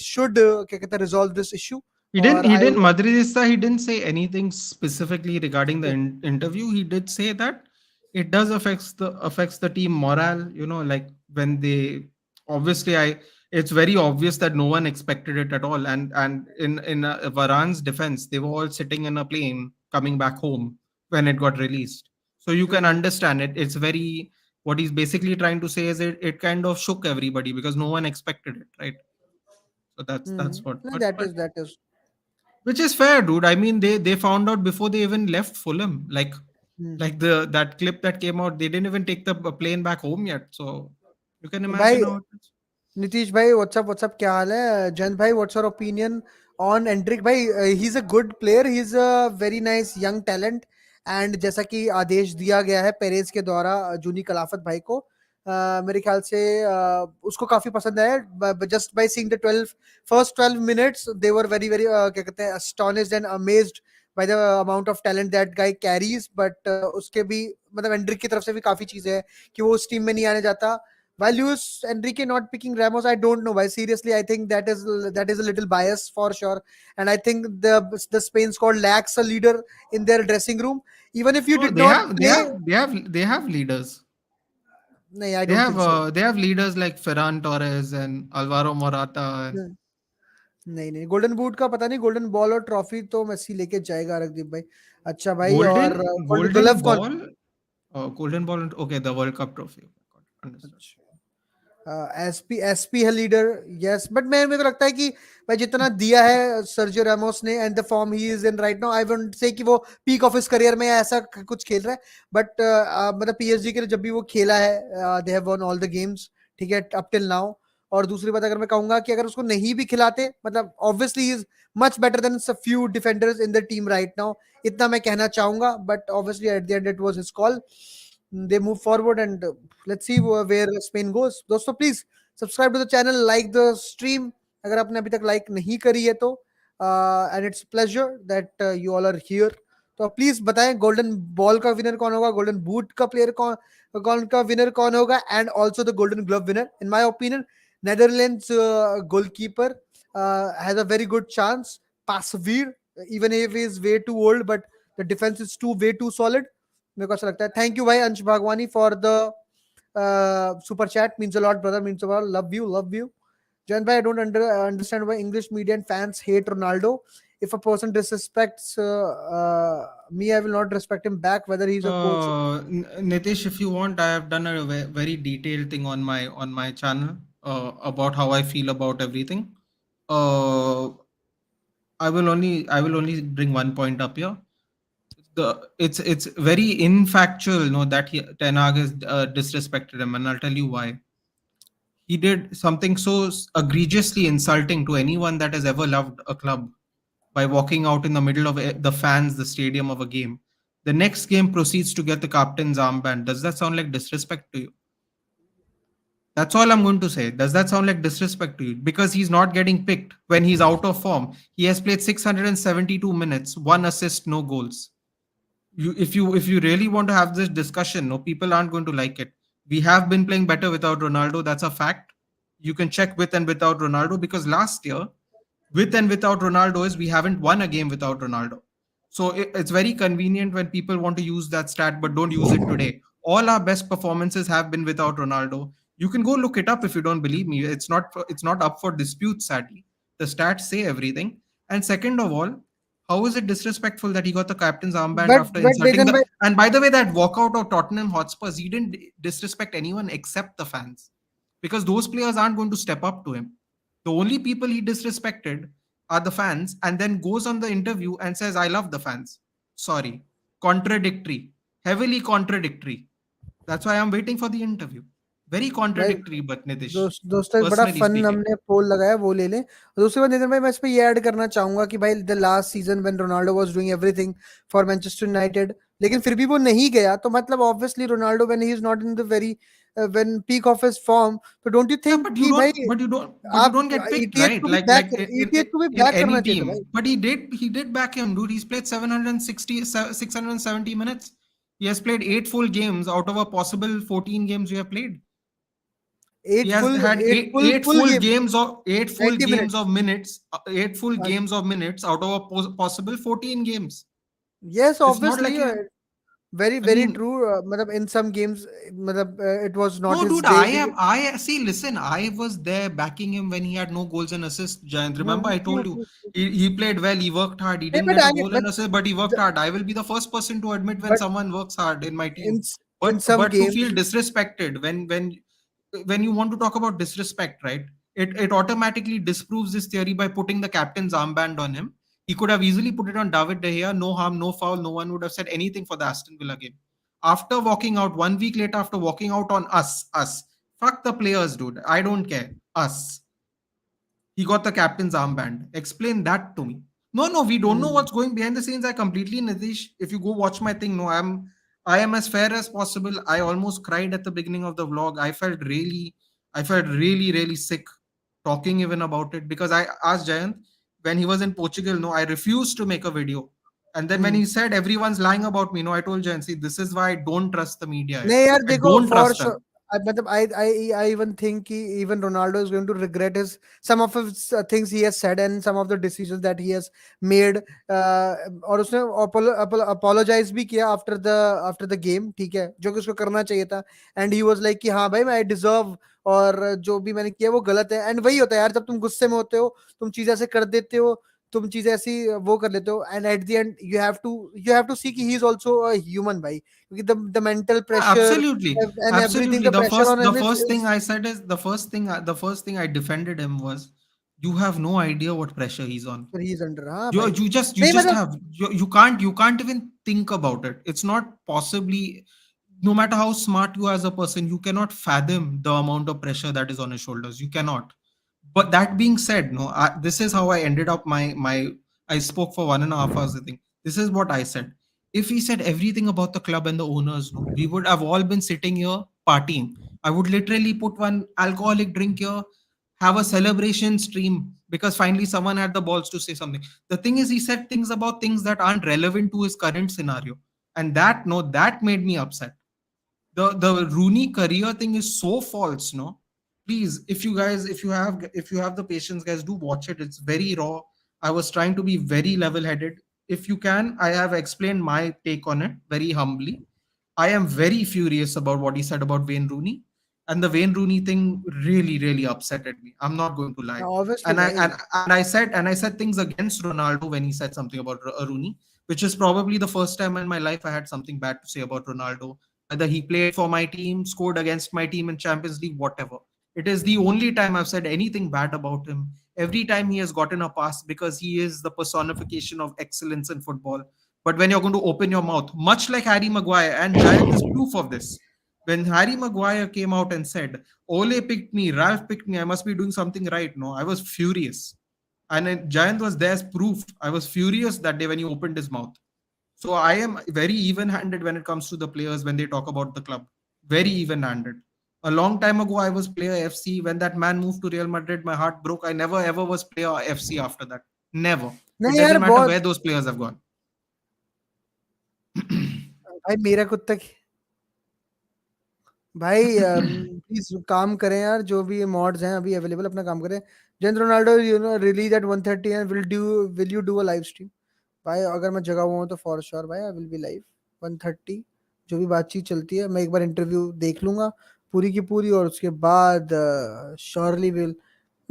should क्या कहते हैं resolve this issue। He और didn't, Madridista, he didn't say anything specifically regarding the interview. He did say that it does affects the team morale, like when they obviously it's very obvious that no one expected it at all. And in Varane's defense, they were all sitting in a plane coming back home when it got released. So you can understand it. It's very, what he's basically trying to say is it kind of shook everybody because no one expected it, right? So that's what. no, But that is which is fair, dude. I mean, they found out before they even left Fulham. Like that clip that came out, they didn't even take the plane back home yet. So you can तो भाई imagine how it is. Nitish भाई WhatsApp क्या हाल है? जयंत भाई what's your opinion on Endrick भाई? He is a good player, he is a very nice young talent, and जैसा कि आदेश दिया गया है पेरेज के द्वारा जूनी कलाफत भाई को, मेरे ख्याल से उसको काफी पसंद आया। Just by seeing the 12 first 12 minutes they were very very क्या कहते हैं astonished and amazed by the amount of talent that guy carries, but उसके भी मतलब एंड्रिक की तरफ से भी काफी चीजें हैं कि वो उस टीम में नहीं आने जाता। Why Luis Enrique not picking Ramos? I don't know. Why seriously, I think that is a little bias for sure. And I think the Spain squad lacks a leader in their dressing room. Even if you Oh, did they not have they play, have they have they have leaders. no, I They don't have think so. they have leaders like Ferran Torres and Alvaro Morata. And नहीं नहीं golden boot का पता नहीं, golden ball और trophy तो Messi लेके जाएगा रगदीप भाई। अच्छा भाई और golden गुलफ कौन? ball, golden ball. Okay, the World Cup trophy. Got it. Understood. SP है लीडर, यस, बट मेरे को लगता है कि भाई जितना दिया है सर्जियो रामोस ने and the form he is in right now, I won't say कि वो पीक ऑफ हिज करियर में ऐसा कुछ खेल रहा है, बट मतलब पीएसजी के लिए जब भी वो खेला है they have one all the games, ठीक है, अप टिल नाउ। और दूसरी बात अगर मैं कहूंगा कि अगर उसको नहीं भी खिलाते, मतलब obviously is much better than few defenders in the team right now, इतना मैं कहना चाहूंगा, but obviously eight the and it was his call. they move forward, and let's see where Spain goes. दोस्तों please subscribe to the channel, like the stream अगर आपने अभी तक like नहीं करी है तो, and it's pleasure that you all are here. तो प्लीज बताएं गोल्डन बॉल का विनर कौन होगा, गोल्डन बूट का प्लेयर कौन का विनर कौन होगा, and also the golden glove winner. In my opinion Netherlands goalkeeper has a very good chance. Pasveer, even if he is way too old, but the defense is way too solid. मेरे को ऐसा लगता है. Thank you भाई Ansh Bhagwani for the super chat. Means a lot brother, means a lot. Love you. Jan bhai, I don't understand why English media and fans hate Ronaldo. If a person disrespects me, I will not respect him back, whether he's a coach. Nitish, if you want, I have done a very detailed thing on my channel about how I feel about everything. I will only bring one point up here. It's very infactual, that Ten Hag has disrespected him, and I'll tell you why. He did something so egregiously insulting to anyone that has ever loved a club by walking out in the middle of the fans, the stadium of a game. The next game proceeds to get the captain's armband. Does that sound like disrespect to you? That's all I'm going to say. Does that sound like disrespect to you? Because he's not getting picked when he's out of form. He has played 672 minutes, 1 assist, no goals. If you really want to have this discussion, no, people aren't going to like it. We have been playing better without Ronaldo. That's a fact. You can check with and without Ronaldo, because last year, with and without Ronaldo, is we haven't won a game without Ronaldo. So it's very convenient when people want to use that stat, but don't use it today. All our best performances have been without Ronaldo. You can go look it up if you don't believe me. It's not up for dispute, sadly. The stats say everything. And second of all, how is it disrespectful that he got the captain's armband after insulting Dejan bhai, and by the way, that walkout of Tottenham Hotspurs, he didn't disrespect anyone except the fans, because those players aren't going to step up to him. The only people he disrespected are the fans, and then goes on the interview and says, I love the fans. Sorry. Contradictory. Heavily contradictory. That's why I'm waiting for the interview. Very contradictory, but Nitish. दोस्तों एक बड़ा personally fun speaking. हमने पोल लगाया, वो ले लें. दूसरी बात नितिन भाई, मैं इस पे ये ऐड करना चाहूंगा कि भाई the last season when Ronaldo was doing everything for Manchester United, लेकिन फिर भी वो नहीं गया, तो मतलब obviously Ronaldo when he is not in the very when peak of his form, so don't you think but कि you भाई don't get picked, ETH right? को भी Like back in ETH को भी back any करना चाहिए था team. भाई. But he did back him, dude. He's played 670 minutes. He has played 8 full games out of a possible 14 games you have played. He has had eight full games of 90 games of minutes. minutes, 8 full games of minutes out of a possible 14 games. Yes, It's not obviously. like Very, I very mean, true. In some games, it was not no, his dude, day. I see, listen, I was there backing him when he had no goals and assists, Giant. Remember, I told you, he played well, he worked hard, he Yeah, didn't but get a goal and assist, but he worked the- hard. I will be the first person to admit when but someone works hard in my in team. in some But to feel games, disrespected when you want to talk about disrespect, right? It automatically disproves this theory by putting the captain's armband on him. He could have easily put it on David De Gea, no harm, no foul, no one would have said anything for the Aston Villa game. After walking out 1 week later, after walking out on us, fuck the players, dude. I don't care. Us. He got the captain's armband. Explain that to me. No, we don't know what's going behind the scenes. I completely, Nitish, if you go watch my thing, no, I am as fair as possible. I almost cried at the beginning of the vlog. I felt really, really sick talking even about it, because I asked Jayant when he was in Portugal, no, I refused to make a video. And then when he said everyone's lying about me, no, I told Jayant, see, this is why I don't trust the media. नहीं यार I देखो, don't for trust sure. them. I even think even Ronaldo is going to regret some of his things he has said and some of the decisions that he has made. और उसने apologize भी किया after the game, ठीक है, जो कि उसको करना चाहिए था. And he was like कि हाँ भाई, I deserve, और जो भी मैंने किया वो गलत है. And वही होता है यार, जब तुम गुस्से में होते हो, तुम चीजें ऐसे कर देते हो, तुम चीजें ऐसी वो कर लेते हो, and at the end you have to see कि he is also a human भाई, क्योंकि the mental pressure Absolutely. and everything, the pressure on him The first thing is I said is the first thing I defended him was, you have no idea what pressure he's on. he's under. हाँ You भाई. you just नहीं मतलब have you can't even think about it. It's not possibly, no matter how smart you are as a person, you cannot fathom the amount of pressure that is on his shoulders. You cannot. But that being said, this is how I ended up I spoke for 1.5 hours, I think. This is what I said. If he said everything about the club and the owners, no, we would have all been sitting here partying. I would literally put one alcoholic drink here, have a celebration stream because finally someone had the balls to say something. The thing is, he said things about things that aren't relevant to his current scenario, and that made me upset. The Rooney career thing is so false, no? Please, if you have the patience, guys, do watch it. It's very raw. I was trying to be very level-headed. If you can, I have explained my take on it very humbly. I am very furious about what he said about Wayne Rooney, and the Wayne Rooney thing really, really upsetted me. I'm not going to lie. Obviously And I भाई. and I said things against Ronaldo when he said something about Rooney, which is probably the first time in my life I had something bad to say about Ronaldo. Whether he played for my team, scored against my team in Champions League, whatever. It is the only time I've said anything bad about him. Every time he has gotten a pass because he is the personification of excellence in football. But when you're going to open your mouth, much like Harry Maguire, and Giant is proof of this. When Harry Maguire came out and said, Ole picked me, Ralph picked me, I must be doing something right. No, I was furious. And then Giant was there as proof. I was furious that day when he opened his mouth. So I am very even-handed when it comes to the players when they talk about the club. Very even-handed. A long time ago, I was player FC. When that man moved to Real Madrid, my heart broke. I never ever was player FC after that. Never. It नहीं doesn't यार matter बहुत where those players have gone. भाई मेरा कुत्ता भाई please काम करें यार, जो भी मॉड्स हैं अभी अवेलेबल अपना काम करें. Jayant Ronaldo release at 1:30 and will you do a live stream. भाई अगर मैं जगा हुआ हूँ तो फॉर श्योर भाई आई विल बी लाइव 1:30. जो भी बातचीत चलती है मैं एक बार इंटरव्यू देख लूंगा पूरी की पूरी, और उसके बाद श्योरली विल.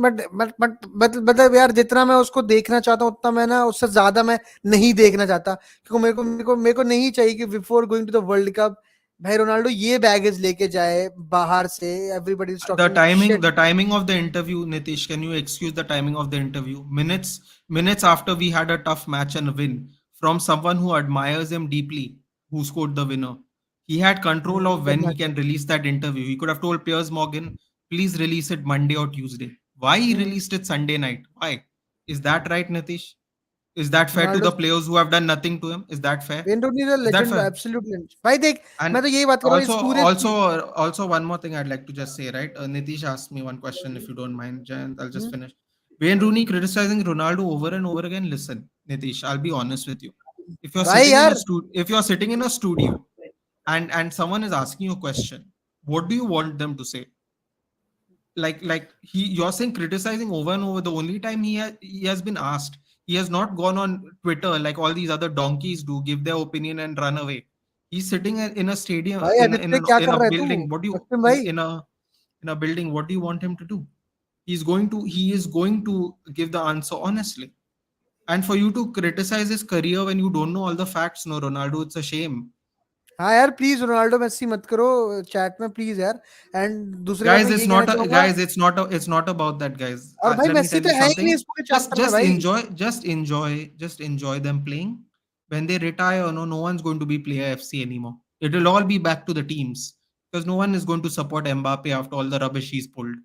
बट मतलब यार जितना मैं उसको देखना चाहता हूँ उतना मैं ना उससे ज्यादा मैं नहीं देखना चाहता, क्योंकि मेरे को नहीं चाहिए कि before going to the world cup भाई रोनाल्डो ये बैगेज लेके जाए बाहर से. Everybody is The talking timing, shit. the timing of the interview, Nitish, can you excuse the timing of the interview? Minutes after we had a tough match and a win from someone who admires him deeply, who scored the winner. He had control of when करना he can चाहिए release that interview. He could have told Piers Morgan, please release it Monday or Tuesday. Why he released it Sunday night? Why? Is that right, Nitish? Is that fair to Ronaldo. the players who have done nothing to him? Is that fair? When Rooni is a Is that legend, fair? Absolute legend भाई. देख मैं And तो यही बात कर रहा हूँ also, इस पूरे. also one more thing I'd like to just say, right? Nitish asked me one question, if you don't mind, Jayant, I'll just finish. Wayne Rooney criticizing Ronaldo over and over again. Listen, Nitish, I'll be honest with you. If you're भाई sitting in a यार studio and someone is asking you a question, what do you want them to say? You're saying criticizing over and over. The only time he has been asked, he has not gone on Twitter like all these other donkeys do, give their opinion and run away. He's sitting in a stadium, भाई आदित्य क्या in कर a रहा है तू building. What do you Sachin भाई. in a building? What do you want him to do? He is going to give the answer honestly. And for you to criticize his career when you don't know all the facts, no, Ronaldo, it's a shame. हाँ यार please Ronaldo Messi मत करो chat में please यार. And दूसरी बात Guys, मैं ये कहना चाहूंगा. it's not about that, guys. और भाई Let me मेसी tell तो you है ही नहीं something. इस पूरे just चैप्टर में just भाई. enjoy them playing. When they retire, no one's going to be player FC anymore. It will all be back to the teams, because no one is going to support Mbappe after all the rubbish he's pulled.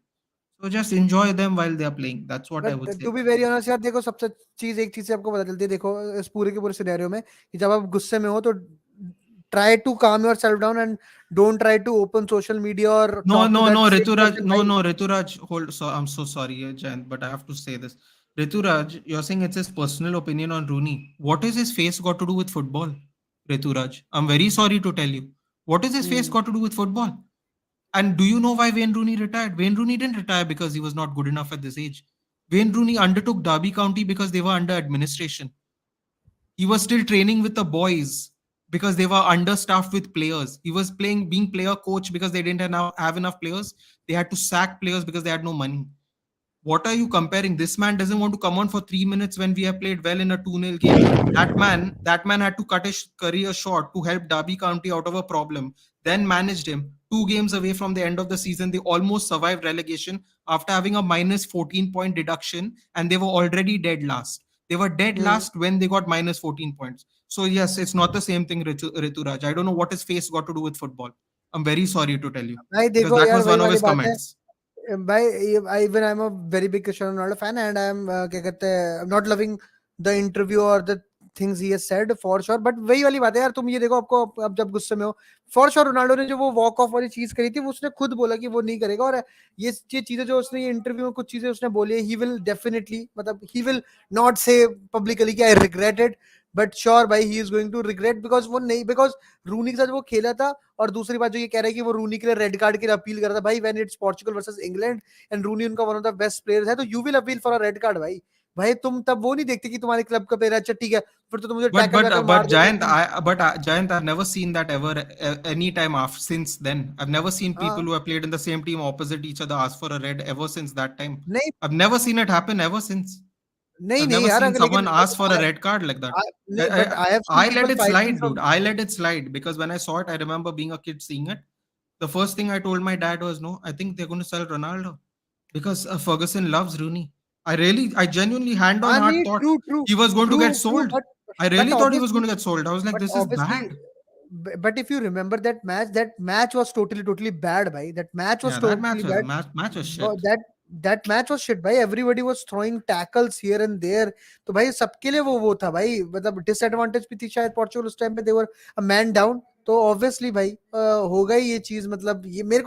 So just enjoy them while they are playing. That's what I would but say. To be very honest यार देखो सबसे चीज एक चीज से आपको पता चलती है. देखो इस पूरे के पूरे सिनेरियो में कि जब आप गुस्से में हो तो try to calm yourself down and don't try to open social media और No, talk to no, that no, same Rituraj. Person No, भाई. no, Rituraj. Hold. So I'm so sorry, Jayant, but I have to say this. Rituraj, you're saying it's his personal opinion on Rooney. What has his face got to do with football? Rituraj, I'm very sorry to tell you. What has his face got to do with football? And do you know why Wayne Rooney retired? Wayne Rooney didn't retire because he was not good enough at this age. Wayne Rooney undertook Derby County because they were under administration. He was still training with the boys because they were understaffed with players. He was being player coach because they didn't have enough players. They had to sack players because they had no money. What are you comparing? This man doesn't want to come on for 3 minutes when we have played well in a 2-0 game. That man had to cut his career short to help Derby County out of a problem, then managed him. 2 games away from the end of the season, they almost survived relegation after having a minus 14-point deduction, and they were already dead last. They were dead last when they got minus 14 points. So yes, it's not the same thing, Rituraj. I don't know what his face got to do with football. I'm very sorry to tell you, भाई because देखो that यार was वही one of वाली his बात है comments. भाई. Even I am a very big Cristiano Ronaldo fan and I am क्या कहते हैं, आई am not loving the interview और the things he has said for sure. But वही वाली बात है यार, तुम ये देखो, आपको अब जब गुस्से में हो, for sure रोनाल्डो ने जो वो वॉक ऑफ वाली चीज करी थी, वो उसने खुद बोला कि वो नहीं करेगा। और ये चीजें जो उसने ये इंटरव्यू में कुछ चीजें उसने बोली है, he will definitely, मतलब he will not say publicly कि I regret it, but sure भाई he is going to regret, because वो नहीं, because रूनी के साथ वो खेला था। और दूसरी बात जो ये कह रहा है कि वो रूनी के लिए रेड कार्ड के लिए अपील कर रहा था, भाई when it's Portugal versus England and रूनी उनका one of the best players है, तो you will appeal for a red card भाई तुम तब वो नहीं देखते कि तुम्हारे क्लब का प्लेयर, अच्छा ठीक है, फिर तो तुम मुझे टैकल वैकल मार But दोगे। Giant, I've never seen that ever any time after since then. I've never seen people हाँ who have played in the same team opposite each other ask for a red ever since that time. नहीं I've never seen it happen ever since. नहीं I've नहीं never यार, seen लेकिन someone ask for a red card like that. नहीं, but I have scene I let people it fighting slide, dude. From. I let it slide because when I saw it, I remember being a kid seeing it. The first thing I told my dad was, no, I think they're going to sell Ronaldo because Ferguson loves Rooney. I genuinely, hand on हाँ heart, नहीं, thought true true he was going to true get true, sold. But I but really thought he was obviously going to get sold. I was like, but this is obviously bad. but if you remember that match was totally bad bhai, that match was Yeah, that totally match was bad. match was But shit. that match was shit भाई, everybody was throwing tackles here and there, तो भाई सबके लिए वो था भाई, मतलब disadvantage भी थी शायद पोर्चुगल उस टाइम पे, they were a man down। तो ऑब्वियसली भाई होगा ही ये चीज, मतलब ये मेरे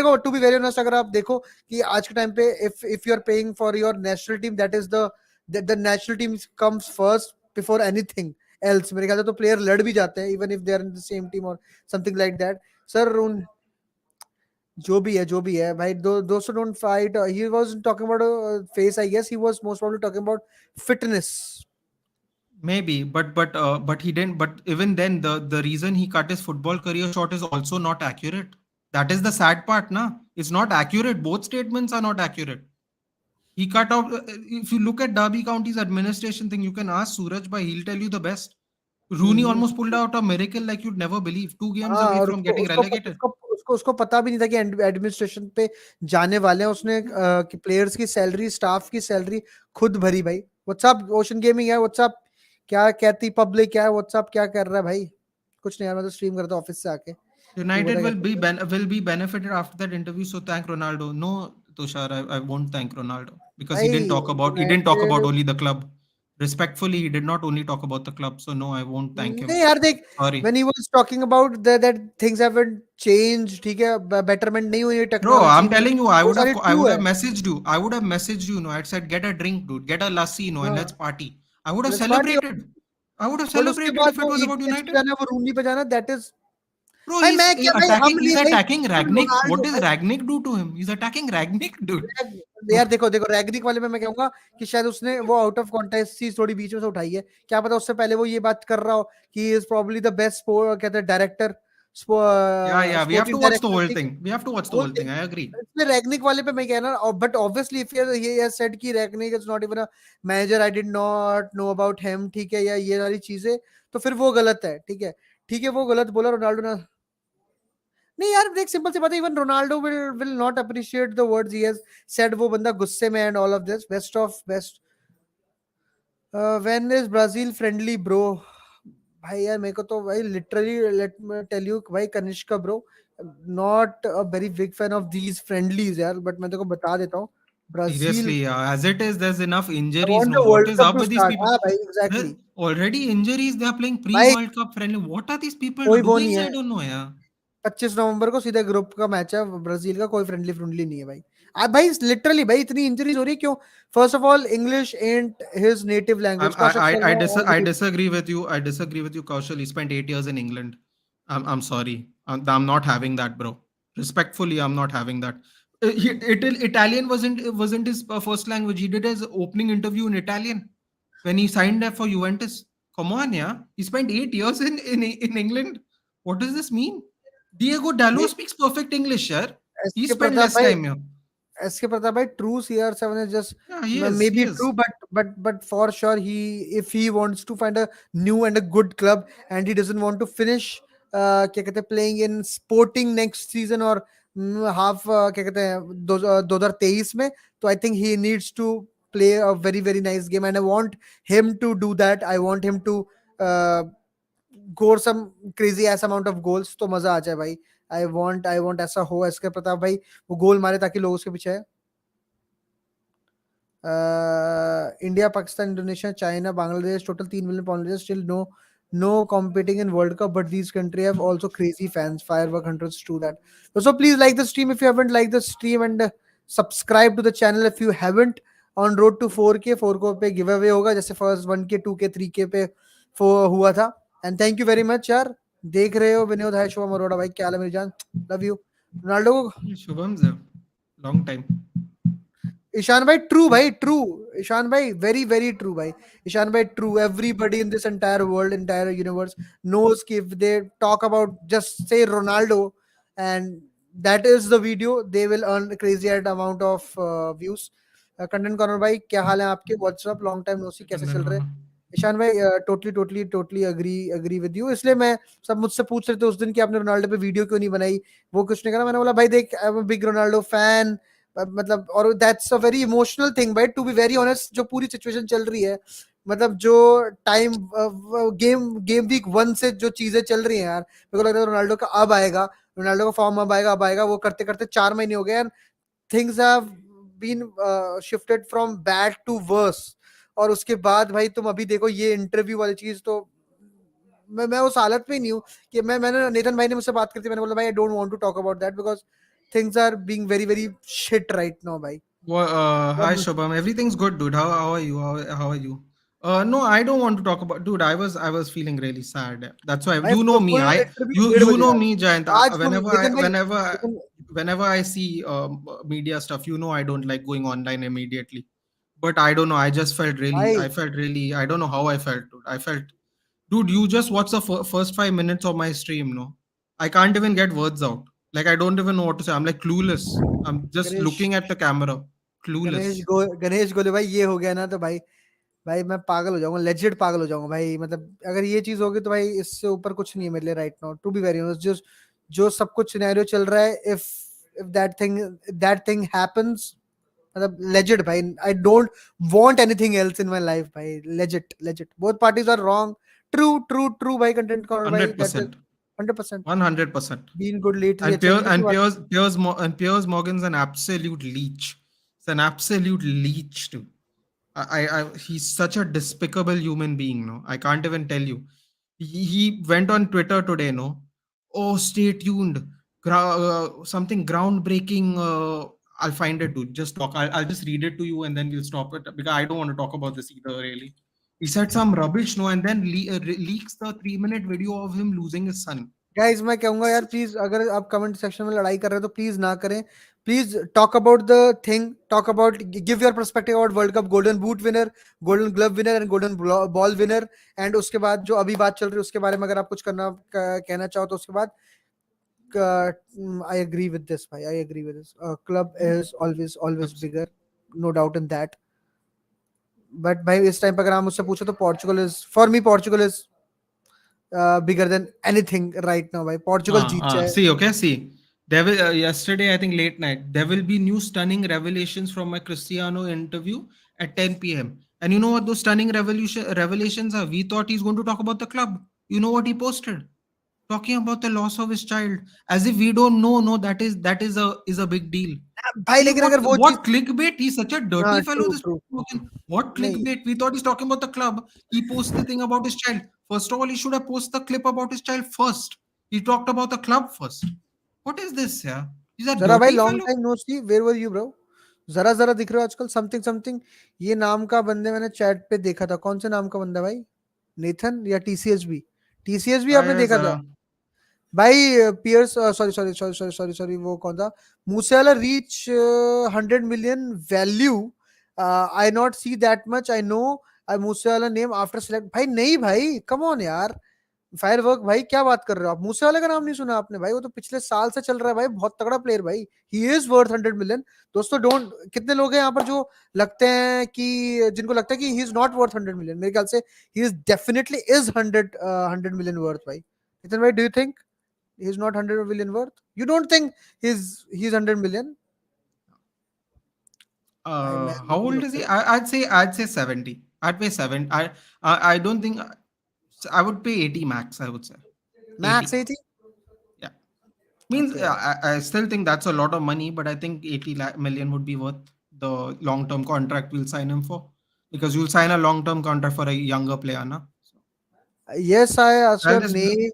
को टू बी वेरी ऑनेस्ट, अगर आप देखो कि आज के टाइम पे if you are paying for your national team, that is the national team comes first before anything else, मेरे ख्याल से तो प्लेयर लड़ भी जाते हैं even if they are in the same team or something like that। Sir जो भी है भाई, those who don't fight, he was talking about face, I guess he was most probably talking about fitness। Maybe, but he didn't. But even then, the reason he cut his football career short is also not accurate. That is the sad part, na. It's not accurate. Both statements are not accurate. He cut out. If you look at Derby County's administration thing, you can ask Suraj, but he'll tell you the best. Rooney almost pulled out a miracle like you'd never believe. 2 games हाँ, away और from उसको getting उसको relegated. उसको उसको उसको पता भी नहीं था कि एडमिनिस्ट्रेशन पे जाने वाले हैं, उसने कि प्लेयर्स की सैलरी, स्टाफ की सैलरी खुद भरी भाई। व्हाट्सअप ओशन गेमिंग है, व्हाट्सअप क्या कहती पब्लिक, क्या है व्हाट्सअप, क्या कर रहा है भाई? कुछ नहीं यार, मैं तो स्ट्रीम करता हूँ ऑफिस से आके। तू United बता क्या will कर रहा will be benefited after that interview. So thank Ronaldo. No, Tushar, I won't thank Ronaldo है because भाई? he didn't talk about United only the club. Respectfully, he did not only talk about the club. So no, I won't thank him. नहीं यार देख, Sorry. when he was talking about that things haven't changed, ठीक है, betterment नहीं हुई है Bro, technology I'm में, telling you, वो सारी I ट्रू would है। have messaged you. I would have messaged you. No, I'd said get a drink, dude. Get a lassi, no, and let's हाँ, party. I would have let's party. celebrated. I would have but उसके celebrated बाद if it वो was about idiots पे United. जाना, वो रूनी पे जाना, that is Bro, भाई, he's मैं क्या भाई, हम attacking. He's नहीं भाई, attacking Ragnick. What Ronaldo does भाई, Ragnick do to him? He's attacking Ragnick, dude. यार देखो देखो, रैगनिक वाले में मैं कहूंगा कि शायद उसने वो आउट ऑफ कॉन्टेक्स्ट चीज थोड़ी बीच में से उठाई है, क्या पता उससे पहले वो ये बात कर रहा हो कि इज प्रोबब्ली द बेस्ट कहते हैं director, Yeah. We have to sporting watch the director, whole ठीक है, thing. We have to watch the whole whole thing. Thing. I agree. इसमें रैगनिक वाले पे मैं कहना, बट ऑब्वियसली इफ ये सेड कि Rangnick is not even a manager, I did not know about him, ठीक है, या ये सारी चीजें, तो फिर वो गलत है, ठीक है, ठीक है, वो गलत बोला रोनाल्डो ने। नहीं यार देख, सिंपल सी बात है, even Ronaldo will not appreciate the words he has said, वो बंदा गुस्से में and all of this, best of best. When is Brazil friendly bro? भाई यार मेरे को तो भाई literally, let me tell you भाई Kanishka bro, not a very big fan of these friendlies यार, बट मैं तेरे को बता देता हूँ, Brazil, Seriously, as it is, there's enough I injuries. Want No, the what world is cup up to with these start. people? हाँ भाई, There's exactly already injuries. They are playing भाई, pre-World Cup friendly. What are these people कोई वो नहीं doing? है। I don't know, yeah. 25 नवंबर को सीधे group का मैच है ब्राजील का, कोई फ्रेंडली फ्रेंडली नहीं है भाई। अब भाई लिटरली भाई इतनी इंजरीज हो रही है क्यों? First of all, English and his native language, Kaushal Sharma I already. disagree with you. I disagree with you, Kaushal. He spent 8 years in England. I'm sorry. I'm not having that, bro. Respectfully, I'm not having that. Italian wasn't his first language. He did his opening interview in Italian when he signed up for Juventus. Come on, yeah. He spent 8 years in England. What does this mean? Diego Dallo speaks perfect English, yeah. S He के spent Pratap less भाई, time here. SK Pratap भाई, true CR7 is just Yeah, he is. He maybe is. true, but for sure if he wants to find a new and a good club and he doesn't want to finish क्या कहते हैं playing in Sporting next season or half क्या कहते हैं 2023 में, तो I think he needs to play a very very nice game and I want him to do that. I want him to uh, score some crazy ass amount of goals, तो मजा आ जाए भाई। I want ऐसा हो SK Pratap भाई, वो गोल मारे ताकि लोग उसके पीछे है। India, Pakistan, Indonesia, China, Bangladesh, total 3 million players, still no competing in World Cup, but these countries have also crazy fans, firework hunters, true that. So please like the stream if you haven't liked the stream, and subscribe to the channel if you haven't. On road to 4K, 4K पे giveaway होगा, जैसे first 1K, 2K, 3K पे हुआ था. And thank you very much यार. देख रहे हो विनोद, है शुभम अरोड़ा भाई, क्या हाल है मेरी जान, लव यू. रोनाल्डो को Shubham's a long time. Ishan भाई ट्रू भाई, ट्रू ईशान भाई, वेरी वेरी ट्रू भाई. ईशान भाई true. Everybody in this entire world, entire universe knows कि if they talk about just say Ronaldo and that is the video, they will earn a crazy amount of views. Content corner भाई, क्या हाल है आपके, WhatsApp, long time no सी, कैसे चल रहे हैं. ईशान भाई टोटली अग्री विद यू. इसलिए मैं, सब मुझसे पूछ रहे थे उस दिन कि आपने रोनाल्डो पे वीडियो क्यों नहीं बनाई, वो कुछ नहीं करा. मैंने बोला भाई देख, I am a big Ronaldo fan, मतलब, और that's a very emotional thing भाई, टू बी वेरी ऑनेस्ट. जो पूरी सिचुएशन चल रही है, मतलब जो टाइम गेम वीक 1 से जो चीजें चल रही हैं यार, मेरे को लग रहा है रोनाल्डो का अब आएगा, रोनाल्डो का फॉर्म अब आएगा. वो करते करते 4 महीने हो गए, things have been shifted from bad to worse. और उसके बाद भाई तुम अभी देखो ये इंटरव्यू वाली चीज, तो मैं उस हालत में ही नहीं हूँ कि मैंने नेथन भाई ने मुझसे बात करती, मैंने बोला भाई I don't want to talk about that because things are being very very shit right now भाई. Well, hi Shubham, everything's good, dude. How are you? How are you? No, I don't want to talk about, dude. I was feeling really sad. That's why भाई you know me. Full I interview you 1:30 you बजे know यार. me, Jayant. आज तुम Nathan भाई, Whenever लेकिन whenever I see media stuff, you know I don't like going online immediately. But I don't know. भाई I felt really. I don't know how I felt, dude. I felt, dude. You just watch the first 5 minutes of my stream. No, I can't even get words out. Like I don't even know what to say. I'm like clueless. I'm just Ganesh looking at the camera, clueless. Ganesh गोले भाई, ये हो गया ना तो भाई, भाई मैं पागल हो जाऊंगा, लेजिट पागल हो जाऊंगा भाई. मतलब अगर ये चीज होगी तो भाई इससे ऊपर कुछ नहीं है मेरे लिए right now, to be very honest. जो जो सब कुछ सिनेरियो चल रहा है, इफ दैट थिंग हैपेंस, मतलब लेजिट भाई, I don't want anything else in my life भाई. Legit both parties are wrong. True भाई. कंटेंट कॉर्नर भाई, Hundred that is percent, 100% 100%. Been good lately. And अच्छा Piers ये की and बात. Piers Morgan's an absolute leech. It's an absolute leech too. He's such a despicable human being. No, I can't even tell you. He went on Twitter today. No, oh, stay tuned. Something groundbreaking. I'll find it, dude. Just talk. I'll just read it to you, and then we'll stop it because I don't want to talk about this either. Really, he said some rubbish. No, and then leaks the 3-minute video of him losing his son. Guys मैं कहूंगा यार, please अगर आप comment section में लड़ाई कर रहे हो तो प्लीज ना करें. Please talk about the thing, talk about, give your perspective about world cup, golden boot winner, golden glove winner and golden ball winner. And उसके बाद जो अभी बात चल रही है उसके बारे में अगर आप कुछ कहना चाहो तो उसके बाद. आई एग्री विद दिस भाई, I agree with this. Club is always bigger, no doubt in that. But भाई इस टाइम पर अगर आप मुझसे पूछो तो Portugal is, for me Portugal is bigger than anything right now भाई. पोर्चुगल जीत जाए. See, okay, see. There will yesterday, I think late night, there will be new stunning revelations from my Cristiano interview at 10 p.m. And you know what those stunning revelations are? We thought he's going to talk about the club. You know what he posted? Talking about the loss of his child, as if we don't know. No, that is a big deal. भाई लेकिन अगर वो What चीज, clickbait? He's such a dirty fellow. True This true. Morgan. What नहीं clickbait? We thought he's talking about the club. He posts the thing about his child. First of all, he should have posted the clip about his child first. He talked about the club first. What is this? Yeah, he's a जरा भाई, dirty long fellow. Time no see, where were you bro. जरा दिख रहे हो आजकल. Something something ये नाम का बंदे मैंने चैट पे देखा था. कौन से नाम का बंदा भाई, नेथन या टीसीएसबी? टीसीएसबी आपने Yes, देखा था भाई. पियर्स, सॉरी, वो कौन था, Moosewala reach 100 million value. I not see that much, I know. I Moosewala name after select, भाई नहीं भाई, कम ऑन यार. फायरवर्क भाई, क्या बात कर रहे हो आप? मूसेवाला का नाम नहीं सुना आपने भाई? वो तो पिछले साल से चल रहा है भाई, बहुत तगड़ा प्लेयर भाई. He is worth 100 million. दोस्तों डोंट, कितने लोग हैं यहाँ पर जो लगते हैं कि, जिनको लगता है कि ही इज नॉट वर्थ 100 million. मेरे ख्याल से he is definitely is 100 million worth भाई. नितिन भाई, do you think he's not 100 million worth? You don't think he's 100 million? भाई मैं How मुझे old is लगता he? है I'd say 70. I'd pay 7. I don't think I would pay 80 max. I would say max 80. 80. Yeah. Means Okay. I still think that's a lot of money, but I think 80 million would be worth the long-term contract we'll sign him for, because you'll sign a long-term contract for a younger player, na? Yes, I asked I'll your just name.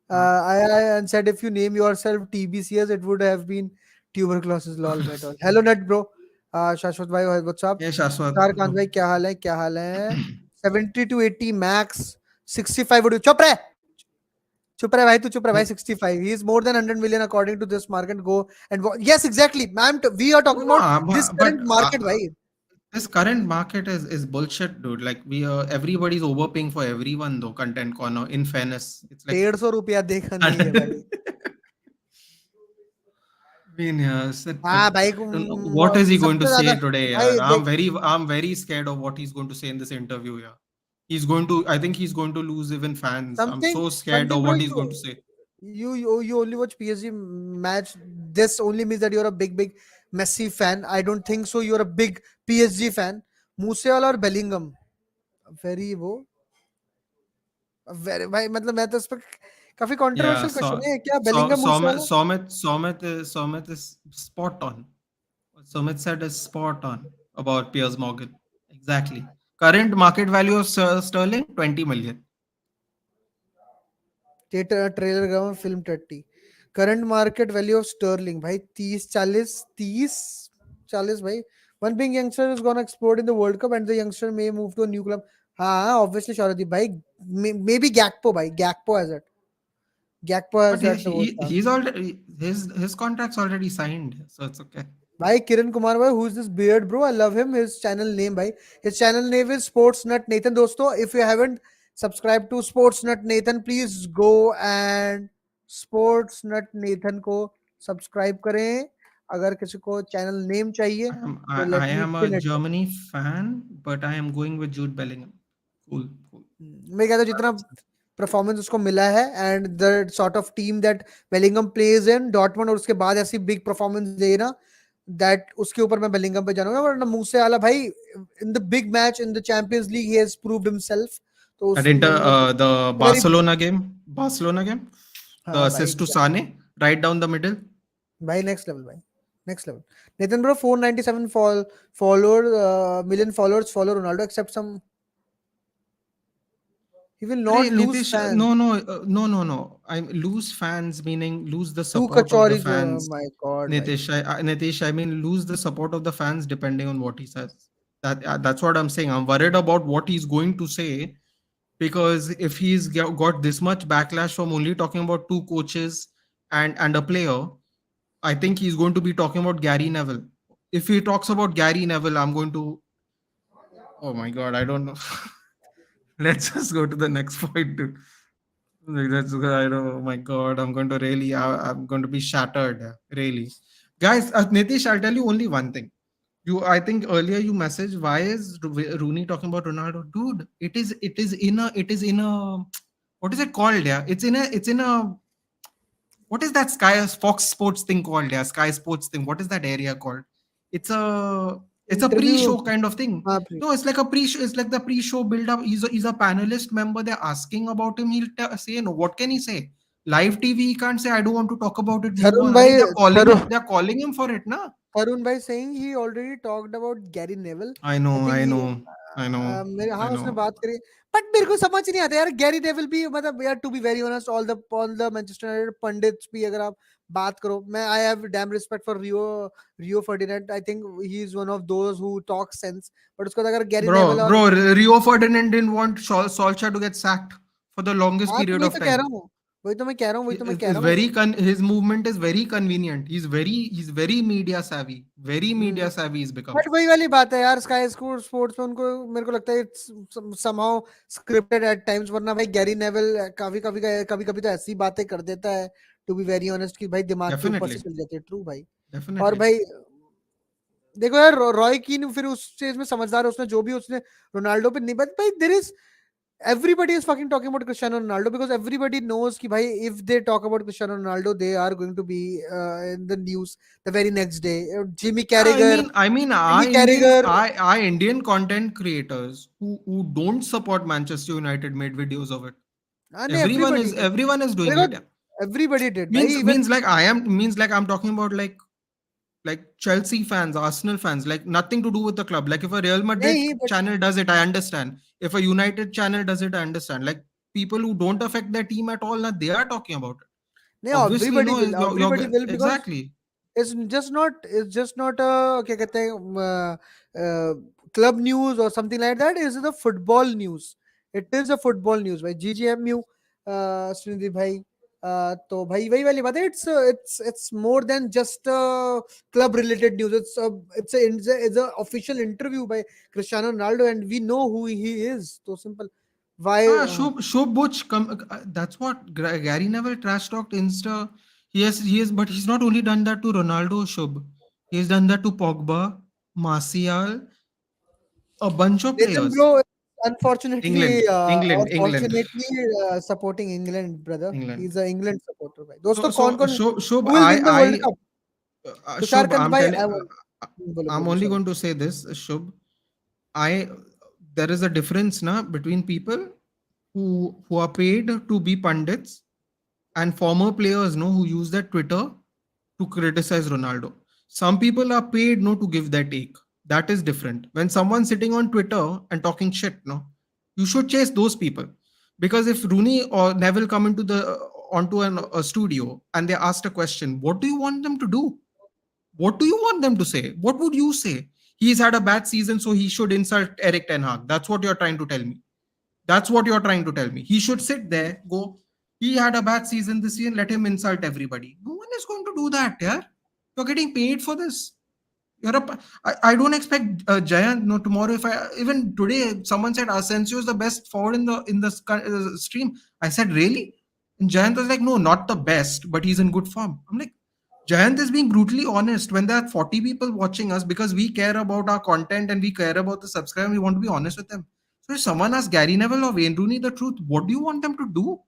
uh, I and said if you name yourself TBCS, it would have been tuberculosis. Lol, bet all. Hello, net bro. Shashwat bhai, what's up? yeah, Shashwat. Tushar Kant bhai, क्या हाल है? क्या हाल है? 70 to 80 max. 65 would you? चुप रहे भाई, तू चुप रहे भाई. 65. He is more than 100 million according to this market. Go and yes, exactly, ma'am. We are talking about No, this but current market, bhai. this current market is bullshit, dude. Like everybody's overpaying for everyone though. Content corner. In fairness, it's like 150 रुपया देखा नहीं है भाई. I mean, yes, हाँ भाई, what is he going to सबसे ज्यादा say today? भाई Yeah, देख. I'm very scared of what he's going to say in this interview. Yeah, he's going to. I think he's going to lose even fans. I'm Something, so scared of bro. what he's going to say. You only watch PSG match. This only means that you're a big Messi fan. I don't think so. You're a big PSG fan. Moosewala और Bellingham very वो very भाई, मतलब मैं तो इस पर काफी Yeah, controversial so question है क्या so Bellingham Somit Moosewala. Somit Somit is spot on. What Somit said is spot on about Piers Morgan. Exactly. Current market value of Sterling 20 million. Trailer का film 30. Current market value of Sterling भाई 30 40 भाई. One being youngster is gonna explode in the World Cup and the youngster may move to a new club. हाँ, obviously Sharadip भाई, maybe Gakpo भाई, Gakpo has it. Gakpo has But that वो chance. he's already his contract's already signed, so it's okay. भाई किरण कुमार भाई, who's this beard bro? I love him. His channel name भाई, his channel name is Sports Nut Nathan. दोस्तों, if you haven't subscribed to Sports Nut Nathan, please go and Sports Nut Nathan को subscribe करें. अगर किसी को channel name चाहिए तो I let me am a pin it. Germany fan, but I am going with Jude Bellingham. Cool. मैं कहता हूँ जितना परफॉर्मेंस उसको मिला है and the sort of team that Bellingham plays in Dortmund, और उसके बाद ऐसी बिग परफॉर्मेंस दे ना, दैट उसके ऊपर मैं बेलिंगम पे जानूंगा. वरना मूसेवाला भाई in the big match in the champions league he has proved himself. तो At उस मतलब the very. Barcelona game, the हाँ भाई, assist to Sane right down the middle. भाई नेक्स्ट लेवल भाई, next level. Nitin bro 497 follower million followers follow Ronaldo except some. He will Hey, not lose Nitish, fans. no. I'm lose fans meaning lose the Two support of the कचौरी जो, fans. my god भाई. Nitish, I mean lose the support of the fans depending on what he says. That's what I'm saying. I'm worried about what he's going to say, because if he's got this much backlash from only talking about two coaches and a player, I think he's going to be talking about Gary Neville. If he talks about Gary Neville, I'm going to. Oh my god, I don't know. Let's just go to the next point, dude. Like, I don't. Oh my god, I'm going to really. I'm going to be shattered. Really, guys. Nitish, I'll tell you only one thing. I think earlier you messaged, why is Rooney talking about Ronaldo, dude? It is in a. What is it called? Yeah, it's in a. What is that Sky Fox Sports thing called? Yeah, Sky Sports thing. What is that area called? It's a Interview. pre-show kind of thing. हाँ, No, it's like a pre-show. It's like the pre-show build-up. He's a panelist member. They're asking about him. He'll say no. What can he say? Live TV, he can't say I don't want to talk about it. Move Tharun on. bhai, They're calling Tharun, him. They're calling him for it, na? Tarun भाई saying he already talked about Gary Neville. I I know, think I he know, I know, मेरे हाँ I उसने know. बात करी. But मेरे को समझ नहीं आता यार, गैरी नेविल भी मतलब यार, to be very honest, all the Manchester United pundits भी अगर आप बात करो, मैं I have damn respect for Rio Ferdinand. I think he is one of those who talk sense. But उसके बाद अगर गैरी नेविल और Rio Ferdinand didn't want Solskjaer to get sacked for the longest हाँ, तो period वही of तो कह रहा time. हूँ, वही तो मैं कह रहा हूँ, वही तो मैं कह Is रहा हूँ. his movement is very convenient. He's very media savvy. Very media savvy he's become. But वही वाली बात है यार, स्काई स्पोर्ट्स में उनको मेरे को लगता है it's somehow scripted at times. वरना भाई गैरी नेवल कभी कभी तो ऐसी बातें कर देता है, टू बी वेरी ऑनेस्ट, कि भाई दिमाग के ऊपर से Definitely, चल जाती है. ट्रू भाई. और definitely. भाई देखो यार, रॉय कीन फिर उस स्टेज में समझदार है, उसने जो भी उसने रोनाल्डो पे नहीं, बट भाई there is everybody is fucking talking about Cristiano Ronaldo because everybody knows कि भाई if they talk about Cristiano Ronaldo they are going to be in the news the very next day. Jimmy Carragher, I mean, Jimmy Carragher. our Indian content creators who don't support Manchester United made videos of it. and everybody did. Everyone is doing Because it. Yeah. everybody did. भाई, even Means like I'm talking about like like Chelsea fans, Arsenal fans, like nothing to do with the club. Like if a Real Madrid नहीं but channel does it, I understand. If a United channel does it, I understand. Like people who don't affect their team at all, now they are talking about it. नहीं Obviously, no, everybody will because exactly. it's just not क्या कहते हैं club news or something like that. It's the football news. It is a football news भाई. GGMU Sunidhi भाई तो भाई वही वाली बात है. It's more than just club related news. It's a official interview by Cristiano Ronaldo and we know who he is. So simple. Why Shob Butch, that's what Gary Neville trash talked Insta. But he's not only done that to Ronaldo, Shob. He has done that to Pogba, Martial, a bunch of Nathan players. bro is unfortunately England. supporting England brother. England. He's a England supporter भाई. दोस्तों So, कौन-कौन Shob, who will win the World Cup? Tushar Shob, कंत I'm भाई telling, बोलो I'm बोलो only sorry. going to say this, Shob. There is a difference now between people who are paid to be pundits and former players know who use their Twitter to criticize Ronaldo. Some people are paid no to give their take. That is different. When someone's sitting on Twitter and talking shit, no, you should chase those people. Because if Rooney or Neville come into a studio and they asked a question, what do you want them to do? What do you want them to say? What would you say? He's had a bad season, so he should insult Eric Ten Hag. That's what you're trying to tell me. That's what you're trying to tell me. He should sit there, go, he had a bad season this year, let him insult everybody. No one is going to do that, yeah? You're getting paid for this. I don't expect Jayant. No, tomorrow if I even today someone said Asensio is the best forward in the stream. I said really, and Jayant was like, no, not the best, but he's in good form. I'm like, Jayant is being brutally honest when there are 40 people watching us because we care about our content and we care about the subscriber. We want to be honest with them. So if someone asks Gary Neville or Wayne Rooney the truth, what do you want them to do?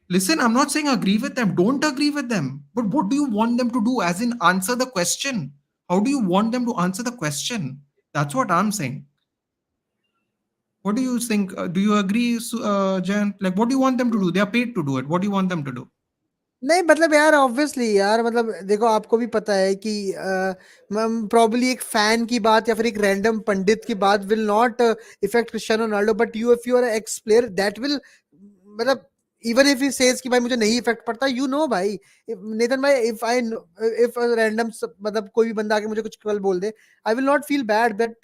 Listen, I'm not saying agree with them. Don't agree with them. But what do you want them to do? As in, answer the question. How do you want them to answer the question? That's what I'm saying. What do you think? Do you agree, Jan? Like, what do you want them to do? They are paid to do it. What do you want them to do? नहीं मतलब यार obviously यार मतलब देखो आपको भी पता है कि प्रॉब्ली एक फैन की बात या फिर एक रैंडम पंडित की बात will not affect Cristiano Ronaldo but if you are ex player that will मतलब इवन इफ ही सेज कि भाई मुझे नहीं इफेक्ट पड़ता यू नो भाई नेतन भाई इफ रैंडम मतलब कोई भी बंदा आके मुझे कुछ कल बोल दे I will not feel bad that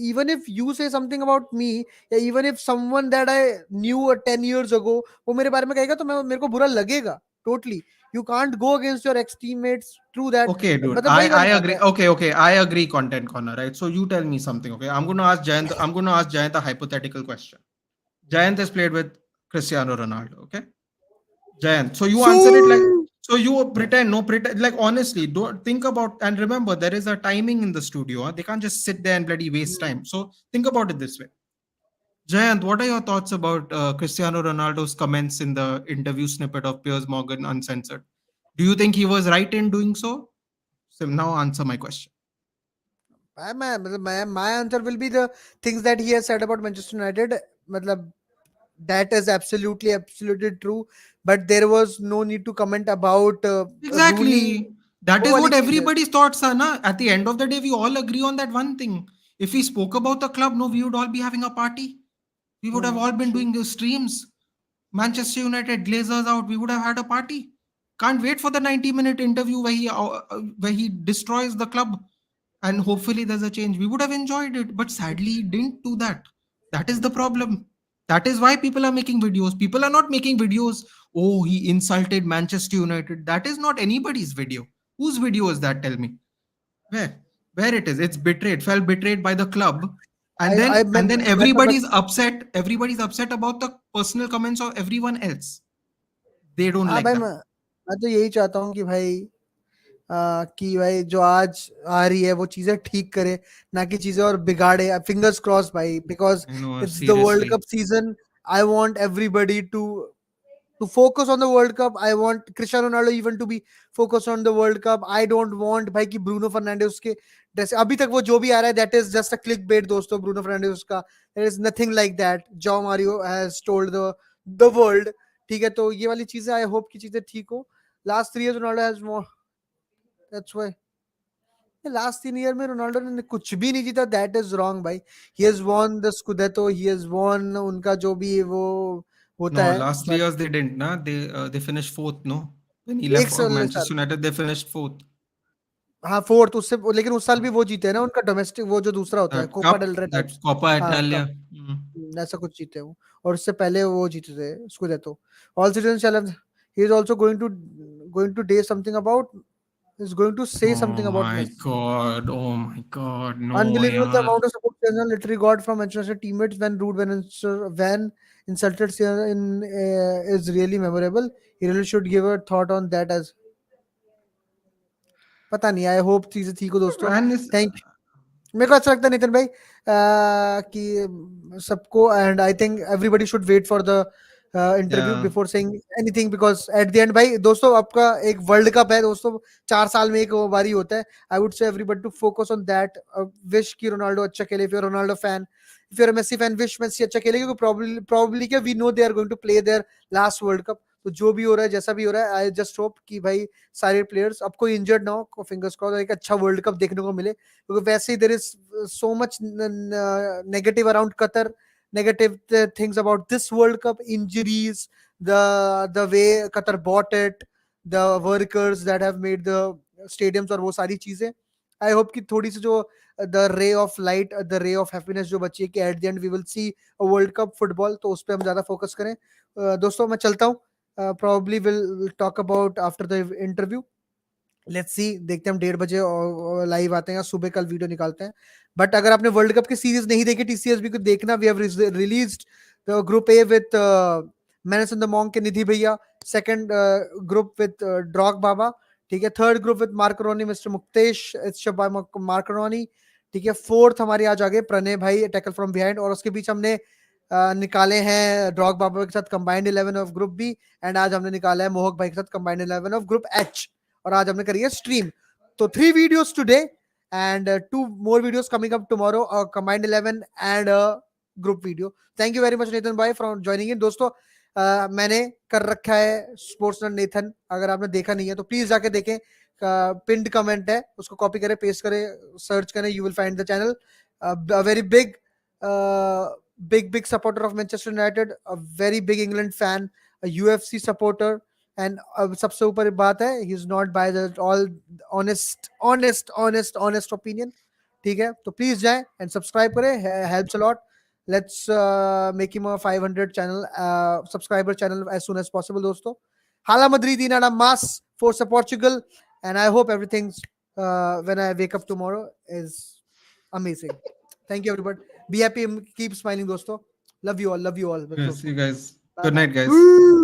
even if you say something about me या even if someone that I knew 10 years ago वो मेरे बारे में कहेगा तो मेरे को बुरा लगेगा totally. You can't go against your ex teammates through that. Okay, dude. मतलब वही I वाली बात agree. है. Okay. I agree. Content corner, right? So you tell me something. Okay, I'm going to ask Jayant. I'm going to ask Jayant a hypothetical question. Jayant has played with Cristiano Ronaldo. Okay, Jayant. So you answer it like. So you pretend. Like honestly, don't think about and remember there is a timing in the studio. Huh? They can't just sit there and bloody waste time. So think about it this way. Jayant, what are your thoughts about Cristiano Ronaldo's comments in the interview snippet of Piers Morgan Uncensored? Do you think he was right in doing so? So now answer my question. My answer will be the things that he has said about Manchester United. मतलब that is absolutely true. But there was no need to comment about Rooney. Exactly. That वो is वाली what चीज है. everybody's thoughts are. Na? At the end of the day, we all agree on that one thing. If we spoke about the club, no, we would all be having a party. We would have all been doing the streams. Manchester United, Glazers out, we would have had a party. Can't wait for the 90-minute interview where he destroys the club and hopefully there's a change. We would have enjoyed it, but sadly he didn't do that. That is the problem. That is why people are making videos. People are not making videos, oh, he insulted Manchester United. That is not anybody's video. Whose video is that? Tell me. Where it is? It's betrayed, felt betrayed by the club. And then everybody's upset. Everybody's upset about the personal comments of everyone else. They don't हाँ like भाई that. मैं तो यही चाहता हूँ कि भाई जो आज आ रही है वो चीजें ठीक करे ना कि चीजें और बिगाड़े. फिंगर्स क्रॉस भाई because I know, it's the world seriously. Cup season. I want everybody to focus on the World Cup. I want Cristiano Ronaldo even to be focused on the World Cup. I don't want भाई कि Bruno Fernandes के जैसे अभी तक वो जो भी आ रहा है that is just a clickbait दोस्तों. Bruno Fernandes का there is nothing like that. João Mario has told the world. ठीक है तो ये वाली चीजें I hope की चीजें ठीक हो. Last 3 years Ronaldo has more. That's why. Last 3 year में रोनाल्डो ने कुछ भी नहीं जीता, दैट इज रॉन्ग भाई. He has won the scudetto, he has won उनका जो भी वो होता No, है, last three but years they didn't. Na, they finished fourth. No, when he एक left for साल. Manchester United, they finished fourth. हाँ फोर्थ उससे, लेकिन उस साल भी वो जीते हैं ना उनका डोमेस्टिक, वो जो दूसरा होता है That कोपा cup, डेल रे that टाइप्स. Copa हाँ Italia. कप, ऐसा कुछ जीते वो. और उससे पहले वो जीते थे scudetto. All season challenge. He is also going to day something about, is going to say Oh something about my Messi. god! Oh my god! No, Unbelievable the yaar. amount of support Chelsea literally got from Manchester teammates when rude, when insulted is really memorable. He really should give a thought on that as. पता नहीं, I hope चीजें ठीक हो दोस्तों. Man is thank, मेरे को अच्छा लगता है नितिन भाई कि सबको, and I think everybody should wait for the interview yeah. Before saying anything, because at the end भाई दोस्तों आपका एक वर्ल्ड कप है दोस्तों, 4 साल में एक वो बारी होता है. I would say everybody to focus on that. Wish की रोनाल्डो अच्छा खेले. If you are Ronaldo fan, if you are Messi fan, wish Messi अच्छा खेले, क्योंकि प्रॉब्ली क्या, we know they are going to play their last world cup. तो जो भी हो रहा है, जैसा भी हो रहा है, आई जस्ट होप कि भाई सारे प्लेयर्स, अब कोई इंजर्ड ना हो, फिंगर्स क्रॉस, एक अच्छा वर्ल्ड कप देखने को मिले. क्योंकि वैसे ही there is so much negative around Qatar, negative things about this World Cup, injuries, the way Qatar bought it, the workers that have made the stadiums और वो सारी चीजें. आई होप कि थोड़ी सी जो the ray of light, the ray of happiness जो बची है, कि at the end we will see world cup football, तो उस पर हम ज्यादा फोकस करें. दोस्तों मैं चलता हूँ. probably will talk about after the interview. Let's see, देखते हैं हम 1:30 बजे लाइव आते हैं, सुबह कल वीडियो निकालते हैं. बट अगर आपने वर्ल्ड कप की सीरीज नहीं देखी, टीसीएसबी को देखना. We have released the group A with मैनस इन द मॉन्ग के निधि भैया, सेकंड ग्रुप विद ड्रॉग बाबा, ठीक है. थर्ड ग्रुप विद मार्करोनी मिस्टर मुक्तेश, इट्स मार्करोनी, ठीक है. फोर्थ हमारी आज आगे प्रणय भाई, टैकल फ्रॉम बिहाइंड. और उसके बीच हमने निकाले हैं ड्रॉग बाबा के साथ combined 11 of group B, and आज हमने निकाला है मोहक भाई के साथ कंबाइंड 11 ऑफ ग्रुप एच. और आज हमने करी है स्ट्रीम. तो 3 videos today and 2 more videos coming up tomorrow, combined 11 and group video. Thank you very much Nathan भाई फॉर ज्वाइनिंग इन. दोस्तों मैंने कर रखा है स्पोर्ट्सनर नेथन, अगर आपने देखा नहीं है तो प्लीज जाके देखें. पिंड कमेंट है, उसको कॉपी करें, पेस्ट करें, सर्च करें, you will find the channel. Very big supporter of Manchester United, a very big England fan, a UFC supporter, and सबसे ऊपर बात है, he is not by the all honest opinion, ठीक है. तो प्लीज जाएं एंड सब्सक्राइब करें, helps a lot. Let's make him a 500 channel subscriber channel as soon as possible दोस्तों. Hala Madrid nada mas for Portugal, and I hope everything's when I wake up tomorrow is amazing. Thank you everybody. Be happy, keep smiling दोस्तों. Love you all. Yes, you guys. Bye Good bye. night, guys.